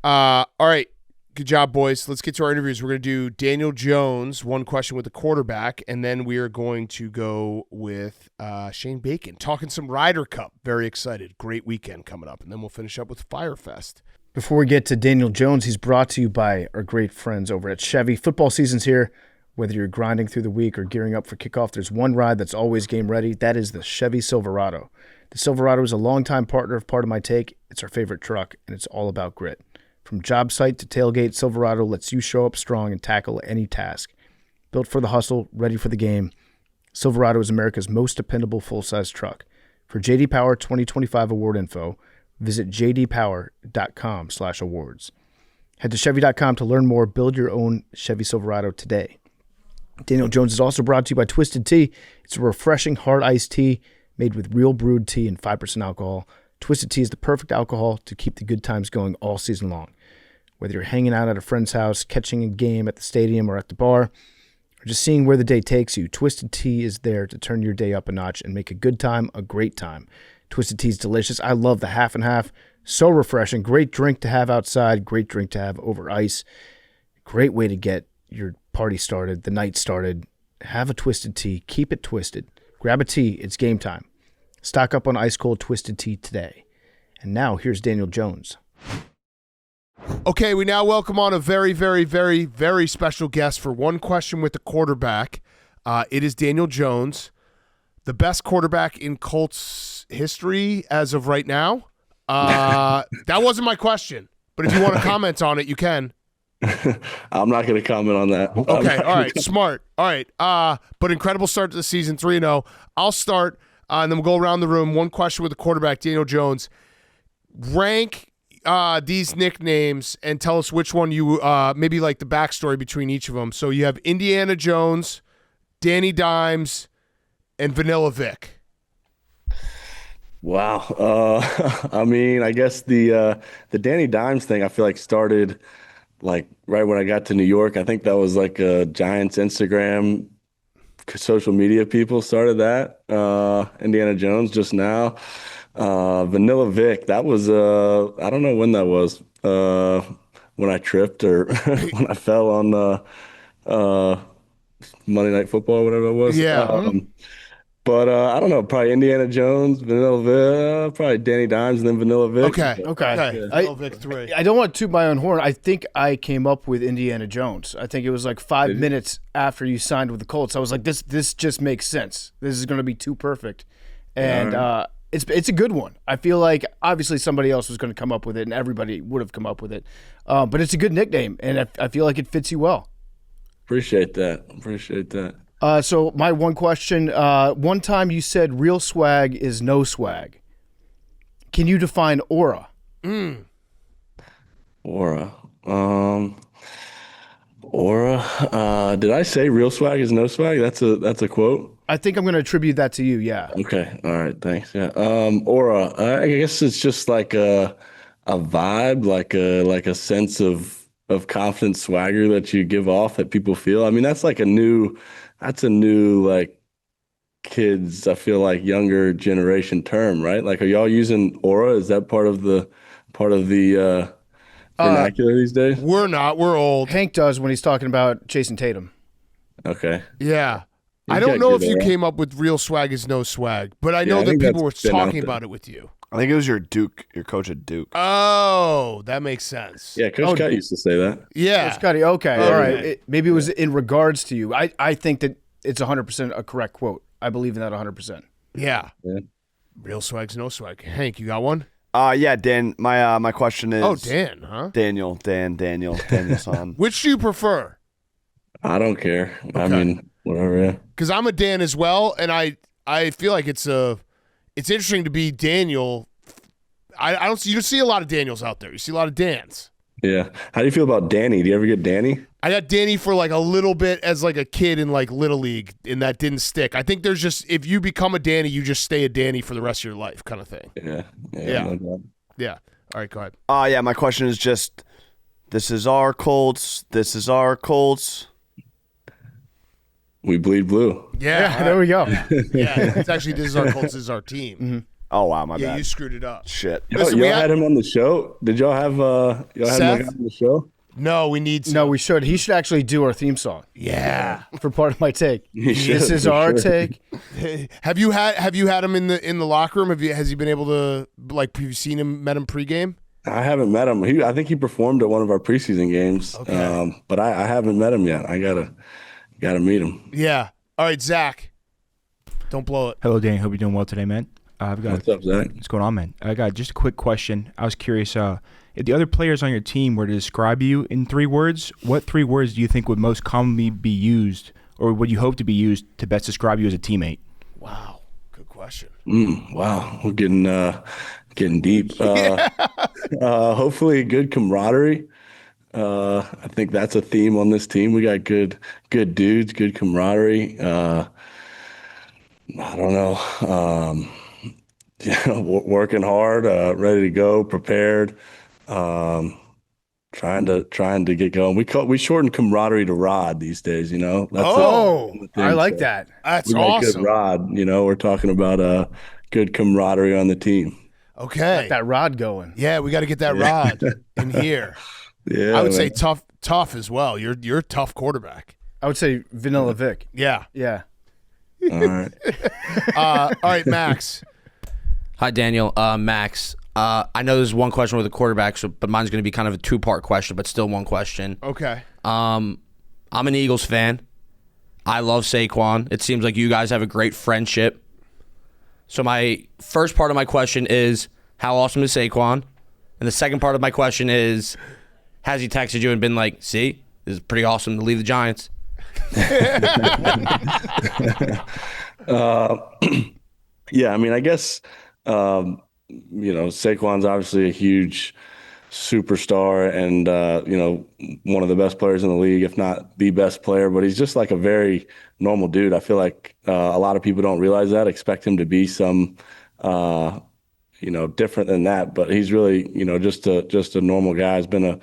All right. Good job, boys. Let's get to our interviews. We're going to do Daniel Jones, one question with the quarterback, and then we are going to go with Shane Bacon, talking some Ryder Cup. Very excited. Great weekend coming up. And then we'll finish up with Fyre Fest. Before we get to Daniel Jones, he's brought to you by our great friends over at Chevy. Football season's here. Whether you're grinding through the week or gearing up for kickoff, there's one ride that's always game ready. That is the Chevy Silverado. The Silverado is a longtime partner of Part of My Take. It's our favorite truck, and it's all about grit. From job site to tailgate, Silverado lets you show up strong and tackle any task. Built for the hustle, ready for the game, Silverado is America's most dependable full-size truck. For J.D. Power 2025 award info, visit jdpower.com/awards. Head to Chevy.com to learn more. Build your own Chevy Silverado today. Daniel Jones is also brought to you by Twisted Tea. It's a refreshing hard iced tea made with real brewed tea and 5% alcohol. Twisted Tea is the perfect alcohol to keep the good times going all season long. Whether you're hanging out at a friend's house, catching a game at the stadium or at the bar, or just seeing where the day takes you, Twisted Tea is there to turn your day up a notch and make a good time a great time. Twisted Tea is delicious. I love the half and half. So refreshing. Great drink to have outside. Great drink to have over ice. Great way to get your party started, the night started. Have a Twisted Tea. Keep it twisted. Grab a tea. It's game time. Stock up on ice-cold Twisted Tea today. And now, here's Daniel Jones. Okay, we now welcome on a very, very, very, very special guest for one question with the quarterback. It is Daniel Jones, the best quarterback in Colts history as of right now. That wasn't my question, but if you want to comment on it, you can. I'm not going to comment on that. Okay, all right, smart. All right, but incredible start to the season, 3-0. I'll start, and then we'll go around the room. One question with the quarterback, Daniel Jones. Rank these nicknames and tell us which one you, maybe like the backstory between each of them. So you have Indiana Jones, Danny Dimes, and Vanilla Vic. Wow. I mean, I guess the Danny Dimes thing, I feel like started like right when I got to New York. I think that was like a Giants Instagram social media people started that. Indiana Jones just now. Vanilla Vic, that was I don't know when that was. When I tripped or when I fell on Monday Night Football or whatever it was. Yeah. But I don't know, probably Indiana Jones, Vanilla Vic, probably Danny Dimes, and then Vanilla Vic. Okay. Vanilla Vic 3. I don't want to toot my own horn. I think I came up with Indiana Jones. I think it was like 5 minutes after you signed with the Colts. I was like, this just makes sense. This is going to be too perfect. And it's a good one. I feel like obviously somebody else was going to come up with it, and everybody would have come up with it. But it's a good nickname, and I feel like it fits you well. Appreciate that. So my one question, one time you said real swag is no swag. Can you define aura? Aura. Aura. Did I say real swag is no swag? That's a quote. I think I'm going to attribute that to you. Yeah. Okay. All right. Thanks. Yeah. Aura. I guess it's just like a vibe, like a sense of confident swagger that you give off that people feel. I mean, that's a new like kids, I feel like younger generation term, right? Like, are y'all using aura? Is that part of the vernacular these days? We're not. We're old. Hank does when he's talking about Jason Tatum. Okay. Yeah. I don't know if you came up with real swag is no swag, but I know that people were talking about it with you. I think it was your coach at Duke. Oh, that makes sense. Yeah, Coach Scott used to say that. Yeah. Coach Scotty, okay, all right. Maybe it was in regards to you. I think that it's 100% a correct quote. I believe in that 100%. Yeah. Real swag's no swag. Hank, you got one? Yeah, Dan. My question is. Oh, Dan, huh? Daniel son. Which do you prefer? I don't care. Okay. I mean, whatever. Yeah. Because I'm a Dan as well, and I feel like it's interesting to be Daniel. You don't see a lot of Daniels out there. You see a lot of Dans. Yeah. How do you feel about Danny? Do you ever get Danny? I got Danny for like a little bit as like a kid in like Little League, and that didn't stick. I think there's just, if you become a Danny, you just stay a Danny for the rest of your life, kind of thing. Yeah. Yeah. All right, go ahead. Yeah, my question is just, this is our Colts. This is our Colts. We bleed blue. Yeah, there we go. Yeah, it's actually, this is our Colts. This is our team. Mm-hmm. Oh wow, my bad. Yeah, you screwed it up. Shit. Listen, y'all had him on the show. Did y'all have him on the show? No, we need to. No, we should. He should actually do our theme song. Yeah. For part of my take. This is our take. Have you had him in the locker room? Has he been able to, like, have you seen him, met him pregame? I haven't met him. I think he performed at one of our preseason games. Okay. But I haven't met him yet. I gotta meet him. Yeah. All right, Zach. Don't blow it. Hello, Danny. Hope you're doing well today, man. What's up, Zach? What's going on, man? I got just a quick question. I was curious, if the other players on your team were to describe you in 3 words, what 3 words do you think would most commonly be used, or would you hope to be used to best describe you as a teammate? Wow. Good question. Wow. We're getting deep. Hopefully good camaraderie. I think that's a theme on this team. We got good dudes, good camaraderie. I don't know. Working hard, ready to go, prepared, trying to get going. We shorten camaraderie to Rod these days, you know. That's I like that. That's Good awesome. Rod, you know, we're talking about good camaraderie on the team. Okay. Get that Rod going. Yeah, we got to get that Rod in here. Yeah, I would say tough as well. You're a tough quarterback. I would say Vanilla Vic. Yeah. Yeah. All right. All right, Max. Hi, Daniel. Max. I know there's one question with the quarterback, but mine's going to be kind of a 2-part question, but still one question. Okay. I'm an Eagles fan. I love Saquon. It seems like you guys have a great friendship. So my first part of my question is, how awesome is Saquon? And the second part of my question is, has he texted you and been like, see, this is pretty awesome to leave the Giants? Yeah, I mean, I guess, Saquon's obviously a huge superstar and, one of the best players in the league, if not the best player, but he's just like a very normal dude. I feel like a lot of people don't realize that, expect him to be some, different than that, but he's really, just a normal guy. He's been a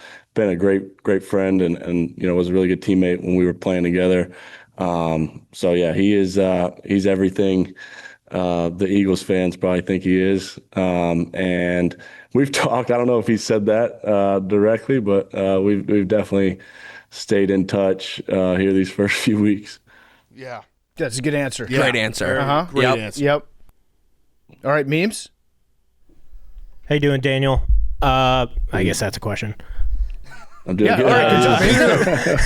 great friend and was a really good teammate when we were playing together. So yeah, he's everything the Eagles fans probably think he is. And we've talked, I don't know if he said that directly, but we've definitely stayed in touch here these first few weeks. Yeah. That's a good answer. Yeah. Great answer. Great answer. Yep. All right, memes. How you doing, Daniel? I guess that's a question. I'm doing good. All right, good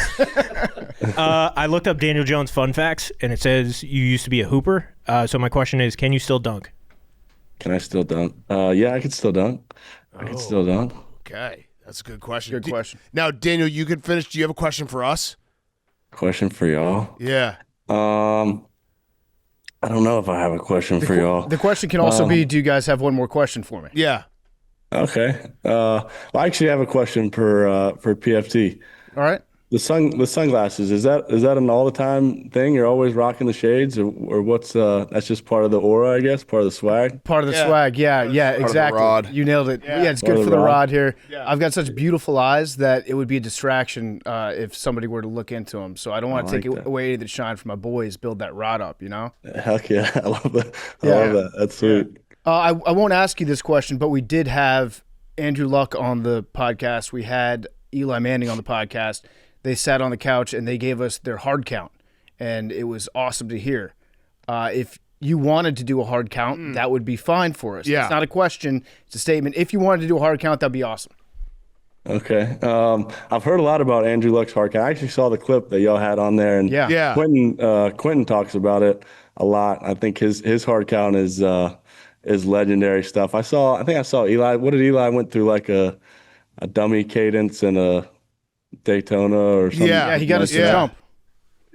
job. I looked up Daniel Jones fun facts, and it says you used to be a hooper. So my question is, can you still dunk? Can I still dunk? Yeah, I can still dunk. I can still dunk. Okay. That's a good question. Good question. Now, Daniel, you can finish. Do you have a question for us? Question for y'all? Yeah. I don't know if I have a question for y'all. The question can also be, do you guys have one more question for me? Yeah. Okay. Well, I actually have a question for PFT. All right. The sunglasses, is that an all the time thing? You're always rocking the shades, or what's that's just part of the aura, I guess, part of the swag. Part of the swag, yeah, exactly. rod. You nailed it. Yeah, it's Part good of for the the rod. rod here. Yeah. I've got such beautiful eyes that it would be a distraction if somebody were to look into them. So I don't want to take away any of the shine from my boys. Build that rod up, you know. Heck yeah, I love that. I love that. That's sweet. I won't ask you this question, but we did have Andrew Luck on the podcast. We had Eli Manning on the podcast. They sat on the couch and they gave us their hard count, and it was awesome to hear. If you wanted to do a hard count, that would be fine for us. Yeah. It's not a question; it's a statement. If you wanted to do a hard count, that'd be awesome. Okay. I've heard a lot about Andrew Luck's hard count. I actually saw the clip that y'all had on there, and Yeah. Quentin talks about it a lot. I think his hard count is legendary stuff. I think I saw Eli. What did Eli went through, like a dummy cadence and a Daytona or something? Yeah, he got us to jump.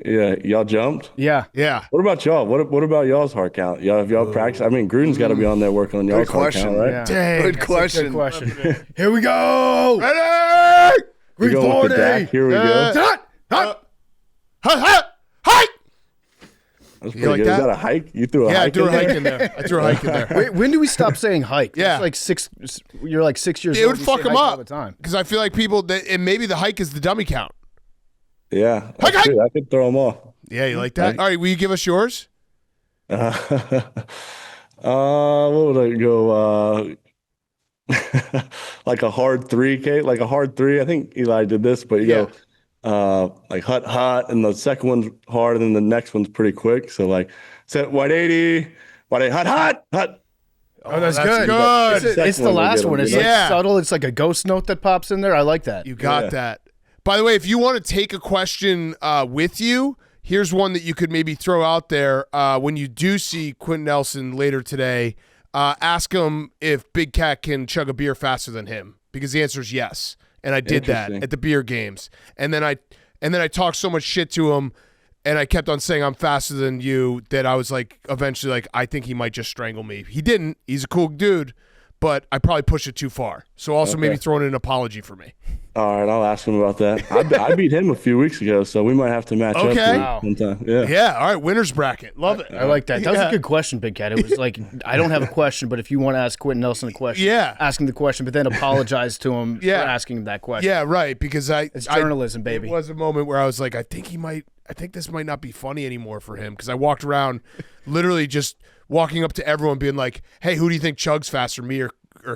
Yeah, y'all jumped. Yeah. What about y'all? What about y'all's hard count? Have y'all practiced? I mean, Gruden's got to be on there working on y'all's hard count, right? Yeah. Dang. Good question. Here we go. Ready? We going with the DAC. Here we go. That's pretty like good. that? Is that a hike? You threw a Yeah, I hike threw a in there? hike in there. I threw a hike in there. Wait, when do we stop saying hike? Yeah. It's like you're like 6 years It old. would you fuck say them hike all up the time. because I feel like people and maybe the hike is the dummy count. Yeah, Hike, that's true. I could throw them off. Yeah, you like that? All right, will you give us yours? What would I go? Like a hard 3K, like a hard 3. I think Eli did this, but you go like hut, and the second one's hard, and then the next one's pretty quick. So like set 180, hut. Oh, that's good. It's the last one. It's like Yeah. subtle. It's like a ghost note that pops in there. I like that. You got that. By the way, if you want to take a question with you, here's one that you could maybe throw out there when you do see Quentin Nelson later today. Ask him if Big Cat can chug a beer faster than him, because the answer is yes. And I did that at the beer games. And then I talked so much shit to him, and I kept on saying I'm faster than you, that I was like, eventually, like, I think he might just strangle me. He didn't. He's a cool dude, but I probably pushed it too far. So also maybe throw in an apology for me. All right, I'll ask him about that. I beat him a few weeks ago, so we might have to match up sometime. Yeah. All right. Winners bracket. Love it. I like that. That was a good question, Big Cat. It was like, I don't have a question, but if you want to ask Quentin Nelson a question, ask him the question, but then apologize to him for asking him that question. Yeah, right. Because it's journalism, baby. It was a moment where I was like, I think this might not be funny anymore for him, because I walked around literally just walking up to everyone being like, hey, who do you think chugs faster, me or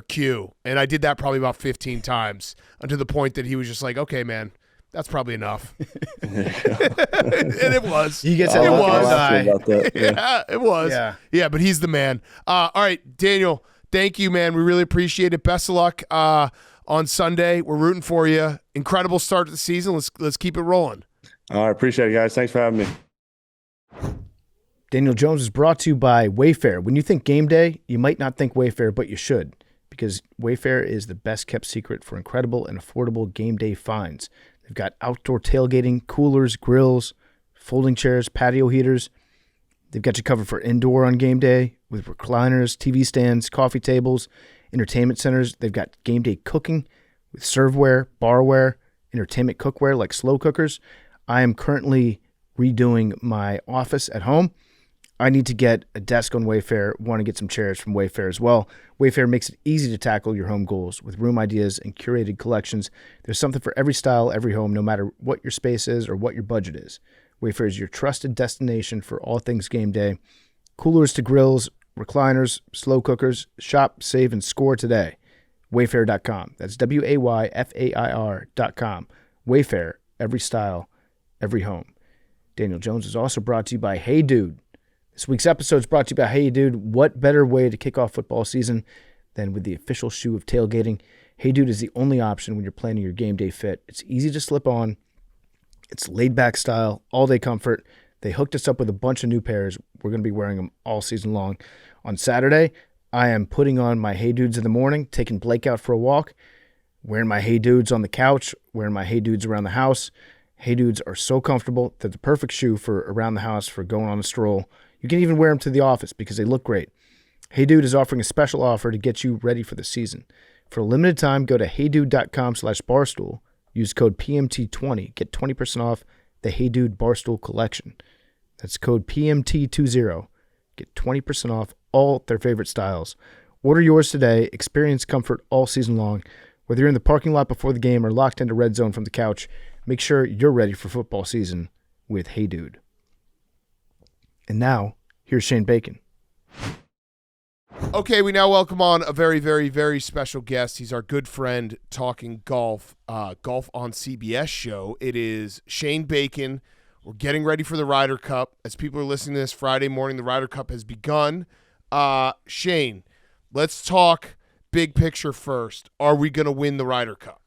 Q? And I did that probably about 15 times, until the point that he was just like, okay, man, that's probably enough. And it was. He gets it was. Yeah, it was. Yeah, but he's the man. All right, Daniel, thank you, man. We really appreciate it. Best of luck on Sunday. We're rooting for you. Incredible start to the season. Let's keep it rolling. All right, appreciate it, guys. Thanks for having me. Daniel Jones is brought to you by Wayfair. When you think game day, you might not think Wayfair, but you should, because Wayfair is the best kept secret for incredible and affordable game day finds. They've got outdoor tailgating, coolers, grills, folding chairs, patio heaters. They've got you covered for indoor on game day with recliners, TV stands, coffee tables, entertainment centers. They've got game day cooking with serveware, barware, entertainment cookware like slow cookers. I am currently redoing my office at home. I need to get a desk on Wayfair, want to get some chairs from Wayfair as well. Wayfair makes it easy to tackle your home goals with room ideas and curated collections. There's something for every style, every home, no matter what your space is or what your budget is. Wayfair is your trusted destination for all things game day. Coolers to grills, recliners, slow cookers. Shop, save, and score today. Wayfair.com. That's Wayfair.com. Wayfair, every style, every home. Daniel Jones is also brought to you by Hey Dude. This week's episode is brought to you by Hey Dude. What better way to kick off football season than with the official shoe of tailgating? Hey Dude is the only option when you're planning your game day fit. It's easy to slip on. It's laid-back style, all-day comfort. They hooked us up with a bunch of new pairs. We're going to be wearing them all season long. On Saturday, I am putting on my Hey Dudes in the morning, taking Blake out for a walk, wearing my Hey Dudes on the couch, wearing my Hey Dudes around the house. Hey Dudes are so comfortable. They're the perfect shoe for around the house, for going on a stroll. You can even wear them to the office because they look great. Hey Dude is offering a special offer to get you ready for the season. For a limited time, go to heydude.com/barstool. Use code PMT20. Get 20% off the Hey Dude Barstool collection. That's code PMT20. Get 20% off all their favorite styles. Order yours today. Experience comfort all season long. Whether you're in the parking lot before the game or locked into Red Zone from the couch, make sure you're ready for football season with Hey Dude. And now, here's Shane Bacon. Okay, we now welcome on a very, very, very special guest. He's our good friend talking golf, Golf on CBS show. It is Shane Bacon. We're getting ready for the Ryder Cup. As people are listening to this Friday morning, the Ryder Cup has begun. Shane, let's talk big picture first. Are we going to win the Ryder Cup?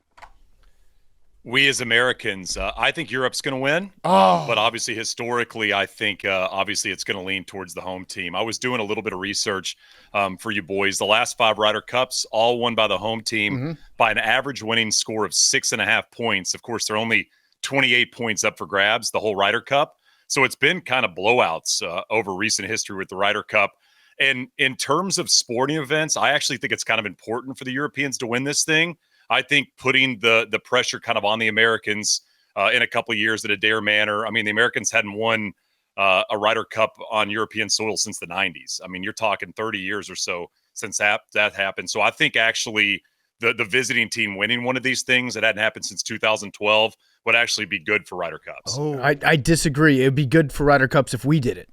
We as Americans, I think Europe's going to win. But obviously, historically, I think obviously it's going to lean towards the home team. I was doing a little bit of research for you boys. The last 5 Ryder Cups, all won by the home team by an average winning score of 6.5 points. Of course, they're only 28 points up for grabs, the whole Ryder Cup. So it's been kind of blowouts over recent history with the Ryder Cup. And in terms of sporting events, I actually think it's kind of important for the Europeans to win this thing. I think putting the pressure kind of on the Americans in a couple of years in a dare manner. I mean, the Americans hadn't won a Ryder Cup on European soil since the 90s. I mean, you're talking 30 years or so since that happened. So I think actually the visiting team winning one of these things that hadn't happened since 2012 would actually be good for Ryder Cups. Oh, I disagree. It would be good for Ryder Cups if we did it.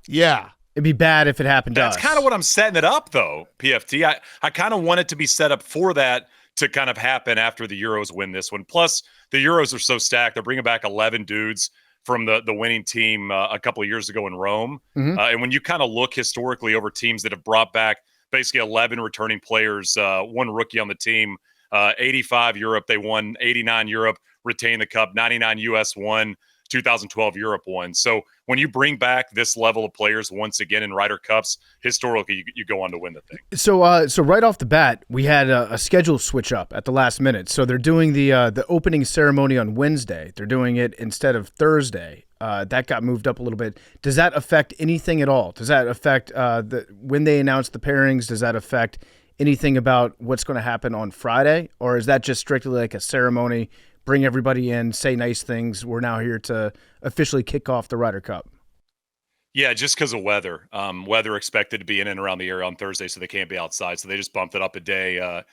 Yeah. It'd be bad if it happened to us. That's kind of what I'm setting it up, though, PFT. I kind of want it to be set up for that to kind of happen after the Euros win this one. Plus, the Euros are so stacked. They're bringing back 11 dudes from the winning team a couple of years ago in Rome. And when you kind of look historically over teams that have brought back basically 11 returning players, 1 rookie on the team, 85 Europe, they won, 89 Europe, retained the cup, 99 US won, 2012 Europe won. So when you bring back this level of players once again in Ryder Cups, historically, you go on to win the thing. So right off the bat, we had a schedule switch up at the last minute. So they're doing the opening ceremony on Wednesday. They're doing it instead of Thursday. That got moved up a little bit. Does that affect anything at all? Does that affect when they announce the pairings? Does that affect anything about what's going to happen on Friday? Or is that just strictly like a ceremony, bring everybody in, say nice things? We're now here to officially kick off the Ryder Cup. Yeah, just because of weather. Weather expected to be in and around the area on Thursday, so they can't be outside. So they just bumped it up a day.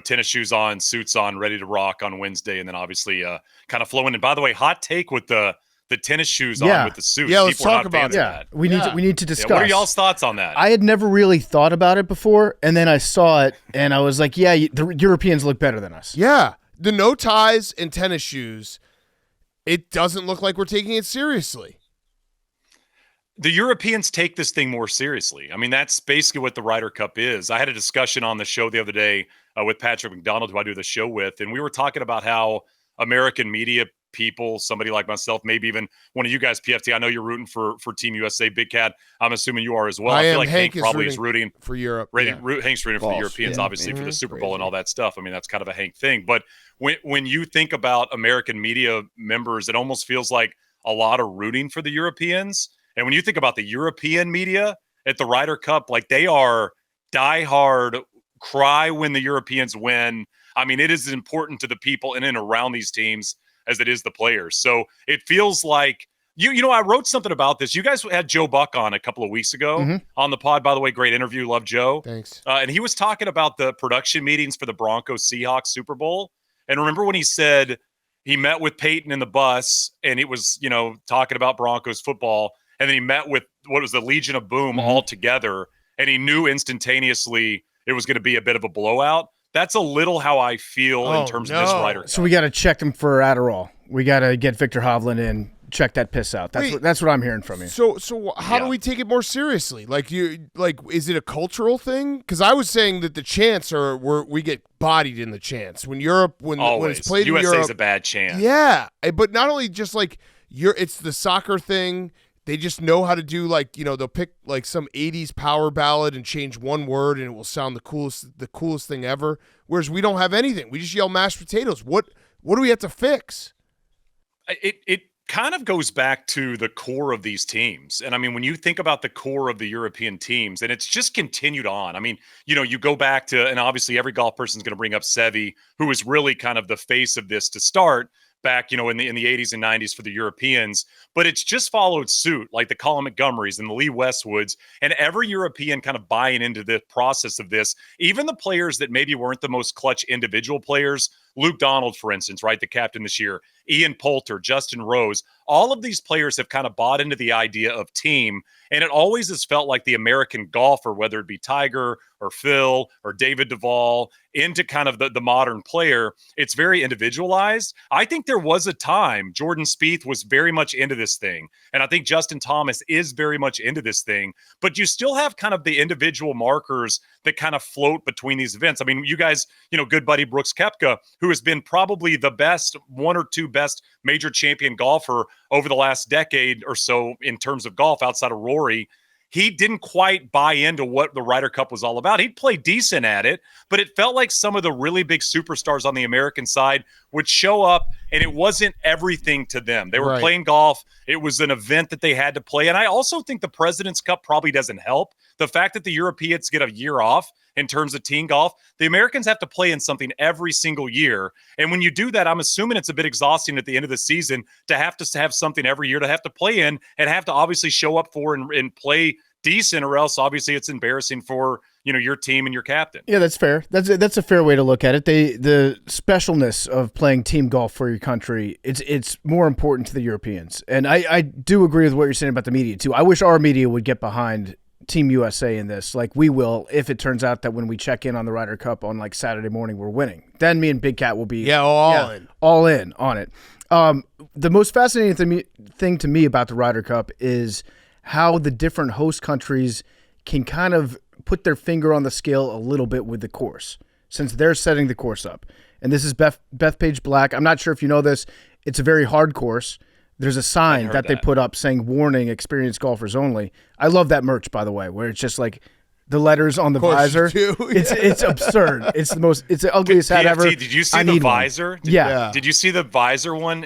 Tennis shoes on, suits on, ready to rock on Wednesday, and then obviously kind of flowing. And by the way, hot take with the tennis shoes on with the suits. Yeah, let's People talk about that. We need to discuss. What are y'all's thoughts on that? I had never really thought about it before, and then I saw it, and I was like, yeah, the Europeans look better than us. Yeah. The no ties and tennis shoes, it doesn't look like we're taking it seriously. The Europeans take this thing more seriously. I mean, that's basically what the Ryder Cup is. I had a discussion on the show the other day with Patrick McDonald, who I do the show with, and we were talking about how American media people, somebody like myself, maybe even one of you guys, PFT, I know you're rooting for Team USA, Big Cat. I'm assuming you are as well. I feel like Hank probably is rooting for Europe. Hank's rooting for the Europeans, obviously, for the Super Bowl and all that stuff. I mean, that's kind of a Hank thing. But when you think about American media members, it almost feels like a lot of rooting for the Europeans. And when you think about the European media at the Ryder Cup, like they are diehard, cry when the Europeans win. I mean, it is as important to the people in and around these teams as it is the players. So it feels like, I wrote something about this. You guys had Joe Buck on a couple of weeks ago on the pod, by the way, great interview. Love Joe. Thanks. And he was talking about the production meetings for the Broncos Seahawks Super Bowl. And remember when he said he met with Peyton in the bus and it was, talking about Broncos football. And then he met with what was the Legion of Boom all together. And he knew instantaneously it was going to be a bit of a blowout. That's a little how I feel in terms of this Ryder Cup. So we got to check him for Adderall. We got to get Victor Hovland in, check that piss out. That's what I'm hearing from you. So how do we take it more seriously? Is it a cultural thing? Because I was saying that the chants we get bodied in the chants when Europe when it's played in Europe. USA's a bad chant. Yeah, but not only just it's the soccer thing. They just know how to do they'll pick some 80s power ballad and change one word and it will sound the coolest thing ever. Whereas we don't have anything. We just yell mashed potatoes. What do we have to fix? It kind of goes back to the core of these teams. And I mean, when you think about the core of the European teams, and it's just continued on. I mean, you go back to, and obviously every golf person is going to bring up Seve, who was really kind of the face of this to start back, in the 80s and 90s for the Europeans, but it's just followed suit, like the Colin Montgomerys and the Lee Westwoods, and every European kind of buying into the process of this. Even the players that maybe weren't the most clutch individual players, Luke Donald, for instance, right, the captain this year, Ian Poulter, Justin Rose, all of these players have kind of bought into the idea of team, and it always has felt like the American golfer, whether it be Tiger or Phil or David Duval, into kind of the modern player, it's very individualized. I think there was a time Jordan Spieth was very much into this thing, and I think Justin Thomas is very much into this thing, but you still have kind of the individual markers that kind of float between these events. I mean, you guys, good buddy Brooks Koepka, who has been probably the best, one or two best major champion golfer over the last decade or so in terms of golf outside of Rory, he didn't quite buy into what the Ryder Cup was all about. He'd play decent at it, but it felt like some of the really big superstars on the American side would show up, and it wasn't everything to them. They were playing golf. It was an event that they had to play. And I also think the President's Cup probably doesn't help. The fact that the Europeans get a year off in terms of team golf, the Americans have to play in something every single year. And when you do that, I'm assuming it's a bit exhausting at the end of the season to have something every year to have to play in and have to obviously show up for and play decent, or else obviously it's embarrassing for your team and your captain. Yeah, that's fair. That's a fair way to look at it. The specialness of playing team golf for your country, it's more important to the Europeans. And I do agree with what you're saying about the media too. I wish our media would get behind Team USA in this, like we will, if it turns out that when we check in on the Ryder Cup on like Saturday morning we're winning. Then me and Big Cat will be all in on it. The most fascinating thing to me about the Ryder Cup is how the different host countries can kind of put their finger on the scale a little bit with the course, since they're setting the course up. And this is Bethpage Black. I'm not sure if you know this. It's a very hard course. There's a sign that they put up saying "Warning: Experienced golfers only." I love that merch, by the way, where it's just like the letters on the visor. It's absurd. It's the ugliest hat ever. Did you see the visor? Yeah. Did you see the visor one?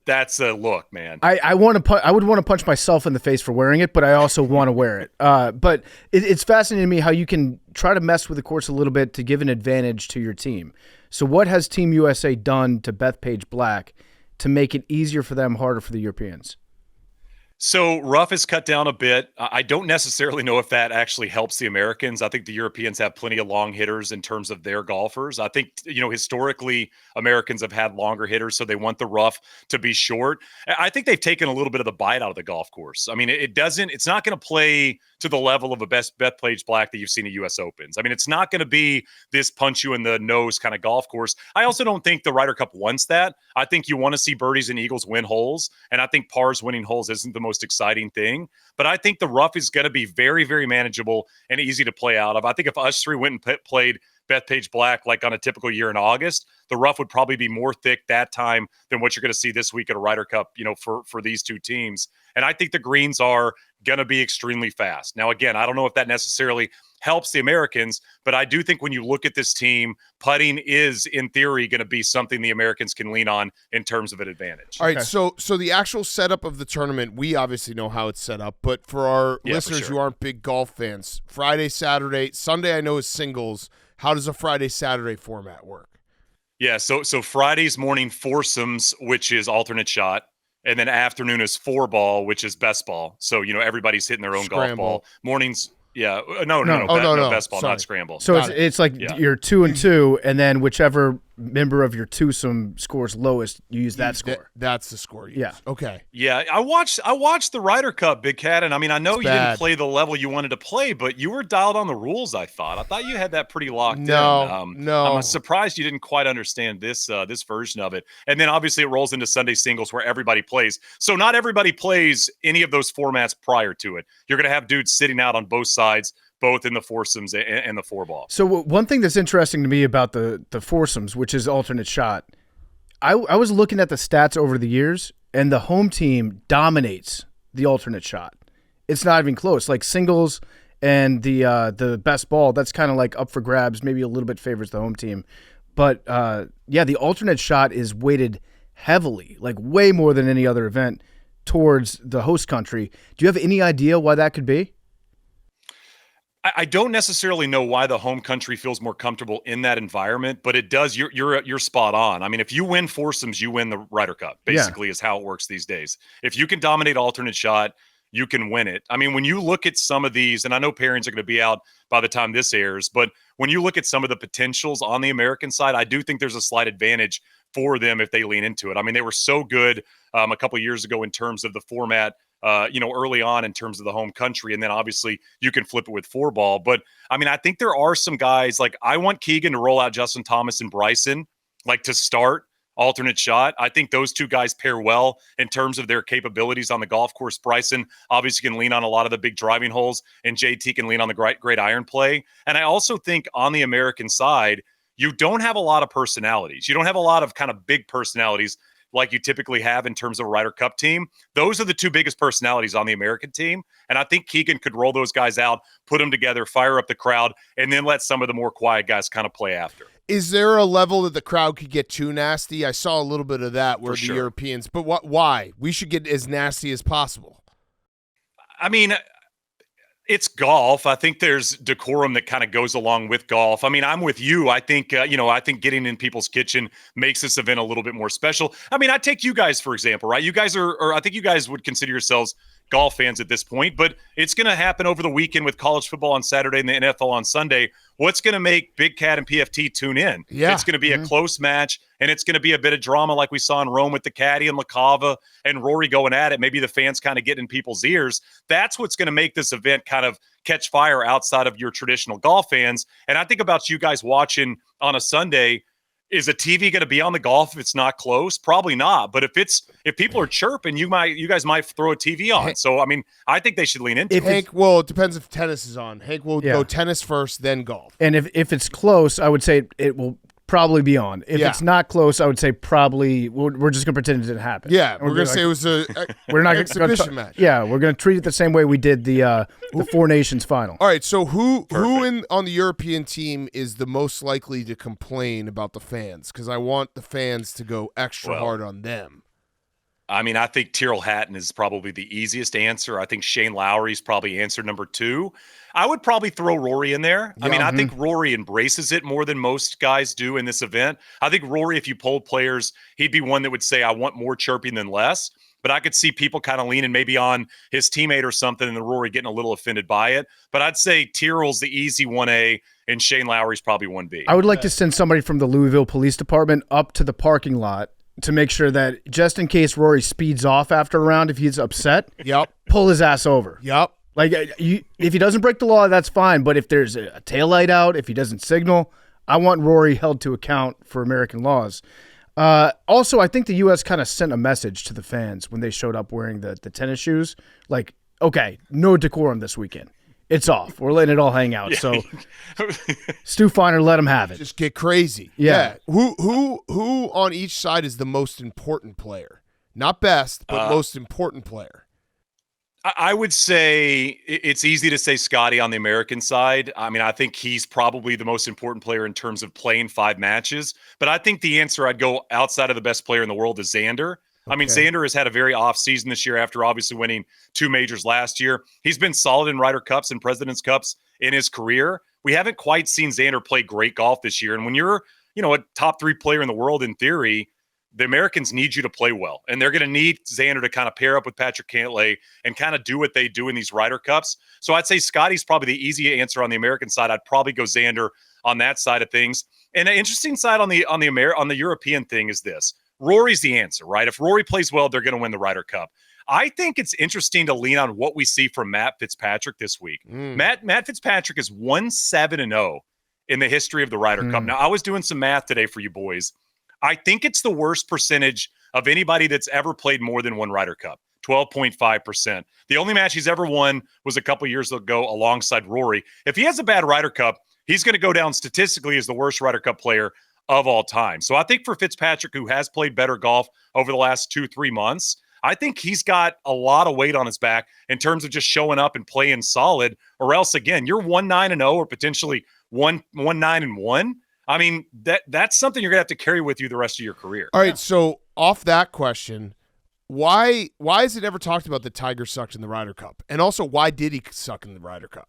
That's a look, man. I would want to punch myself in the face for wearing it, but I also want to wear it. But it's fascinating to me how you can try to mess with the course a little bit to give an advantage to your team. So what has Team USA done to Bethpage Black to make it easier for them, harder for the Europeans? So rough is cut down a bit. I don't necessarily know if that actually helps the Americans. I think the Europeans have plenty of long hitters in terms of their golfers. I think, historically Americans have had longer hitters, so they want the rough to be short. I think they've taken a little bit of the bite out of the golf course. I mean, it's not going to play to the level of a Bethpage Black that you've seen at U.S. Opens. I mean, it's not going to be this punch you in the nose kind of golf course. I also don't think the Ryder Cup wants that. I think you want to see birdies and eagles win holes, and I think pars winning holes isn't the most exciting thing. But I think the rough is going to be very, very manageable and easy to play out of. I think if us three went and played Bethpage Black like on a typical year in August, the rough would probably be more thick that time than what you're going to see this week at a Ryder Cup, for these two teams. And I think the greens are going to be extremely fast. Now, again, I don't know if that necessarily helps the Americans, but I do think when you look at this team, putting is, in theory, going to be something the Americans can lean on in terms of an advantage. All right, so the actual setup of the tournament, we obviously know how it's set up, but for our listeners who aren't big golf fans, Friday, Saturday, Sunday I know is singles. How does a Friday, Saturday format work? Yeah, so Friday's morning foursomes, which is alternate shot, and then afternoon is 4-ball, which is best ball. So, everybody's hitting their own golf ball. Mornings, no, best ball, not scramble. So it's like you're 2 and 2, and then whichever member of your twosome scores lowest, you use that score. That's the score you use. Okay. Yeah, I watched the Ryder Cup, Big Cat, and I mean, I know you didn't play the level you wanted to play, but you were dialed on the rules, I thought you had that pretty locked in. No. I'm surprised you didn't quite understand this version of it. And then obviously it rolls into Sunday singles where everybody plays. So not everybody plays any of those formats prior to it. You're going to have dudes sitting out on both sides, both in the foursomes and the 4-ball. So one thing that's interesting to me about the foursomes, which is alternate shot, I was looking at the stats over the years, and the home team dominates the alternate shot. It's not even close. Like singles and the best ball, that's kind of like up for grabs, maybe a little bit favors the home team. But, the alternate shot is weighted heavily, like way more than any other event, towards the host country. Do you have any idea why that could be? I don't necessarily know why the home country feels more comfortable in that environment, but it does. You're spot on. I mean, if you win foursomes, you win the Ryder Cup. Basically, is how it works these days. If you can dominate alternate shot, you can win it. I mean, when you look at some of these, and I know pairings are going to be out by the time this airs, but when you look at some of the potentials on the American side, I do think there's a slight advantage for them if they lean into it. I mean, they were so good a couple of years ago in terms of the format. Early on in terms of the home country. And then obviously you can flip it with 4-ball. But I mean, I think there are some guys like I want Keegan to roll out Justin Thomas and Bryson, like to start alternate shot. I think those two guys pair well in terms of their capabilities on the golf course. Bryson obviously can lean on a lot of the big driving holes, and JT can lean on the great iron play. And I also think on the American side, you don't have a lot of personalities. You don't have a lot of kind of big personalities like you typically have in terms of a Ryder Cup team. Those are the two biggest personalities on the American team. And I think Keegan could roll those guys out, put them together, fire up the crowd, and then let some of the more quiet guys kind of play after. Is there a level that the crowd could get too nasty? I saw a little bit of that where the Europeans, but why? We should get as nasty as possible. I mean, it's golf. I think there's decorum that kind of goes along with golf. I mean, I'm with you. I think, I think getting in people's kitchen makes this event a little bit more special. I mean, I take you guys, for example, right? You guys I think you guys would consider yourselves golf fans at this point, but it's going to happen over the weekend with college football on Saturday and the NFL on Sunday. What's going to make Big Cat and PFT tune in? Yeah. It's going to be a close match, and it's going to be a bit of drama like we saw in Rome with the caddy and LaCava and Rory going at it. Maybe the fans kind of get in people's ears. That's what's going to make this event kind of catch fire outside of your traditional golf fans. And I think about you guys watching on a Sunday. Is a TV going to be on the golf if it's not close? Probably not. But if people are chirping, you guys might throw a TV on. So I mean, I think they should lean into it. Hank, well, it depends if tennis is on. Hank will go tennis first, then golf. And if it's close, I would say it will probably be on. If it's not close, I would say probably we're just going to pretend it didn't happen. Yeah, we're going to say it was a we're not exhibition match. Yeah, we're going to treat it the same way we did the Four Nations final. All right, so who on the European team is the most likely to complain about the fans? Because I want the fans to go extra hard on them. I mean, I think Tyrrell Hatton is probably the easiest answer. I think Shane Lowry is probably answer number 2. I would probably throw Rory in there. I mean, I think Rory embraces it more than most guys do in this event. I think Rory, if you polled players, he'd be one that would say, I want more chirping than less. But I could see people kind of leaning maybe on his teammate or something and then Rory getting a little offended by it. But I'd say Tyrrell's the easy 1A and Shane Lowry's probably 1B. I would like to send somebody from the Louisville Police Department up to the parking lot to make sure that just in case Rory speeds off after a round, if he's upset, pull his ass over. Yep. Like, if he doesn't break the law, that's fine. But if there's a taillight out, if he doesn't signal, I want Rory held to account for American laws. Also, I think the U.S. kind of sent a message to the fans when they showed up wearing the tennis shoes. Like, okay, no decorum this weekend. It's off. We're letting it all hang out. So, Stu Feiner, let him have it. Just get crazy. Yeah. Who on each side is the most important player? Not best, but most important player. I would say it's easy to say Scotty on the American side. I mean, I think he's probably the most important player in terms of playing 5 matches. But I think the answer I'd go outside of the best player in the world is Xander. I mean, Xander has had a very off season this year after obviously winning 2 majors last year. He's been solid in Ryder Cups and President's Cups in his career. We haven't quite seen Xander play great golf this year. And when you're, a top 3 player in the world in theory, the Americans need you to play well. And they're going to need Xander to kind of pair up with Patrick Cantlay and kind of do what they do in these Ryder Cups. So I'd say Scotty's probably the easy answer on the American side. I'd probably go Xander on that side of things. And an interesting side on the European thing is this. Rory's the answer, right? If Rory plays well, they're going to win the Ryder Cup. I think it's interesting to lean on what we see from Matt Fitzpatrick this week. Matt Fitzpatrick is 1-7-0 in the history of the Ryder Cup. Now, I was doing some math today for you boys. I think it's the worst percentage of anybody that's ever played more than one Ryder Cup, 12.5%. The only match he's ever won was a couple years ago alongside Rory. If he has a bad Ryder Cup, he's going to go down statistically as the worst Ryder Cup player of all time. So I think for Fitzpatrick, who has played better golf over the last 2-3 months, I think he's got a lot of weight on his back in terms of just showing up and playing solid, or else, again, you're 1-9-0 or potentially 1-9-1. I mean, that's something you're going to have to carry with you the rest of your career. All right, so off that question, why is it ever talked about that Tiger sucked in the Ryder Cup? And also, why did he suck in the Ryder Cup?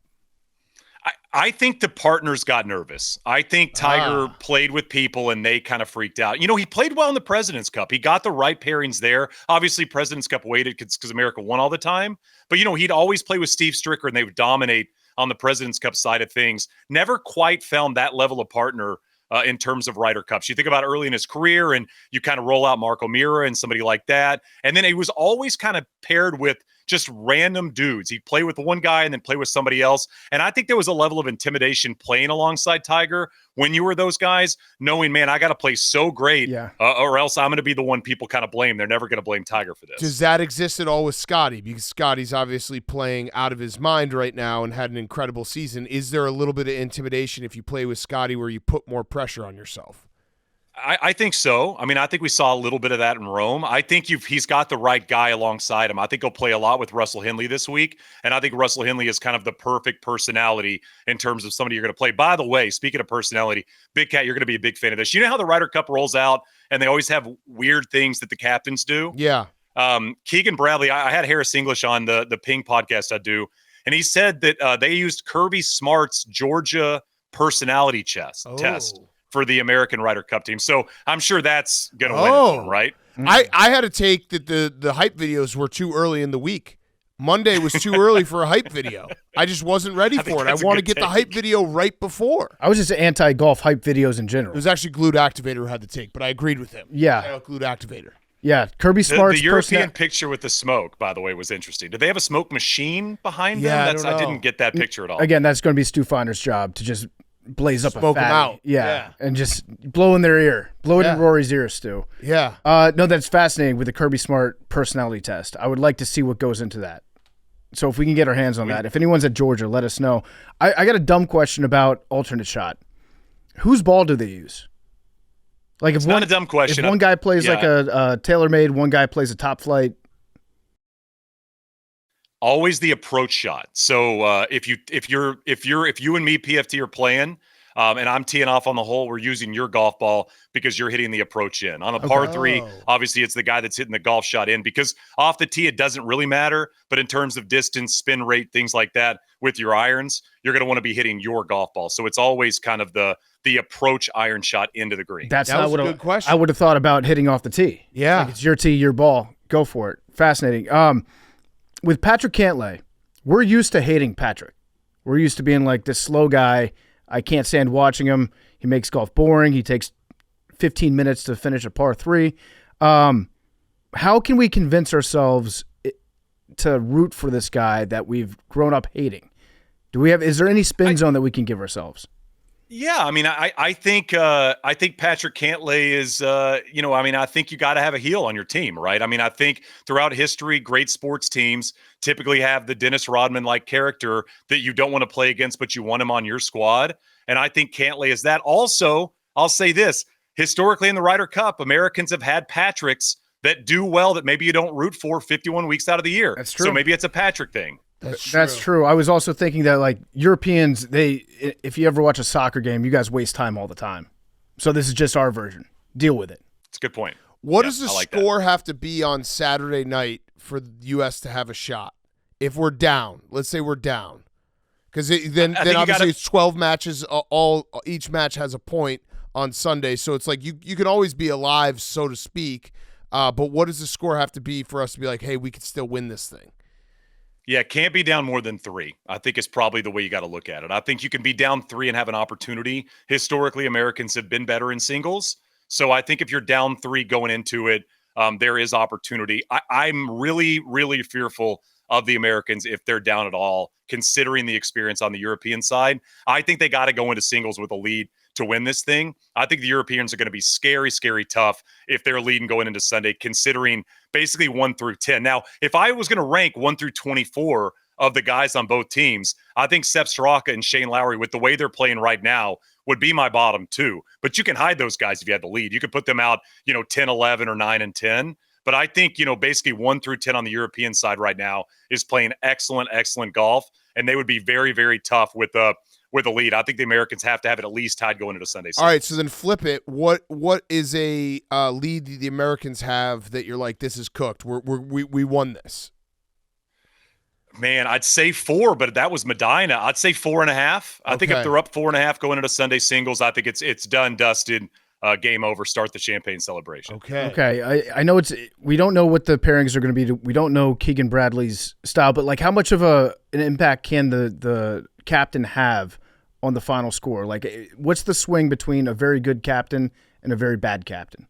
I think the partners got nervous. I think Tiger played with people and they kind of freaked out. He played well in the President's Cup. He got the right pairings there. Obviously, President's Cup waited because America won all the time. But, he'd always play with Steve Stricker and they would dominate on the President's Cup side of things. Never quite found that level of partner in terms of Ryder Cups. You think about early in his career and you kind of roll out Mark O'Meara and somebody like that. And then he was always kind of paired with just random dudes. He'd play with one guy and then play with somebody else. And I think there was a level of intimidation playing alongside Tiger when you were those guys, knowing, man, I got to play so great or else I'm going to be the one people kind of blame. They're never going to blame Tiger for this. Does that exist at all with Scotty? Because Scotty's obviously playing out of his mind right now and had an incredible season. Is there a little bit of intimidation if you play with Scotty where you put more pressure on yourself? I think so. I mean, I think we saw a little bit of that in Rome. I think he's got the right guy alongside him. I think he'll play a lot with Russell Henley this week. And I think Russell Henley is kind of the perfect personality in terms of somebody you're going to play. By the way, speaking of personality, Big Cat, you're going to be a big fan of this. You know how the Ryder Cup rolls out and they always have weird things that the captains do? Yeah. Keegan Bradley, I had Harris English on the Ping podcast I do. And he said that they used Kirby Smart's Georgia personality test for the American Ryder Cup team. So I'm sure that's going to win it for him, right? I had a take that the hype videos were too early in the week. Monday was too early for a hype video. I just wasn't ready for it. I want to get the hype video right before. I was just anti-golf hype videos in general. It was actually Glued Activator who had the take, but I agreed with him. Yeah. Glued Activator. Yeah, Kirby Smart's the European picture with the smoke, by the way, was interesting. Did they have a smoke machine behind them? I didn't get that picture at all. Again, that's going to be Stu Finder's job to just blaze up Smoke a fatty. them out. Yeah, and just blow in their ear. Blow it in Rory's ear, Stu. Yeah. No, that's fascinating with the Kirby Smart personality test. I would like to see what goes into that. So if we can get our hands on that. If anyone's at Georgia, let us know. I got a dumb question about alternate shot. Whose ball do they use? Like it's not a dumb question. If one guy plays like a TaylorMade, one guy plays a Top Flight. Always the approach shot. So if you and me PFT are playing, and I'm teeing off on the hole, we're using your golf ball because you're hitting the approach in. On a par 3, obviously it's the guy that's hitting the golf shot in because off the tee it doesn't really matter, but in terms of distance, spin rate, things like that with your irons, you're going to want to be hitting your golf ball. So it's always kind of the approach iron shot into the green. That was a good question. I would have thought about hitting off the tee. Yeah. Like it's your tee, your ball. Go for it. Fascinating. With Patrick Cantlay, we're used to hating Patrick. We're used to being like this slow guy. I can't stand watching him. He makes golf boring. He takes 15 minutes to finish a par 3. How can we convince ourselves to root for this guy that we've grown up hating? Is there any spin zone that we can give ourselves? Yeah, I mean, I think Patrick Cantlay is, I think you got to have a heel on your team, right? I mean, I think throughout history, great sports teams typically have the Dennis Rodman-like character that you don't want to play against, but you want him on your squad. And I think Cantlay is that. Also, I'll say this, historically in the Ryder Cup, Americans have had Patricks that do well that maybe you don't root for 51 weeks out of the year. That's true. So maybe it's a Patrick thing. That's true. I was also thinking that like Europeans, if you ever watch a soccer game, you guys waste time all the time. So this is just our version. Deal with it. It's a good point. What does the score have to be on Saturday night for the U.S. to have a shot? If we're down, let's say we're down, because then obviously it's 12 matches. Each match has a point on Sunday, so it's like you can always be alive, so to speak. But what does the score have to be for us to be like, hey, we could still win this thing? Yeah, can't be down more than 3. I think it's probably the way you got to look at it. I think you can be down 3 and have an opportunity. Historically, Americans have been better in singles. So I think if you're down 3 going into it, there is opportunity. I'm really, really fearful of the Americans if they're down at all, considering the experience on the European side. I think they got to go into singles with a lead to win this thing. I think the Europeans are going to be scary, scary tough if they're leading going into Sunday, considering basically 1 through 10. Now, if I was going to rank 1 through 24 of the guys on both teams, I think Sepp Straka and Shane Lowry, with the way they're playing right now, would be my bottom 2. But you can hide those guys if you had the lead. You could put them out, 10, 11, or 9 and 10. But I think, basically 1 through 10 on the European side right now is playing excellent, excellent golf. And they would be very, very tough with with a lead. I think the Americans have to have it at least tied going into Sunday. All right, so then flip it. What is a lead the Americans have that you're like, this is cooked? We won this. Man, I'd say 4, but that was Medina. I'd say 4.5. I think if they're up 4.5 going into Sunday singles, I think it's done, dusted. Game over. Start the champagne celebration. Okay. I know we don't know what the pairings are going to be. We don't know Keegan Bradley's style, but like how much of an impact can the captain have on the final score? Like what's the swing between a very good captain and a very bad captain?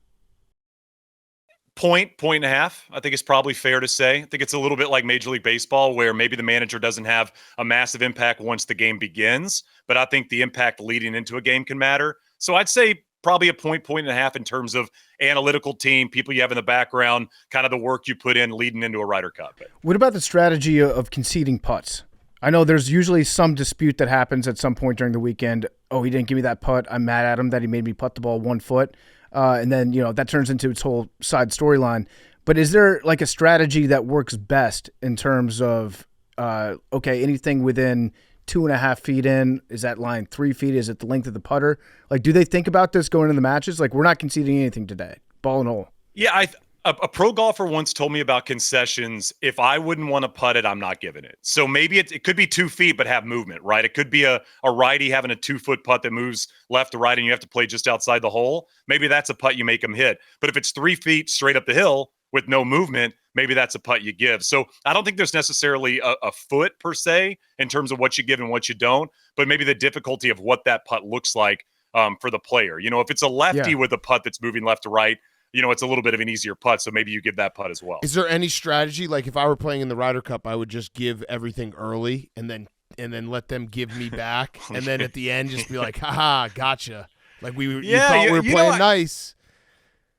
Point and a half, I think it's probably fair to say. I think it's a little bit like Major League Baseball where maybe the manager doesn't have a massive impact once the game begins, but I think the impact leading into a game can matter. So I'd say probably a point and a half in terms of analytical team, people you have in the background, kind of the work you put in leading into a Ryder Cup. What about the strategy of conceding putts? I know there's usually some dispute that happens at some point during the weekend. Oh, he didn't give me that putt. I'm mad at him that he made me putt the ball 1 foot. And then, that turns into its whole side storyline. But is there like a strategy that works best in terms of, anything within 2.5 feet in? Is that line 3 feet? Is it the length of the putter? Like, do they think about this going into the matches? Like, we're not conceding anything today. Ball and hole. Yeah, a pro golfer once told me about concessions. If I wouldn't want to putt it, I'm not giving it. So maybe it could be 2 feet, but have movement, right? It could be a righty having a 2-foot putt that moves left to right and you have to play just outside the hole. Maybe that's a putt you make them hit. But if it's 3 feet straight up the hill with no movement, maybe that's a putt you give. So I don't think there's necessarily a foot per se in terms of what you give and what you don't, but maybe the difficulty of what that putt looks like for the player. If it's a lefty with a putt that's moving left to right, it's a little bit of an easier putt, so maybe you give that putt as well. Is there any strategy? Like if I were playing in the Ryder Cup, I would just give everything early and then let them give me back, and then at the end just be like, haha, gotcha. Like you thought we were playing nice.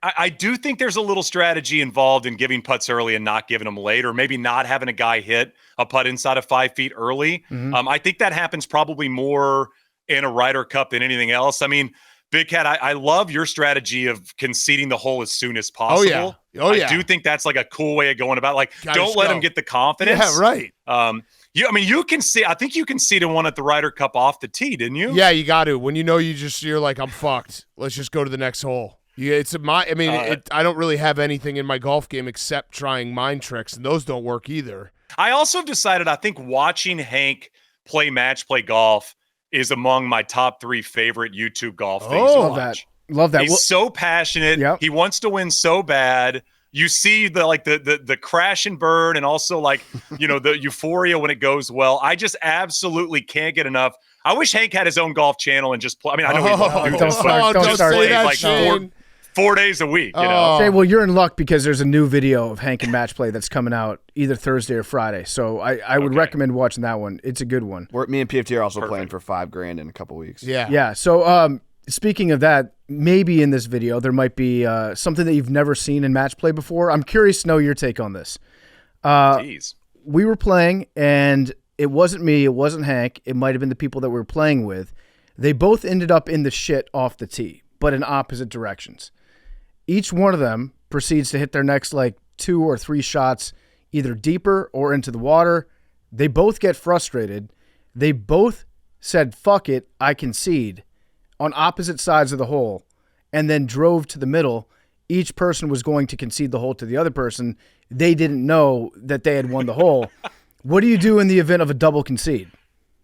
I do think there's a little strategy involved in giving putts early and not giving them late, or maybe not having a guy hit a putt inside of 5 feet early. Mm-hmm. I think that happens probably more in a Ryder Cup than anything else. I mean, Big Cat, I love your strategy of conceding the hole as soon as possible. I do think that's like a cool way of going about it. Like, don't let him get the confidence. Yeah, right. You can see. I think you conceded one at the Ryder Cup off the tee, didn't you? Yeah, you got to. When you're like, I'm fucked. Let's just go to the next hole. Yeah, I don't really have anything in my golf game except trying mind tricks, and those don't work either. I also have decided I think watching Hank play match play golf is among my top 3 favorite YouTube golf things to watch. Love that. He's so passionate. Yep. He wants to win so bad. You see the crash and burn, and also the euphoria when it goes well. I just absolutely can't get enough. I wish Hank had his own golf channel and just play. I mean, I know he won't do this, but don't say that, 4 days a week, Okay, well, you're in luck because there's a new video of Hank and Match Play that's coming out either Thursday or Friday. So I would recommend watching that one. It's a good one. Me and PFT are also playing for $5,000 in a couple weeks. Yeah. Yeah. So speaking of that, maybe in this video there might be something that you've never seen in Match Play before. I'm curious to know your take on this. Jeez. We were playing, and it wasn't me. It wasn't Hank. It might have been the people that we were playing with. They both ended up in the shit off the tee, but in opposite directions. Each one of them proceeds to hit their next 2 or 3 shots either deeper or into the water. They both get frustrated. They both said, fuck it, I concede, on opposite sides of the hole, and then drove to the middle. Each person was going to concede the hole to the other person. They didn't know that they had won the hole. What do you do in the event of a double concede?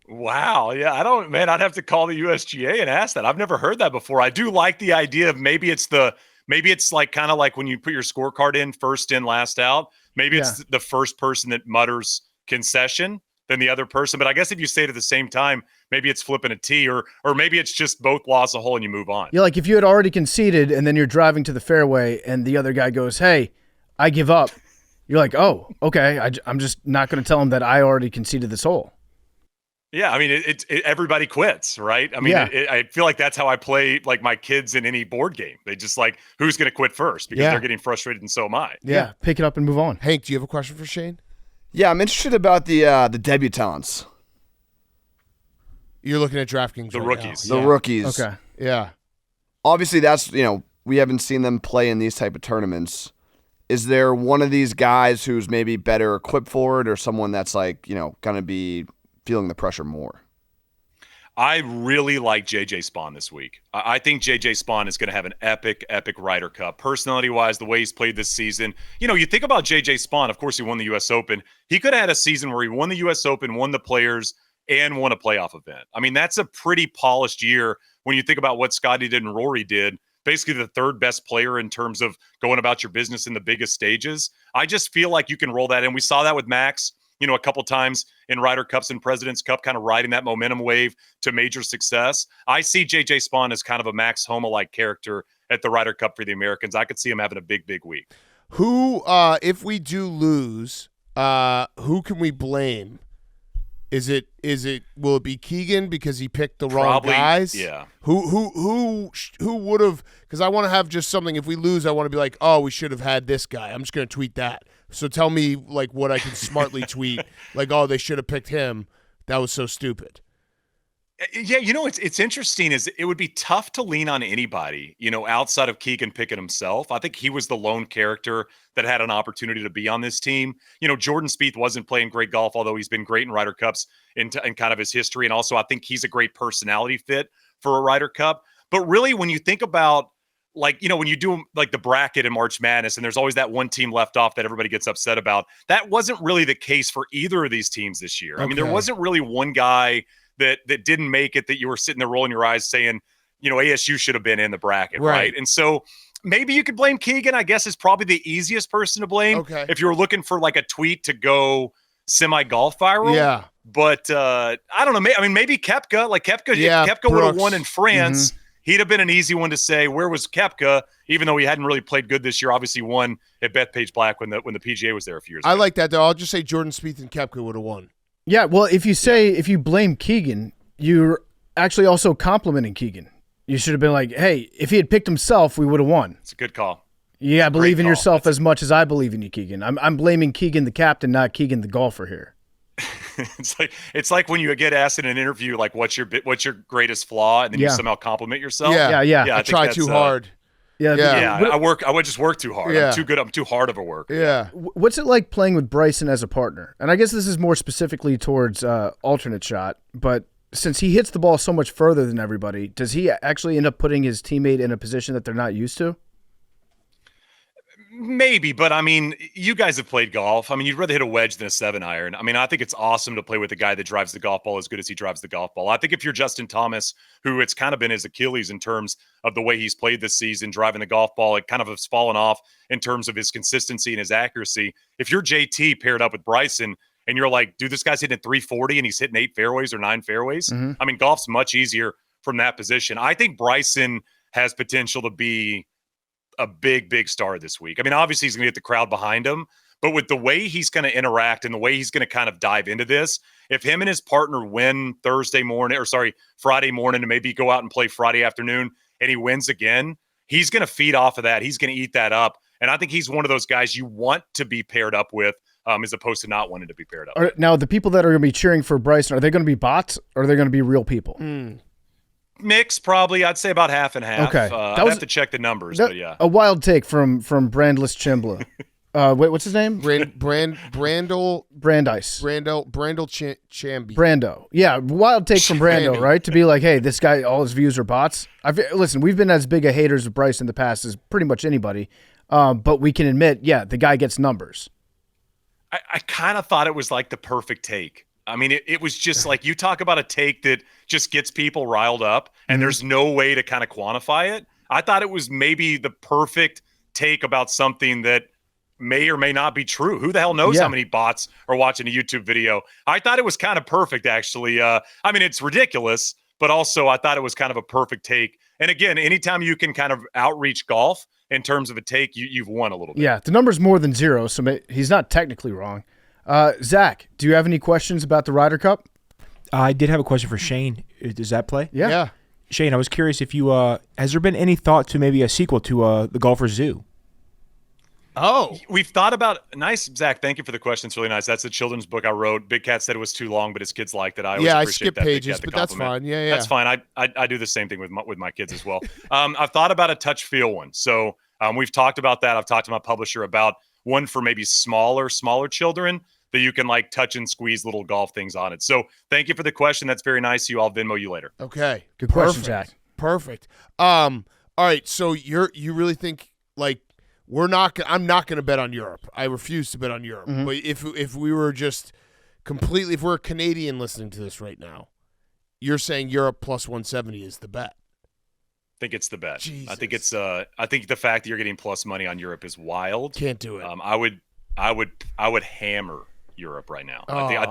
Wow. Yeah, I'd have to call the USGA and ask that. I've never heard that before. I do like the idea of maybe it's kind of like when you put your scorecard in, first in, last out. Maybe it's the first person that mutters concession than the other person. But I guess if you say it at the same time, maybe it's flipping a tee, or maybe it's just both lost a hole and you move on. Yeah, like if you had already conceded and then you're driving to the fairway and the other guy goes, hey, I give up. You're like, oh, okay, I'm just not going to tell him that I already conceded this hole. Yeah, I mean, everybody quits, right? I mean, I feel like that's how I play my kids in any board game. They just who's going to quit first because they're getting frustrated, and so am I. Yeah, pick it up and move on. Hank, do you have a question for Shane? Yeah, I'm interested about the debutantes. You're looking at DraftKings. The rookies. The rookies. Okay. Yeah. Obviously, that's we haven't seen them play in these type of tournaments. Is there one of these guys who's maybe better equipped for it, or someone that's going to be feeling the pressure more? I really like JJ Spawn this week. I think JJ Spawn is going to have an epic Ryder Cup. Personality-wise, the way he's played this season. You think about JJ Spawn, of course he won the U.S. Open. He could have had a season where he won the U.S. Open, won the Players, and won a playoff event. I mean, that's a pretty polished year when you think about what Scotty did and Rory did. Basically the third best player in terms of going about your business in the biggest stages. I just feel like you can roll that in. We saw that with Max, a couple times in Ryder Cups and President's Cup, kind of riding that momentum wave to major success. I see JJ Spawn as kind of a Max Homa-like character at the Ryder Cup for the Americans. I could see him having a big week. Who, if we do lose, who can we blame? Will it be Keegan because he picked the wrong guys? Yeah. Who would have, because I want to have just something, if we lose, I want to be like, oh, we should have had this guy. I'm just going to tweet that. So tell me like what I can smartly tweet, like, oh, they should have picked him. That was so stupid. Yeah, it's interesting is it would be tough to lean on anybody, outside of Keegan Pickett himself. I think he was the lone character that had an opportunity to be on this team. Jordan Spieth wasn't playing great golf, although he's been great in Ryder Cups in kind of his history. And also I think he's a great personality fit for a Ryder Cup. But really, when you think about when you do like the bracket in March Madness and there's always that one team left off that everybody gets upset about, that wasn't really the case for either of these teams this year. Okay. I mean, there wasn't really one guy that didn't make it that you were sitting there rolling your eyes saying, ASU should have been in the bracket, right? And so maybe you could blame Keegan, I guess, is probably the easiest person to blame. Okay. If you were looking for like a tweet to go semi-golf viral. Yeah. But I don't know. Maybe Koepka. Like Koepka, if Koepka would have won in France, he'd have been an easy one to say, where was Koepka? Even though he hadn't really played good this year, obviously won at Bethpage Black when the PGA was there a few years ago. I like that, though. I'll just say Jordan Spieth and Koepka would have won. Yeah, well, if you blame Keegan, you're actually also complimenting Keegan. You should have been like, hey, if he had picked himself, we would have won. It's a good call. Yeah, believe in yourself as much as I believe in you, Keegan. I'm blaming Keegan the captain, not Keegan the golfer here. It's like when you get asked in an interview, like, what's your greatest flaw, and then you somehow compliment yourself. Yeah. I try too hard. I would just work too hard. I'm too good. I'm too hard of a worker. Yeah. What's it like playing with Bryson as a partner? And I guess this is more specifically towards alternate shot, but since he hits the ball so much further than everybody, does he actually end up putting his teammate in a position that they're not used to? Maybe, but you guys have played golf. You'd rather hit a wedge than a 7-iron. I think it's awesome to play with a guy that drives the golf ball as good as he drives the golf ball. I think if you're Justin Thomas, who it's kind of been his Achilles in terms of the way he's played this season, driving the golf ball, it kind of has fallen off in terms of his consistency and his accuracy. If you're JT paired up with Bryson and you're like, dude, this guy's hitting at 340 and he's hitting 8 fairways or 9 fairways. Golf's much easier from that position. I think Bryson has potential to be a big star this week. Obviously he's going to get the crowd behind him, but with the way he's going to interact and the way he's going to kind of dive into this, if him and his partner win Friday morning and maybe go out and play Friday afternoon and he wins again, he's going to feed off of that. He's going to eat that up. And I think he's one of those guys you want to be paired up with as opposed to not wanting to be paired up. Now, the people that are going to be cheering for Bryson, are they going to be bots or are they going to be real people? Mix, probably. I'd say about half and half. Okay. I'd have to check the numbers, but yeah. A wild take from Brandless Chimbla. Wait, what's his name? Brandice. Chamby. Brando. Yeah, wild take from Brando, right? To be like, hey, this guy, all his views are bots. Listen, we've been as big a haters of Bryce in the past as pretty much anybody, but we can admit, the guy gets numbers. I kind of thought it was like the perfect take. It was just like, you talk about a take that just gets people riled up and there's no way to kind of quantify it. I thought it was maybe the perfect take about something that may or may not be true. Who the hell knows how many bots are watching a YouTube video? I thought it was kind of perfect, actually. It's ridiculous, but also I thought it was kind of a perfect take. And again, anytime you can kind of outreach golf in terms of a take, you've won a little bit. Yeah, the number's more than 0, so he's not technically wrong. Zach, do you have any questions about the Ryder Cup? I did have a question for Shane. Does that play? Yeah. Shane, I was curious if you has there been any thought to maybe a sequel to the Golfers Zoo? Oh, we've thought about nice, Zach. Thank you for the question. It's really nice. That's a children's book I wrote. Big Cat said it was too long, but his kids liked it. I skip pages, but that's fine. Yeah, that's fine. I do the same thing with my kids as well. I've thought about a touch feel one. So we've talked about that. I've talked to my publisher about one for maybe smaller children that you can like touch and squeeze little golf things on it. So thank you for the question. That's very nice of you. I'll Venmo you later. Okay. Good question, Jack. Perfect. All right. So you really think like I'm not going to bet on Europe. I refuse to bet on Europe. Mm-hmm. But if we were just completely, if we're a Canadian listening to this right now, you're saying Europe plus 170 is the bet. I think it's the bet. Jesus. I think it's I think the fact that you're getting plus money on Europe is wild. Can't do it. I would hammer Europe right now. I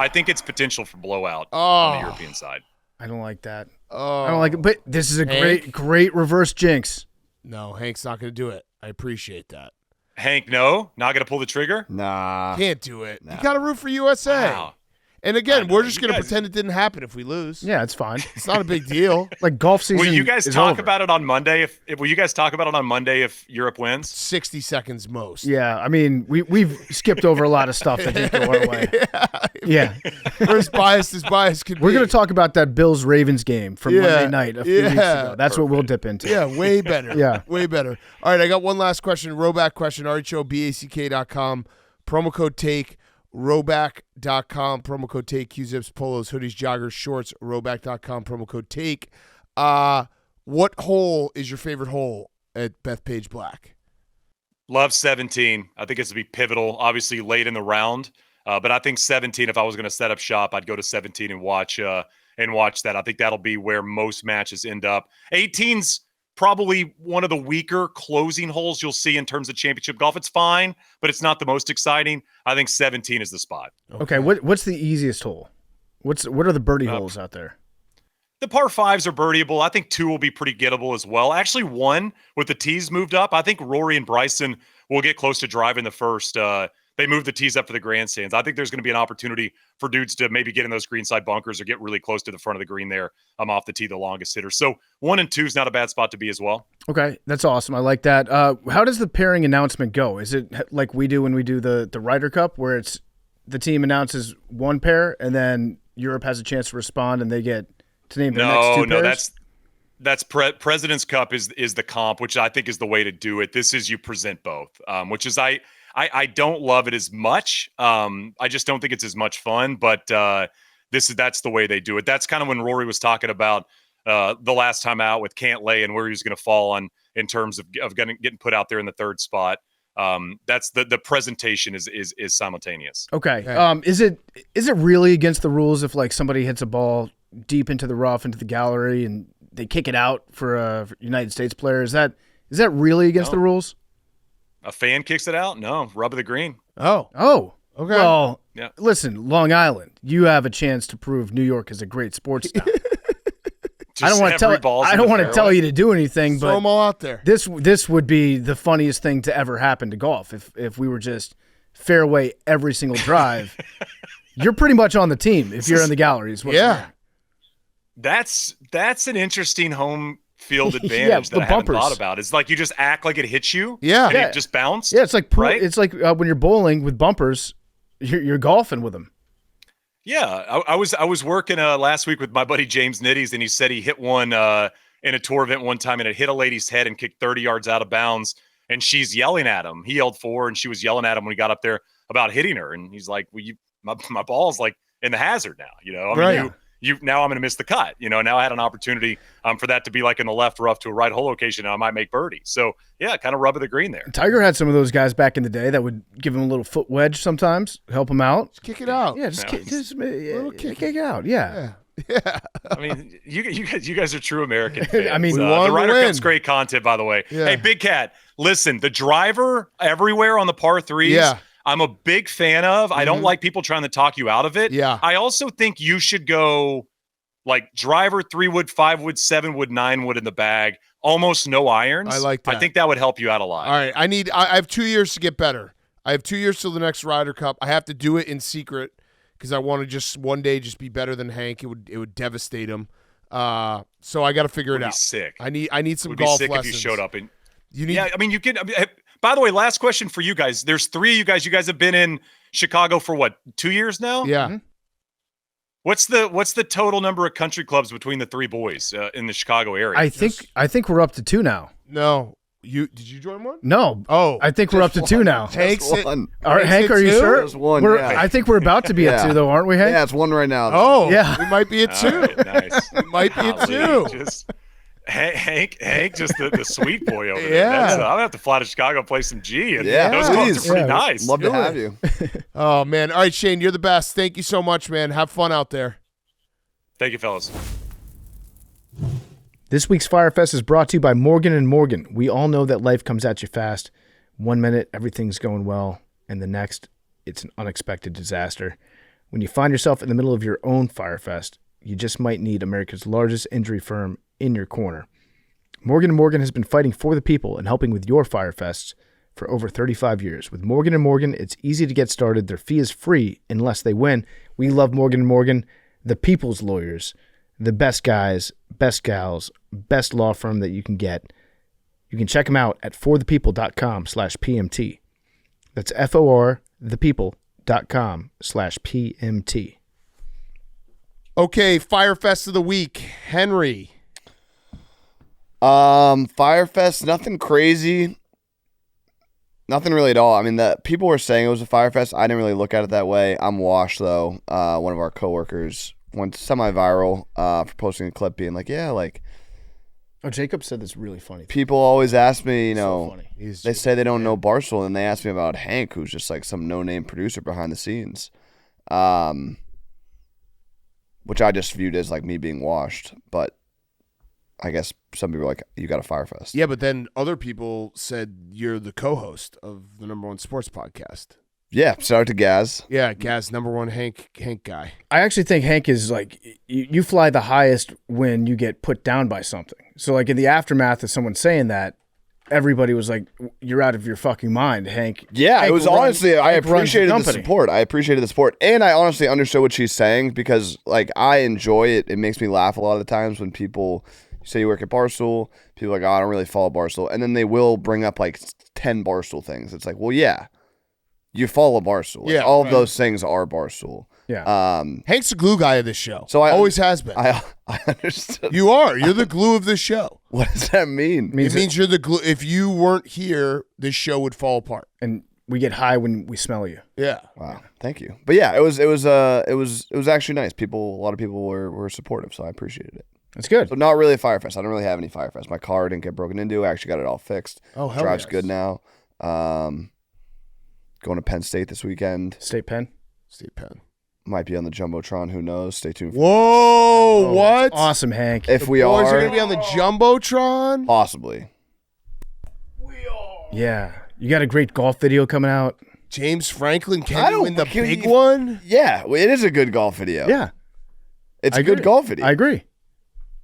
think it's potential for blowout on the European side. I don't like that. I don't like it. But this is a great reverse jinx. No, Hank's not going to do it. I appreciate that. Hank, no, not gonna pull the trigger. Nah, can't do it. Nah. You got to root for USA. Wow. And again, we're just going to pretend it didn't happen if we lose. Yeah, it's fine. It's not a big deal. Like golf season. Will you guys talk over. about it on Monday? Will you guys talk about it on Monday if Europe wins? 60 seconds most. Yeah, I mean, we've skipped over a lot of stuff that didn't go our way. Yeah. We're as biased as bias could be. We're going to talk about that Bills-Ravens game from Monday night a few weeks ago. That's what we'll dip into. Yeah, way better. Yeah. Way better. All right, I got one last question. Roback question, rhoback.com. Promo code TAKE. Roback.com, promo code TAKE, Q-Zips, polos, hoodies, joggers, shorts, Roback.com, promo code TAKE. What hole is your favorite hole at Bethpage Black? Love 17. I think it's to be pivotal, obviously late in the round. But I think 17, if I was going to set up shop, I'd go to 17 and watch that. I think that'll be where most matches end up. 18's probably one of the weaker closing holes you'll see in terms of championship golf. It's fine, but it's not the most exciting. I think 17 is the spot. Okay, what's the easiest hole? What are the birdie holes out there? The par fives are birdieable. I think 2 will be pretty gettable as well. Actually, 1 with the tees moved up. I think Rory and Bryson will get close to driving the first. They moved the tees up for the grandstands. I think there's going to be an opportunity for dudes to maybe get in those greenside bunkers or get really close to the front of the green there. I'm off the tee, the longest hitter. So 1 and 2 is not a bad spot to be as well. Okay, that's awesome. I like that. How does the pairing announcement go? Is it like we do when we do the Ryder Cup, where it's the team announces one pair and then Europe has a chance to respond and they get to name the next two pairs? That's President's Cup is the comp, which I think is the way to do it. This is you present both, which is I don't love it as much. I just don't think it's as much fun, but that's the way they do it. That's kind of when Rory was talking about the last time out with Cantlay and where he was going to fall on in terms of getting put out there in the third spot. That's the presentation is simultaneous. Okay. Is it really against the rules if like somebody hits a ball deep into the rough into the gallery and they kick it out for a United States player? Is that really against the rules? A fan kicks it out? No, rub of the green. Oh, okay. Well, listen, Long Island, you have a chance to prove New York is a great sports town. I don't want to tell you to do anything, but throw them all out there. This would be the funniest thing to ever happen to golf if we were just fairway every single drive. You're pretty much on the team if you're in the galleries. Yeah, that's an interesting home field advantage that I haven't thought about. It's like you just act like it hits you. Yeah, and it just bounced. Yeah, it's like right? It's like when you're bowling with bumpers, you're golfing with them. Yeah, I was working last week with my buddy James Nitties, and he said he hit one in a tour event one time, and it hit a lady's head and kicked 30 yards out of bounds, and she's yelling at him. He yelled 4, and she was yelling at him when he got up there about hitting her, and he's like, "Well, my ball's like in the hazard now, you know. I mean, now I'm going to miss the cut. You know, now I had an opportunity for that to be like in the left rough to a right hole location, and I might make birdie. So, yeah, kind of rub of the green there. Tiger had some of those guys back in the day that would give him a little foot wedge sometimes, help him out. Just kick it out. Yeah, just kick it out. Yeah. I mean, you guys are true American fans. I mean, the Ryder Cup's great content, by the way. Yeah. Hey, Big Cat, listen, the driver everywhere on the par 3s. Yeah. I'm a big fan of. I don't like people trying to talk you out of it. Yeah. I also think you should go like driver 3 wood, 5 wood, 7 wood, 9 wood in the bag. Almost no irons. I like that. I think that would help you out a lot. All right. I have 2 years to get better. I have 2 years till the next Ryder Cup. I have to do it in secret because I want to just one day just be better than Hank. It would devastate him. So I got to figure it out. Sick. I need some would golf be sick lessons. if you showed up and you need. Yeah, I mean you can. By the way, last question for you guys. There's 3 of you guys. You guys have been in Chicago for what, 2 years now? Yeah. Mm-hmm. What's the total number of country clubs between the 3 boys in the Chicago area? I think we're up to 2 now. No, Did you join one? No. Oh, I think we're up to 2 now. Hank's one. All right, Hank, are you sure? Just one, We're- yeah. I think we're about to be at 2, though, aren't we, Hank? Yeah, it's 1 right now. Oh, Yeah. we might be at 2. Nice. We might be at 2. Just Hank, just the sweet boy over Yeah. there. I'm gonna have to fly to Chicago and play some G. And Yeah, those please. clubs are pretty Yeah. nice. Love to have you. Oh man! All right, Shane, you're the best. Thank you so much, man. Have fun out there. Thank you, fellas. This week's Fyre Fest is brought to you by Morgan & Morgan. We all know that life comes at you fast. 1 minute, everything's going well, and the next, it's an unexpected disaster. When you find yourself in the middle of your own Fyre Fest, you just might need America's largest injury firm in your corner. Morgan & Morgan has been fighting for the people and helping with your Fyre Fests for over 35 years. With Morgan & Morgan, it's easy to get started. Their fee is free unless they win. We love Morgan & Morgan, the people's lawyers, the best guys, best gals, best law firm that you can get. You can check them out at forthepeople.com/PMT. That's forthepeople.com/PMT. Okay, Fyre Fest of the week, Henry. Fyre Fest, nothing crazy. Nothing really at all. I mean, people were saying it was a Fyre Fest. I didn't really look at it that way. I'm washed, though. One of our coworkers went semi-viral for posting a clip being like, yeah, like... Oh, Jacob said this really funny. People always ask me, you know, funny. they say they don't know Barstool, and they ask me about Hank, who's just like some no-name producer behind the scenes. Which I just viewed as like me being washed, but I guess some people are like, you got a Fyre Fest. Yeah, but then other people said you're the co-host of the #1 sports podcast. Yeah, shout out to Gaz. Yeah, Gaz, #1 Hank guy. I actually think Hank is like, you fly the highest when you get put down by something. So like in the aftermath of someone saying that, everybody was like, you're out of your fucking mind, Hank. Yeah, Hank it was runs- honestly, I Hank runs appreciated the company. support. I appreciated the support. And I honestly understood what she's saying because like I enjoy it. It makes me laugh a lot of the times when people say you work at Barstool, people are like, oh, I don't really follow Barstool. And then they will bring up like 10 Barstool things. It's like, well, yeah, you follow Barstool. Like, Yeah, all right. of those things are Barstool. Yeah. Hank's the glue guy of this show. So I always has been. I understood. You are. You're the glue of this show. What does that mean? It means you're the glue. If you weren't here, this show would fall apart. And we get high when we smell you. Yeah. Wow. Thank you. But yeah, it was actually nice. A lot of people were supportive, so I appreciated it. That's good. So not really a Fyre Fest. I don't really have any Fyre Fest. My car didn't get broken into. I actually got it all fixed. Oh, hell Drives yes. good now. Going to Penn State this weekend. State Penn. State Penn. Might be on the Jumbotron. Who knows? Stay tuned. Whoa, what? Awesome, Hank. If we Boys are going to be on the Jumbotron? possibly. Yeah. You got a great golf video coming out. James Franklin, I can you don't- win the can big you- one? Yeah, well, it is a good golf video. Yeah. It's I a good agree. golf video. I agree.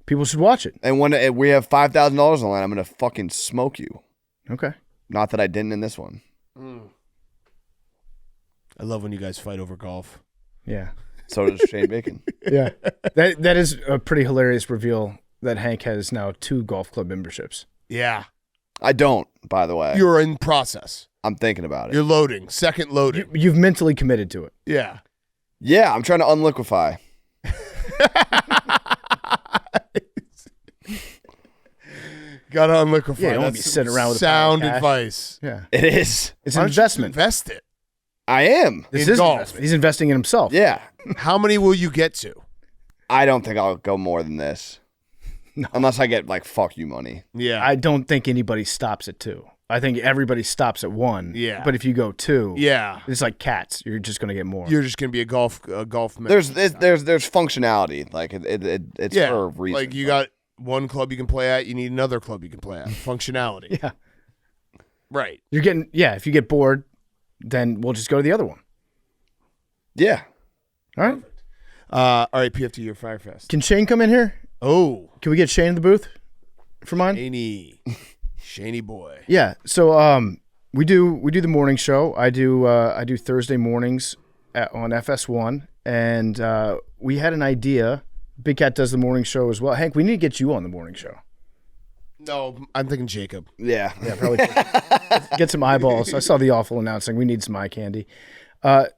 People should watch it. And when we have $5,000 on the line, I'm gonna fucking smoke you. Okay. Not that I didn't in this one. I love when you guys fight over golf. Yeah. So does Shane Bacon. Yeah. That is a pretty hilarious reveal that Hank has now 2 golf club memberships. Yeah. I don't, by the way. You're in process. I'm thinking about it. You're loading. Second loading. You've mentally committed to it. Yeah. Yeah, I'm trying to unliquefy. Gotta unliquefy. Yeah, you don't That's be sitting around with a sound pile of cash. advice. Yeah. It is. It's Why an don't you investment. Invest it. I am. This in is golf. investment. He's investing in himself. Yeah. How many will you get to? I don't think I'll go more than this. No. Unless I get like fuck you money. Yeah. I don't think anybody stops at 2. I think everybody stops at 1. Yeah. But if you go 2, Yeah. it's like cats. You're just going to get more. You're just gonna be a golf man. There's functionality. Like it's yeah. for a reason. Like you got one club you can play at, you need another club you can play at. Functionality. Yeah. Right. You're getting, if you get bored, then we'll just go to the other one. Yeah. All right. All right, PFT, your Fyre Fest. Can Shane come in here? Oh. Can we get Shane in the booth for mine? Shaney boy. Yeah. So we do the morning show. I do Thursday mornings on FS1, and we had an idea. Big Cat does the morning show as well. Hank, we need to get you on the morning show. No, I'm thinking Jacob. Yeah. Yeah, probably get some eyeballs. I saw the awful announcing. We need some eye candy.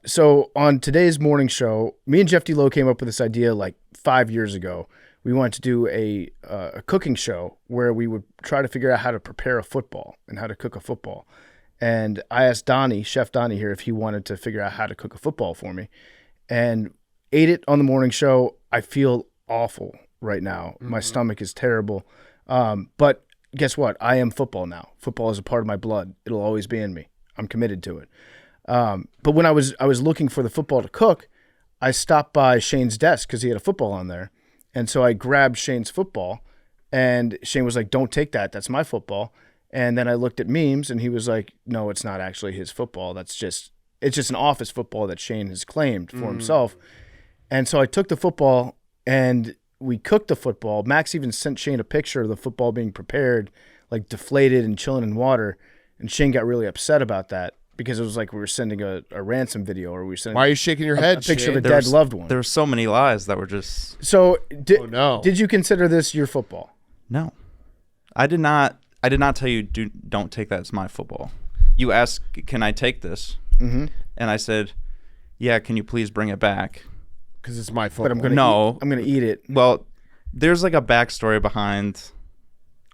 So on today's morning show, me and Jeff D. Lowe came up with this idea like 5 years ago, we wanted to do a cooking show where we would try to figure out how to prepare a football and how to cook a football. And I asked Donnie, Chef Donnie here, if he wanted to figure out how to cook a football for me, and ate it on the morning show. I feel awful right now. My stomach is terrible. But guess what? I am football now. Football is a part of my blood. It'll always be in me. I'm committed to it. But when I was looking for the football to cook, I stopped by Shane's desk because he had a football on there. And so I grabbed Shane's football, and Shane was like, "Don't take that. That's my football." And then I looked at memes, and he was like, "No, it's not actually his football. It's just an office football that Shane has claimed for himself." And so I took the football, and we cooked the football. Max even sent Shane a picture of the football being prepared, like deflated and chilling in water. And Shane got really upset about that because it was like we were sending a ransom video, or we were sending. Why are you shaking your head? A picture Shane? of a dead loved one. There were so many lies that were just. So no. Did you consider this your football? No, I did not. I did not tell you don't take that as my football. You asked, "Can I take this?" Mm-hmm. And I said, "Yeah. Can you please bring it back?" Because it's my football. But I'm gonna eat it. Well, there's like a backstory behind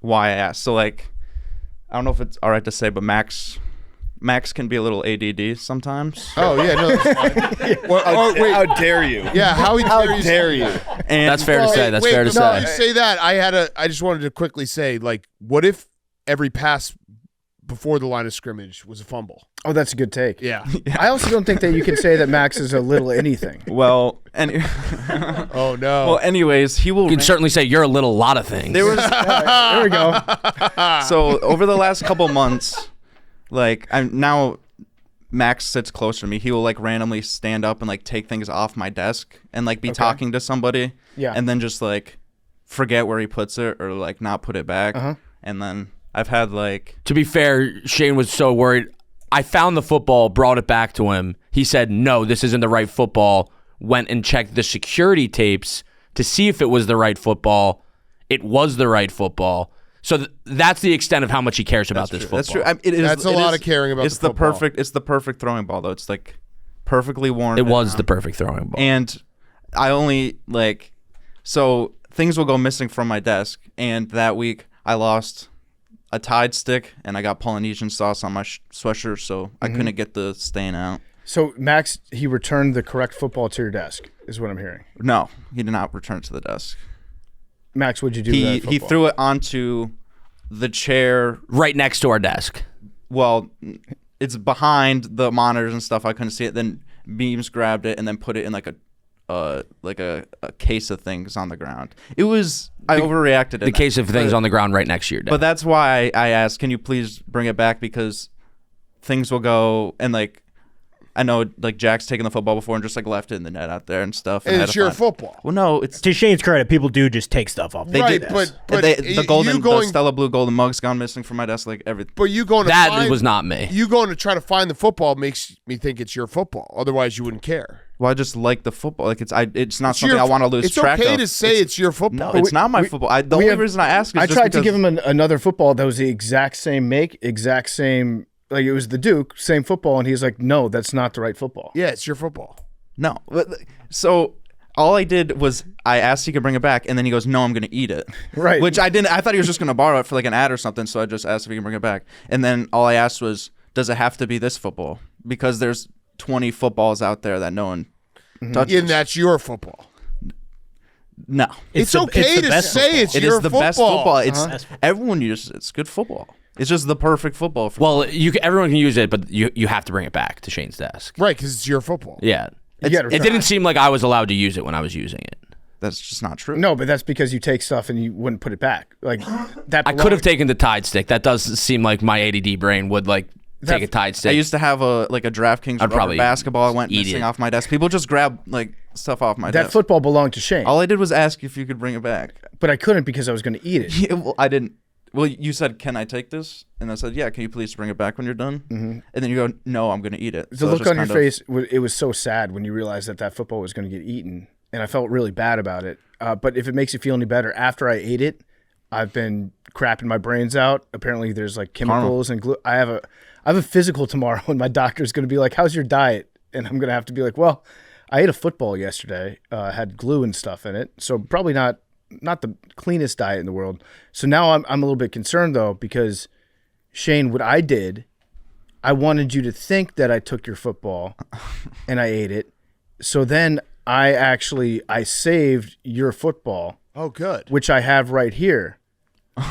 why I asked. So like, I don't know if it's all right to say, but Max can be a little ADD sometimes. Oh yeah, no. That's fine. Well, wait. How dare you? Yeah, how dare you? And That's fair to say. That's fair to before say. you say that, I just wanted to quickly say, like, what if every pass before the line of scrimmage was a fumble? Oh, that's a good take. Yeah. I also don't think that you can say that Max is a little anything. Well, oh no. Well, anyways, he will. You can certainly say you're a little lot of things. There was. There we go. So over the last couple months, like Max sits closer to me. He will like randomly stand up and like take things off my desk and like be talking to somebody. Yeah. And then just like forget where he puts it or like not put it back. Uh-huh. And then I've had like. To be fair, Shane was so worried. I found the football, brought it back to him. He said, "No, this isn't the right football." Went and checked the security tapes to see if it was the right football. It was the right football. So that's the extent of how much he cares about this football. That's true. That's a lot of caring about. It's the football. It's the perfect throwing ball though. It's like perfectly worn. It was the perfect throwing ball. And I only like so things will go missing from my desk. And that week I lost a Tide stick and I got Polynesian sauce on my sweatshirt, so I couldn't get the stain out. So Max, he returned the correct football to your desk, is what I'm hearing. No, he did not return it to the desk. Max, what'd you do? with that He football? threw it onto the chair right next to our desk. Well, it's behind the monitors and stuff. I couldn't see it. Then Beams grabbed it and then put it in like a case of things on the ground. It was I overreacted. The case of things on the ground right next to your desk. But that's why I asked, can you please bring it back, because things will go and like. I know, like Jack's taken the football before and just like left it in the net out there and stuff. And it's your football. Well, no, it's to Shane's credit. People do just take stuff off. They right, do. but the Stella Blue golden mug's gone missing from my desk, like everything. But you going to that was not me. You going to try to find the football makes me think it's your football. Otherwise, you wouldn't care. Well, I just like the football. Like it's not something I want to lose track of. It's okay to say it's your football. No, it's not my football. The only reason I ask is I just tried to because give him another football that was the exact same make, exact same. Like it was the Duke, same football, and he's like, "No, that's not the right football." Yeah, it's your football. No, so all I did was I asked he could bring it back, and then he goes, "No, I'm going to eat it." Right. Which I didn't. I thought he was just going to borrow it for like an ad or something. So I just asked if he can bring it back, and then all I asked was, "Does it have to be this football?" Because there's 20 footballs out there that no one touches. And that's your football. No, it's okay to say it's your football. It is the best football. It's everyone uses it. It's good football. It's just the perfect football. Well, everyone can use it, but you have to bring it back to Shane's desk. Right, because it's your football. Yeah. It didn't seem like I was allowed to use it when I was using it. That's just not true. No, but that's because you take stuff and you wouldn't put it back. Like that. I could have taken the Tide stick. That does seem like my ADD brain would like take a Tide stick. I used to have a DraftKings rubber basketball. I went missing off my desk. People just grab like stuff off my desk. That football belonged to Shane. All I did was ask if you could bring it back. But I couldn't because I was going to eat it. Yeah, well, I didn't. Well, you said, "Can I take this?" And I said, "Yeah." Can you please bring it back when you're done? Mm-hmm. And then you go, "No, I'm going to eat it." The look on your face, it was so sad when you realized that football was going to get eaten, and I felt really bad about it. But if it makes you feel any better, after I ate it, I've been crapping my brains out. Apparently, there's like chemicals and glue. I have a physical tomorrow, and my doctor's going to be like, "How's your diet?" And I'm going to have to be like, "Well, I ate a football yesterday. Had glue and stuff in it, so probably not not the cleanest diet in the world. So now I'm a little bit concerned though, because Shane, what I did, I wanted you to think that I took your football and I ate it. So then I saved your football. Oh, good. Which I have right here.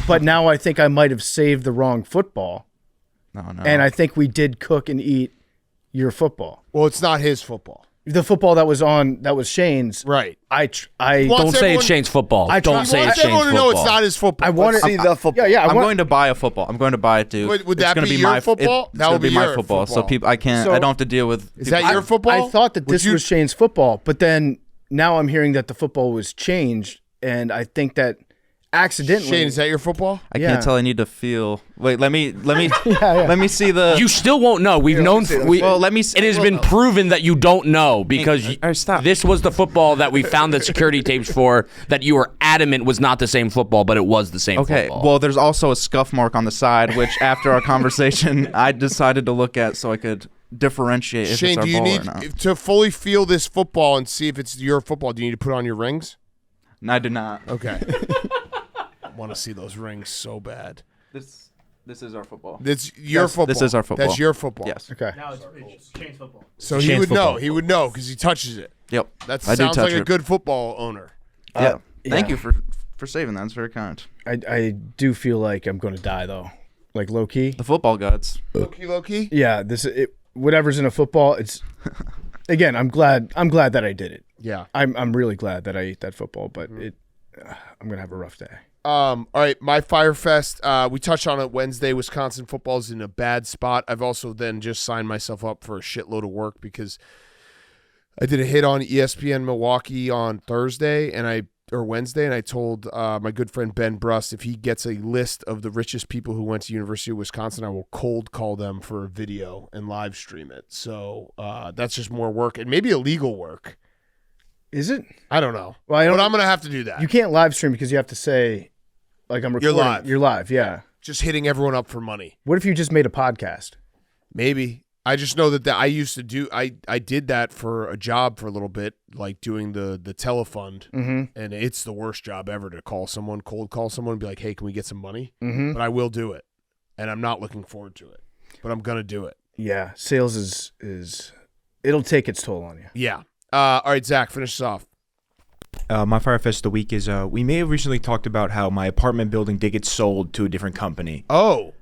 But now I think I might have saved the wrong football. No. And I think we did cook and eat your football. Well, it's not his football. The football that was Shane's. Right. I don't say it's Shane's football. Don't say it's Shane's football. To know it's not his football. I want to see the football. Yeah. I'm going to buy a football. I'm going to buy it, dude. Would that be your football? That would be my football. So people, I don't have to deal with. Is that your football? I thought that this was Shane's football, but then now I'm hearing that the football was changed, and I think that accidentally. Shane, is that your football? I can't tell. I need to feel. Wait, let me let me see the. You still won't know. We've known. Well, let me. It has been proven that you don't know because this was the football that we found the security tapes for. That you were adamant was not the same football, but it was the same. Okay. Football. Well, there's also a scuff mark on the side, which after our conversation, I decided to look at so I could differentiate if Shane, it's our do you ball need or not. to fully feel this football and see if it's your football? Do you need to put on your rings? No, I do not. Okay. I want to see those rings so bad. This is our football. It's your football. This is our football. That's your football. Yes. Okay. Now it's Shane's football. So he would know. He would know because he touches it. Yep. That I do sounds touch like a it. good football owner. Yeah. Thank you for saving that. It's very kind. I do feel like I'm going to die though, like low key. The football gods. Low key. Yeah. Whatever's in a football. It's again. I'm glad that I did it. Yeah. I'm really glad that I ate that football, but I'm gonna have a rough day. All right, my Fyre Fest. We touched on it Wednesday. Wisconsin football is in a bad spot. I've also then just signed myself up for a shitload of work because I did a hit on ESPN Milwaukee on Wednesday, and I told my good friend Ben Brust if he gets a list of the richest people who went to University of Wisconsin, I will cold call them for a video and live stream it. So that's just more work and maybe illegal work. Is it? I don't know. Well, but I'm going to have to do that. You can't live stream because you have to say, like, I'm recording. You're live. You're live, yeah. Just hitting everyone up for money. What if you just made a podcast? Maybe. I just know that I used to do. I did that for a job for a little bit, like doing the telefund, and it's the worst job ever to cold call someone, and be like, "Hey, can we get some money?" But I will do it, and I'm not looking forward to it, but I'm gonna do it. Yeah, sales is it'll take its toll on you. Yeah. All right, Zach, finish us off. My Fyre Fest of the week is we may have recently talked about how my apartment building did get sold to a different company. Oh,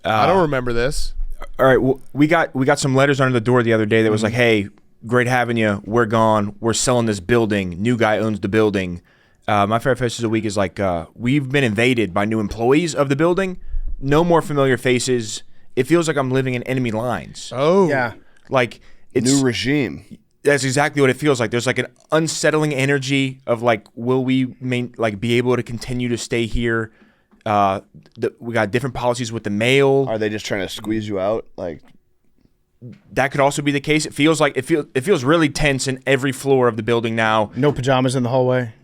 I don't remember this. All right, well, we got some letters under the door the other day that was like, "Hey, great having you. We're gone. We're selling this building. New guy owns the building." My Fyre Fest of the week is like we've been invaded by new employees of the building. No more familiar faces. It feels like I'm living in enemy lines. Oh, yeah. Like it's new regime. That's exactly what it feels like. There's like an unsettling energy of like, will we be able to continue to stay here? We got different policies with the mail. Are they just trying to squeeze you out? Like that could also be the case. It feels like it feels really tense in every floor of the building now. No pajamas in the hallway.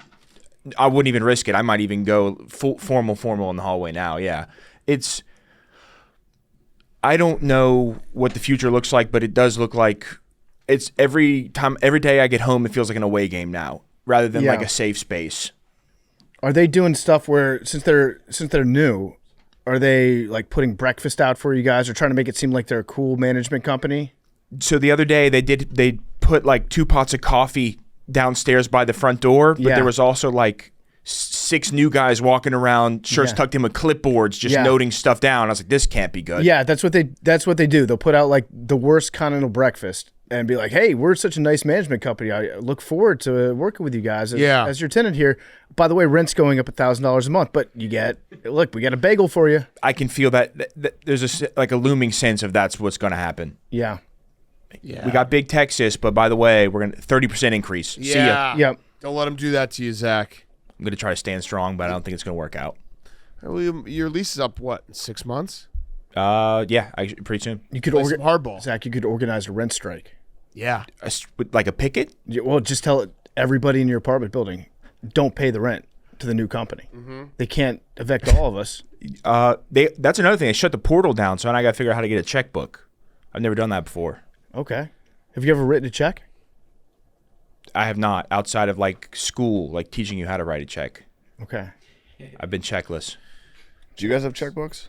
I wouldn't even risk it. I might even go full formal in the hallway now. Yeah, I don't know what the future looks like, but it does look like. It's every day I get home, it feels like an away game now, rather than like a safe space. Are they doing stuff where since they're new, are they like putting breakfast out for you guys, or trying to make it seem like they're a cool management company? So the other day they put like 2 pots of coffee downstairs by the front door, but there was also like 6 new guys walking around, shirts tucked in with clipboards, just noting stuff down. I was like, this can't be good. Yeah, that's what they do. They'll put out like the worst continental breakfast and be like, "Hey, we're such a nice management company. I look forward to working with you guys as your tenant here. By the way, rent's going up $1,000 a month, but we got a bagel for you." I can feel that there's a looming sense of that's what's going to happen. Yeah. We got Big Texas, but by the way, we're going to 30% increase. Yeah. See ya. Yep. Don't let them do that to you, Zach. I'm going to try to stand strong, but I don't think it's going to work out. Well, your lease is up, what, 6 months? Yeah, pretty soon. You could some hardball. Zach, you could organize a rent strike. Yeah. Like a picket? Well, just tell everybody in your apartment building, don't pay the rent to the new company. They can't evict all of us. That's another thing. They shut the portal down, so now I got to figure out how to get a checkbook. I've never done that before. Okay. Have you ever written a check? I have not, outside of like school, like teaching you how to write a check. Okay. I've been checkless. Do you guys have checkbooks?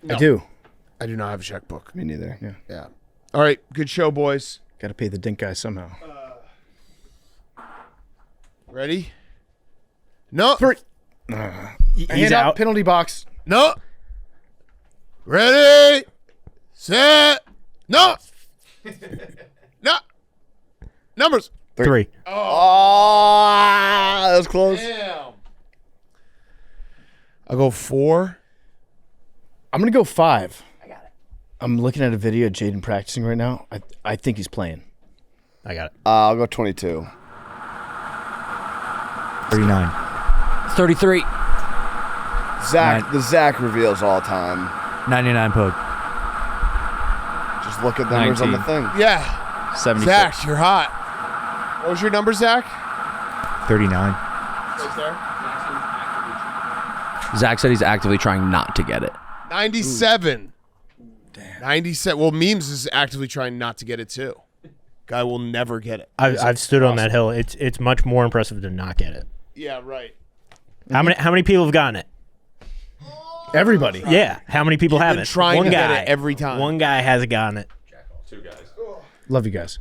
I do. I do not have a checkbook. Me neither. Yeah. All right. Good show, boys. Got to pay the dink guy somehow. Ready? No. He's out. Penalty box. No. Ready? Set. No. No. Numbers. 3. Oh, that was close. Damn. I'll go 4. I'm going to go 5. I got it. I'm looking at a video of Jaden practicing right now. I think he's playing. I got it. I'll go 22. 39. 33. The Zach reveals all time. 99 Pug. Just look at the numbers on the thing. Yeah. 76. Zach, you're hot. What was your number, Zach? 39. Right there. Zach said he's actively trying not to get it. 97. Damn. 97. Well, Memes is actively trying not to get it too. Guy will never get it. I've stood on that hill. It's much more impressive to not get it. Yeah, right. How many people have gotten it? Everybody. Yeah. How many people You've have been it? trying One to guy get it every time. One guy hasn't gotten it. Love you guys.